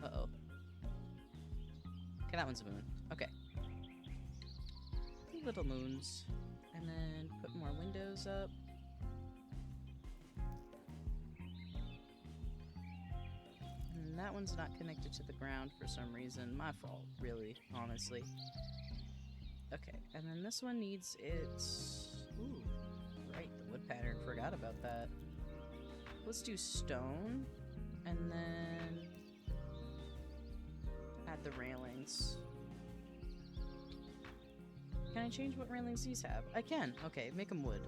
Uh-oh. Okay, that one's a moon. Okay. little moons. And then put more windows up. And that one's not connected to the ground for some reason. My fault, really, honestly. Okay, and then this one needs its... Ooh, right, the wood pattern. Forgot about that. Let's do stone, and then add the railings. Can I change what railings these have? I can. Okay, make them wood.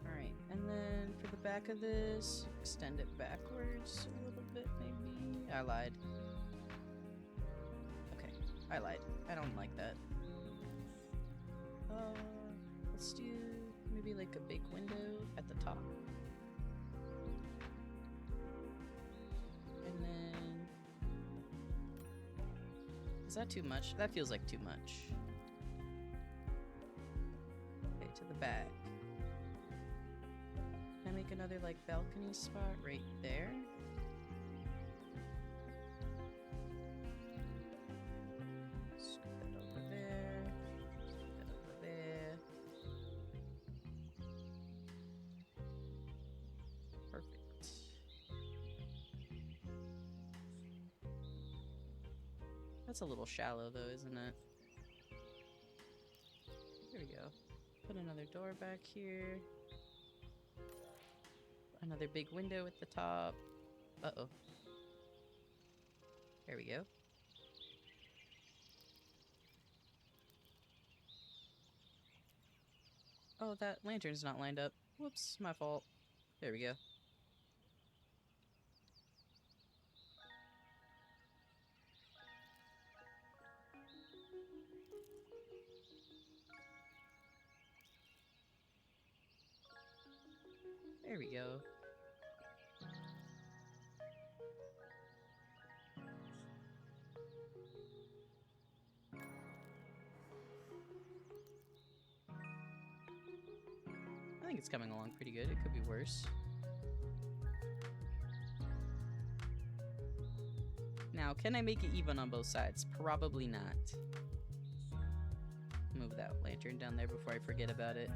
Alright, and then for the back of this, extend it backwards a little bit, maybe? I lied. Okay, I lied. I don't like that. Let's do maybe like a big window at the top. And then... Is that too much? That feels like too much. Okay, to the back. Can I make another like balcony spot right there? Scoot that over there. Scoot that over there. Perfect. That's a little shallow though, isn't it? There we go. Put another door back here. Another big window at the top. Uh-oh. There we go. Oh, that lantern's not lined up. Whoops, my fault. There we go. There we go. I think it's coming along pretty good. It could be worse. Now, can I make it even on both sides? Probably not. Move that lantern down there before I forget about it.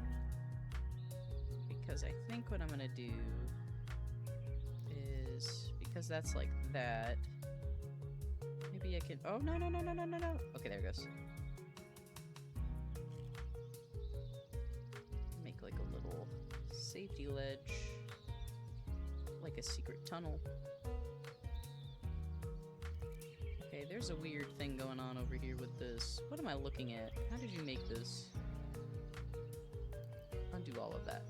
Because I think what I'm gonna do is, because that's like that, maybe I can, oh no. Okay, there it goes. Make like a little safety ledge, like a secret tunnel. Okay, there's a weird thing going on over here with this. What am I looking at? How did you make this? Undo all of that.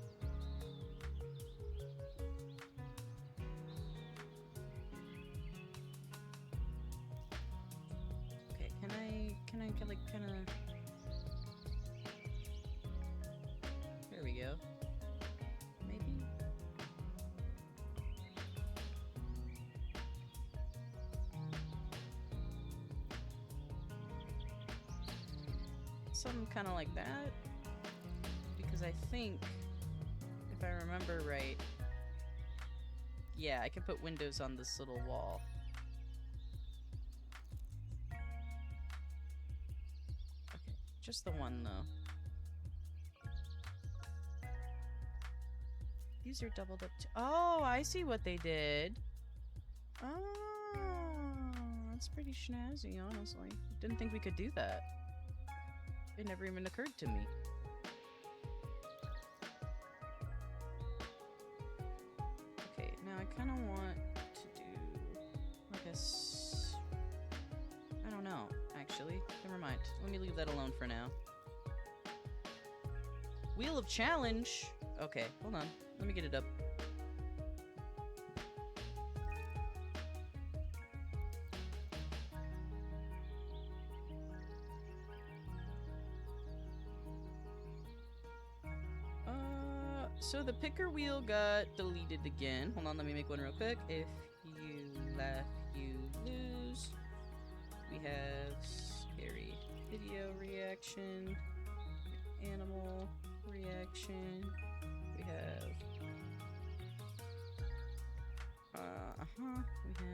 Can I like kind of... There we go. Maybe? Something kind of like that. Because I think, if I remember right, yeah, I can put windows on this little wall. Just the one, though. These are doubled up. Oh, I see what they did. Oh, that's pretty snazzy, honestly. Didn't think we could do that. It never even occurred to me. Okay, now I kind of want to do like a... I don't know, actually. Never mind. Let me leave that alone for now. Wheel of Challenge! Okay, hold on. Let me get it up. So the picker wheel got deleted again. Hold on, let me make one real quick. If you laugh, you lose. We have scary video reaction, animal reaction. We have we have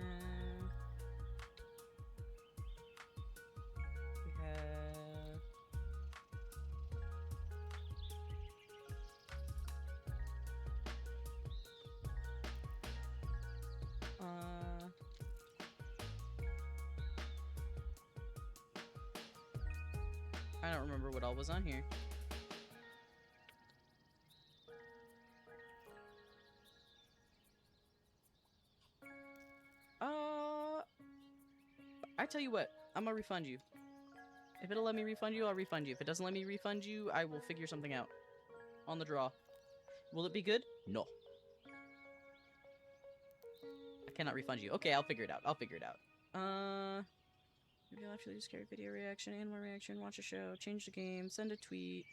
I don't remember what all was on here. I tell you what, I'm gonna refund you. If it'll let me refund you, I'll refund you. If it doesn't let me refund you, I will figure something out. On the draw. Will it be good? No. I cannot refund you. Okay, I'll figure it out. I'll figure it out. Maybe I'll actually just carry video reaction, animal reaction, watch a show, change the game, send a tweet.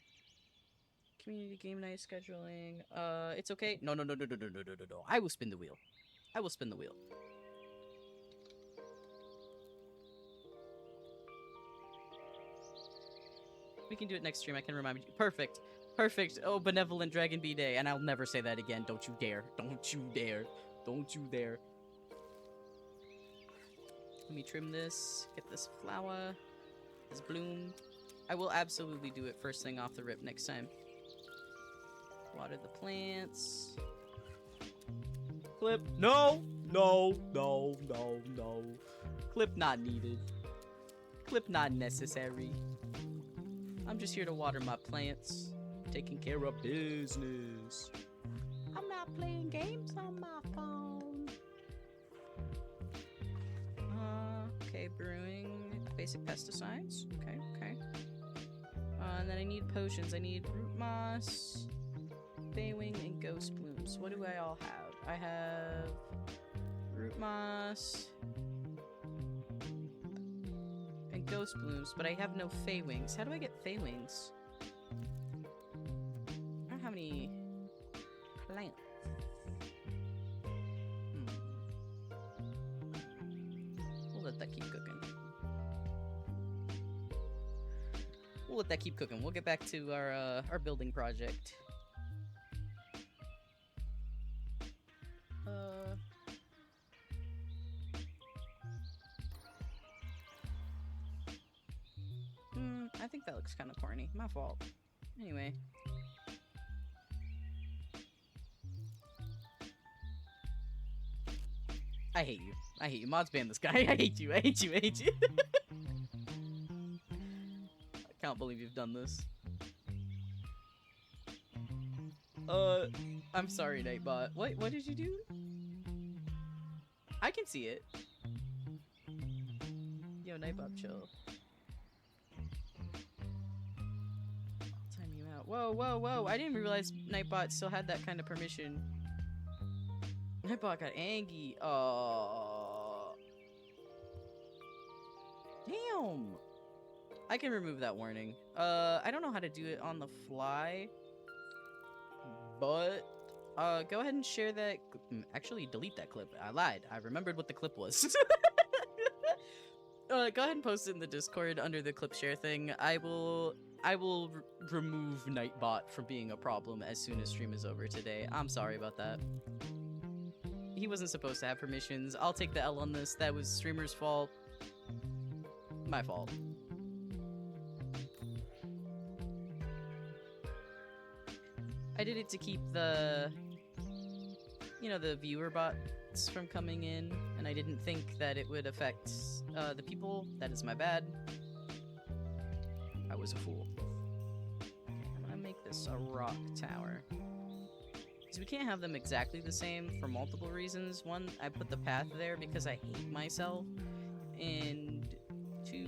Community game night scheduling. It's okay. No. I will spin the wheel. I will spin the wheel. We can do it next stream. I can remind you. Perfect. Perfect. Oh, benevolent Dragon Bee Day. And I'll never say that again. Don't you dare. Don't you dare. Don't you dare. Let me trim this. Get this flower. This bloom. I will absolutely do it first thing off the rip next time. Water the plants. Clip. No. Clip not needed. Clip not necessary. I'm just here to water my plants. Taking care of business. I'm not playing games on my phone. Okay, brewing. Basic pesticides. Okay. And then I need potions. I need root moss, Baywing, and ghost blooms. What do I all have? I have root moss and ghost blooms, but I have no fey wings. How do I get fey wings? I don't have any plants. We'll let that keep cooking. We'll get back to our building project. I think that looks kind of corny. My fault. Anyway. I hate you. I hate you. Mods ban this guy. I hate you. I can't believe you've done this. I'm sorry, Nightbot. What did you do? I can see it. Yo, Nightbot, chill. I'll time you out. Whoa. I didn't realize Nightbot still had that kind of permission. Nightbot got angry. Damn. I can remove that warning. I don't know how to do it on the fly. But, go ahead and share that. Actually, delete that clip. I lied. I remembered what the clip was. Go ahead and post it in the Discord under the clip share thing. I will remove Nightbot from being a problem as soon as stream is over today. I'm sorry about that. He wasn't supposed to have permissions. I'll take the L on this. That was streamer's fault. My fault. I did it to keep the, the viewer bots from coming in, and I didn't think that it would affect the people. That is my bad. I was a fool. I'm gonna make this a rock tower. Because we can't have them exactly the same for multiple reasons. One, I put the path there because I hate myself. And two,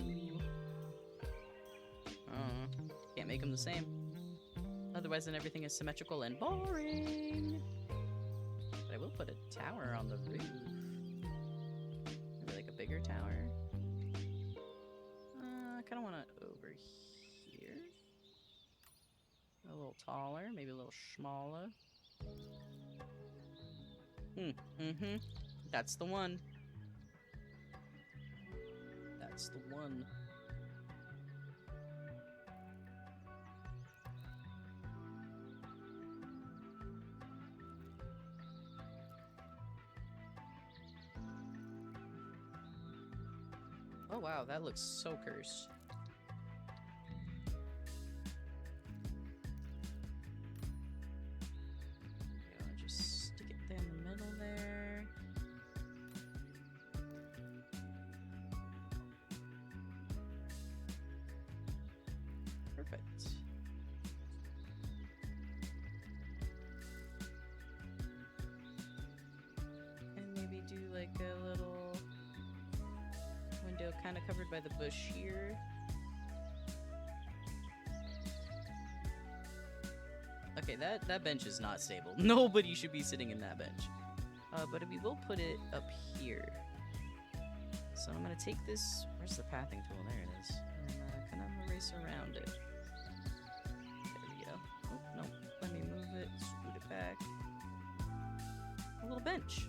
can't make them the same. Otherwise, then everything is symmetrical and boring. But I will put a tower on the roof. Maybe like a bigger tower. I kind of want it over here. A little taller, maybe a little smaller. That's the one. That's the one. Oh wow, that looks so cursed. Just stick it there in the middle there. Perfect. And maybe do like a little window kind of covered by the bush here. Okay, that bench is not stable. Nobody should be sitting in that bench. But we will put it up here. So I'm gonna take this. Where's the pathing tool? There it is. And kind of erase around it. There we go. Oh no! Let me move it. Scoot it back. A little bench.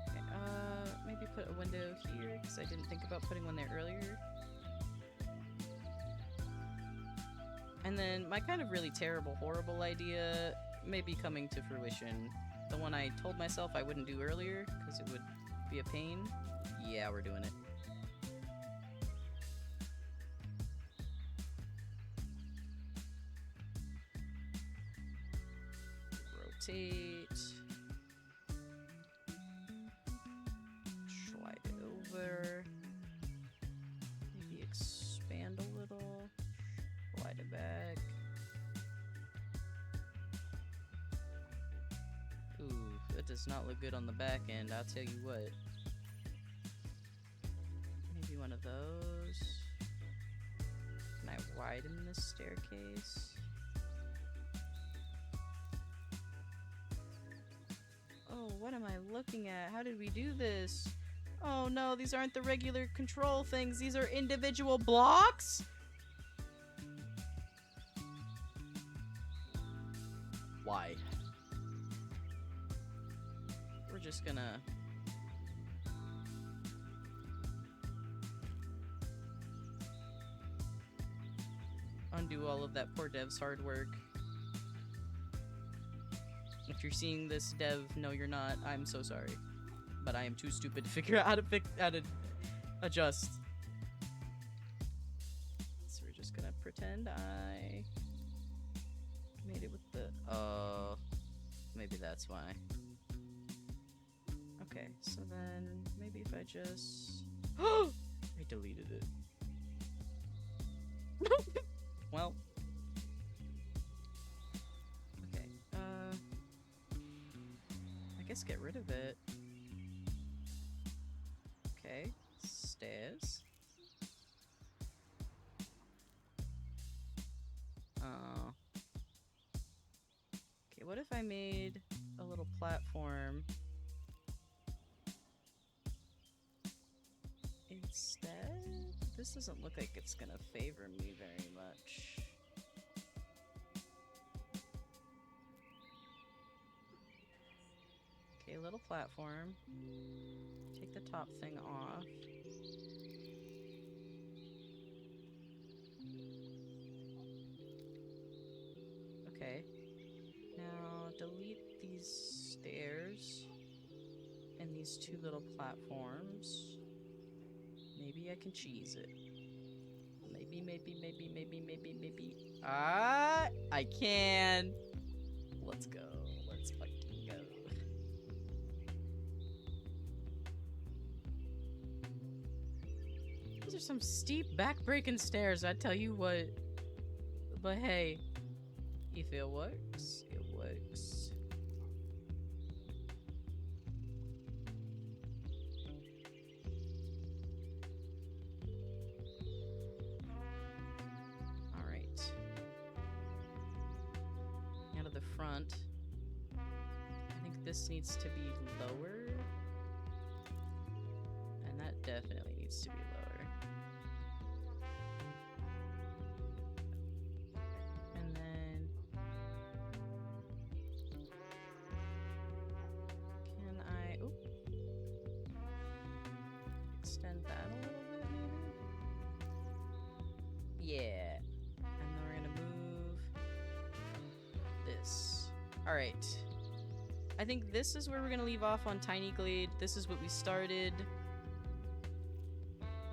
Okay. Maybe put a window here because I didn't think about putting one there earlier. And then my kind of really terrible, horrible idea may be coming to fruition. The one I told myself I wouldn't do earlier because it would be a pain. Yeah, we're doing it. Rotate. Slide it over. Maybe expand a little. Slide it back. Ooh, that does not look good on the back end, I'll tell you what. Maybe one of those. Can I widen this staircase? Oh, what am I looking at? How did we do this? Oh no, these aren't the regular control things. These are individual blocks? Why? We're just gonna... undo all of that poor dev's hard work. If you're seeing this, dev, no you're not. I'm so sorry. But I am too stupid to figure out how to adjust. So we're just gonna pretend I made it with the... Oh, maybe that's why. Okay, so then maybe if I just... I deleted it. Well. Okay, I guess get rid of it. Okay, stairs. Okay, what if I made a little platform instead? This doesn't look like it's gonna favor me very much. Okay, little platform. Take the top thing off. Okay. Now delete these stairs and these two little platforms. Maybe I can cheese it. Maybe. Ah, I can. Let's go. Let's fucking go. These are some steep back-breaking stairs, I tell you what. But hey, if it works, it works. Alright. Now to the front. I think this needs to be lower. And that definitely needs to be lower. And then... can I... oop. Extend that a little bit, maybe? Yeah. And then we're gonna move this. Alright. I think this is where we're gonna leave off on Tiny Glade. This is what we started.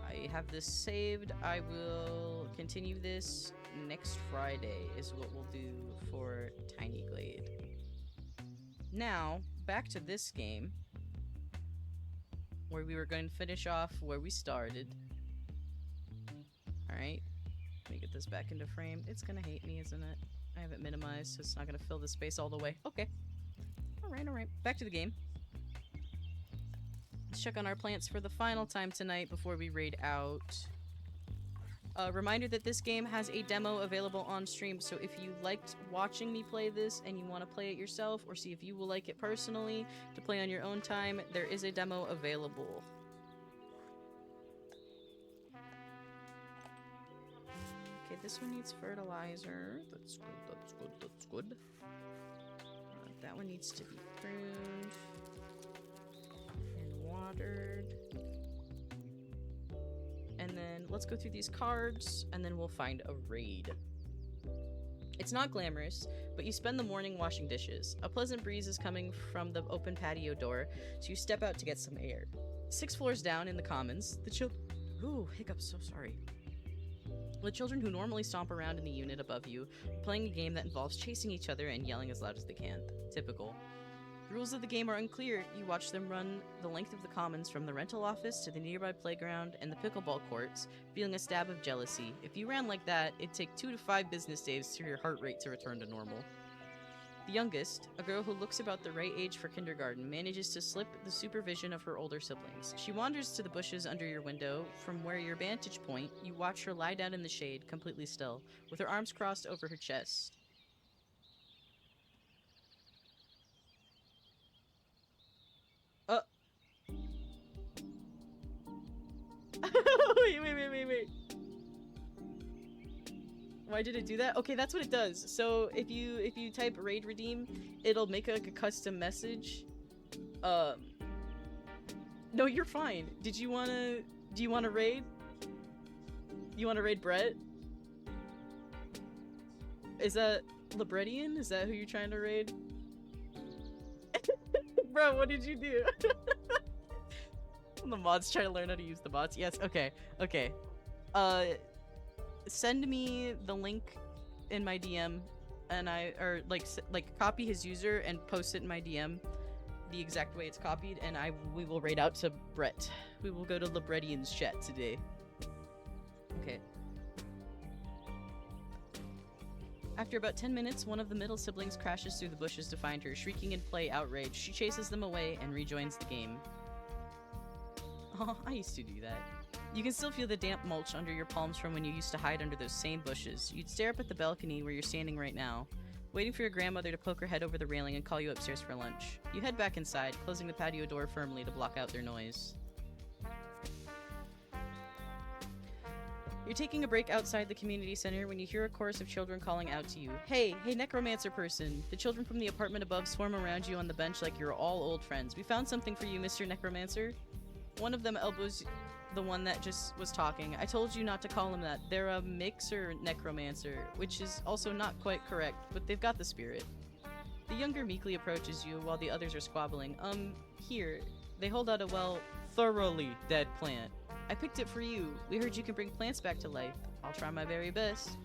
I have this saved. I will continue this next Friday is what we'll do for Tiny Glade. Now, back to this game, where we were going to finish off where we started. Alright. Let me get this back into frame. It's gonna hate me, isn't it? I have it minimized, so it's not gonna fill the space all the way. Okay. Alright. Back to the game. Let's check on our plants for the final time tonight before we raid out. Reminder that this game has a demo available on stream, so if you liked watching me play this and you want to play it yourself, or see if you will like it personally to play on your own time, there is a demo available. Okay, this one needs fertilizer. That's good. That one needs to be pruned and watered. And then let's go through these cards, and then we'll find a raid. It's not glamorous, but you spend the morning washing dishes. A pleasant breeze is coming from the open patio door, so you step out to get some air. 6 floors down in the commons, Ooh, hiccups, so sorry. The children who normally stomp around in the unit above you are playing a game that involves chasing each other and yelling as loud as they can. Typical. The rules of the game are unclear. You watch them run the length of the commons from the rental office to the nearby playground and the pickleball courts, feeling a stab of jealousy. If you ran like that, it'd take 2 to 5 business days for your heart rate to return to normal. The youngest, a girl who looks about the right age for kindergarten, manages to slip the supervision of her older siblings. She wanders to the bushes under your window, from where your vantage point, you watch her lie down in the shade, completely still, with her arms crossed over her chest. Wait. Why did it do that? Okay, that's what it does. So if you type raid redeem, it'll make like a custom message. No, you're fine. Do you wanna raid? You wanna raid Brett? Is that Libretian? Is that who you're trying to raid? Bro, what did you do? The mods try to learn how to use the bots. Yes, okay. Send me the link in my DM, and copy his user and post it in my DM the exact way it's copied, and we will raid out to Brett. We will go to Libretian's chat today. Okay. After about 10 minutes, one of the middle siblings crashes through the bushes to find her, shrieking in play outrage. She chases them away and rejoins the game. Oh, I used to do that. You can still feel the damp mulch under your palms from when you used to hide under those same bushes. You'd stare up at the balcony where you're standing right now, waiting for your grandmother to poke her head over the railing and call you upstairs for lunch. You head back inside, closing the patio door firmly to block out their noise. You're taking a break outside the community center when you hear a chorus of children calling out to you. Hey, necromancer person! The children from the apartment above swarm around you on the bench like you're all old friends. We found something for you, Mr. Necromancer. One of them elbows the one that just was talking. I told you not to call him that. They're a mixer necromancer, which is also not quite correct, but they've got the spirit. The younger meekly approaches you while the others are squabbling. Here. They hold out a, thoroughly dead plant. I picked it for you. We heard you can bring plants back to life. I'll try my very best.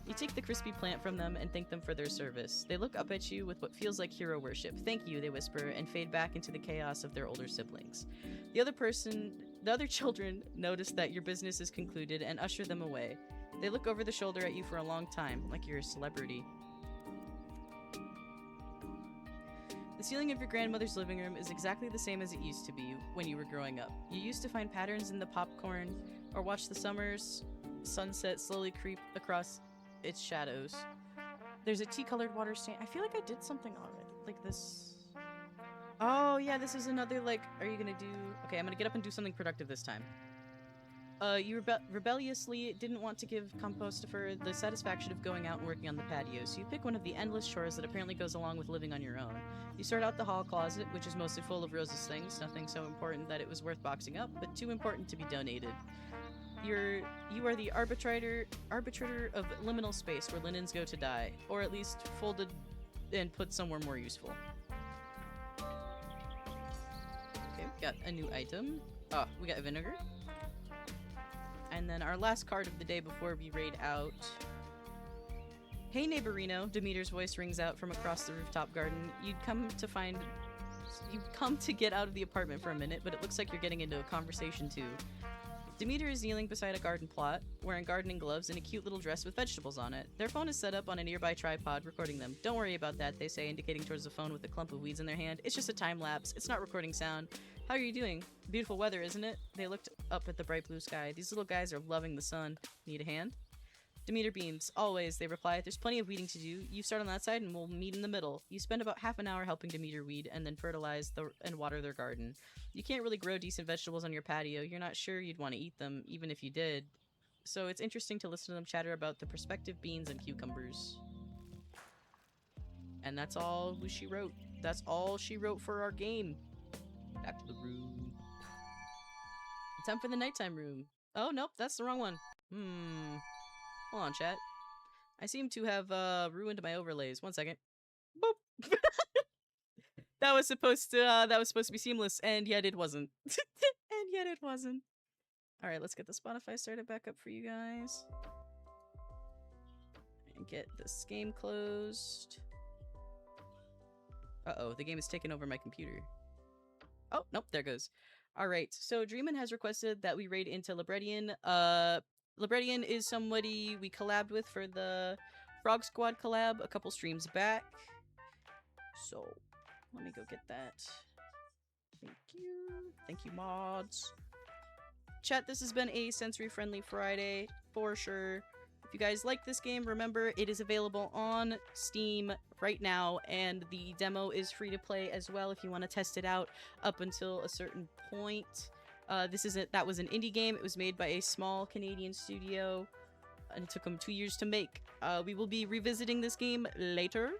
You take the crispy plant from them and thank them for their service. They look up at you with what feels like hero worship. Thank you, they whisper, and fade back into the chaos of their older siblings. The other children notice that your business is concluded and usher them away. They look over the shoulder at you for a long time, like you're a celebrity. The ceiling of your grandmother's living room is exactly the same as it used to be when you were growing up. You used to find patterns in the popcorn, or watch the summer's sunset slowly creep across its shadows. There's a tea-colored water stain. I feel like I did something already. Like this. Oh, yeah, this is another, are you gonna do... Okay, I'm gonna get up and do something productive this time. You rebelliously didn't want to give Compostifer the satisfaction of going out and working on the patio, so you pick one of the endless chores that apparently goes along with living on your own. You sort out the hall closet, which is mostly full of Rose's things, nothing so important that it was worth boxing up, but too important to be donated. You are the arbitrator of liminal space where linens go to die, or at least folded and put somewhere more useful. Okay, we got a new item. Oh, we got vinegar. And then our last card of the day before we raid out. Hey neighborino, Demeter's voice rings out from across the rooftop garden. You'd come to get out of the apartment for a minute, but it looks like you're getting into a conversation too. Demeter is kneeling beside a garden plot, wearing gardening gloves and a cute little dress with vegetables on it. Their phone is set up on a nearby tripod, recording them. Don't worry about that, they say, indicating towards the phone with a clump of weeds in their hand. It's just a time lapse. It's not recording sound. How are you doing? Beautiful weather, isn't it? They looked up at the bright blue sky. These little guys are loving the sun. Need a hand? Demeter beams. Always, they reply. There's plenty of weeding to do. You start on that side and we'll meet in the middle. You spend about half an hour helping Demeter weed and then fertilize and water their garden. You can't really grow decent vegetables on your patio. You're not sure you'd want to eat them, even if you did. So it's interesting to listen to them chatter about the prospective beans and cucumbers. And that's all she wrote. That's all she wrote for our game. Back to the room. Time for the nighttime room. Oh, nope, that's the wrong one. Hold on, chat. I seem to have ruined my overlays. 1 second. Boop. That was supposed to be seamless, and yet it wasn't. And yet it wasn't. All right, let's get the Spotify started back up for you guys. And get this game closed. Uh-oh, the game is taking over my computer. Oh, nope, there it goes. All right, so Dreamin has requested that we raid into Libredian. Libredian is somebody we collabed with for the Frog Squad collab a couple streams back. So, let me go get that. Thank you. Thank you, mods. Chat, this has been a sensory-friendly Friday, for sure. If you guys like this game, remember, it is available on Steam right now, and the demo is free to play as well if you want to test it out up until a certain point. That was an indie game. It was made by a small Canadian studio, and it took them 2 years to make. We will be revisiting this game later.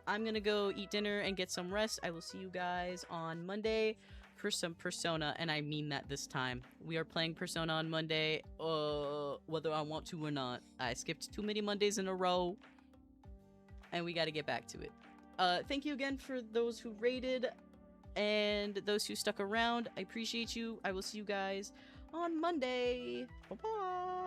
I'm gonna go eat dinner and get some rest. I will see you guys on Monday for some Persona, and I mean that this time. We are playing Persona on Monday, whether I want to or not. I skipped too many Mondays in a row, and we gotta get back to it. Thank you again for those who rated and those who stuck around. I appreciate you. I will see you guys on Monday. Bye-bye.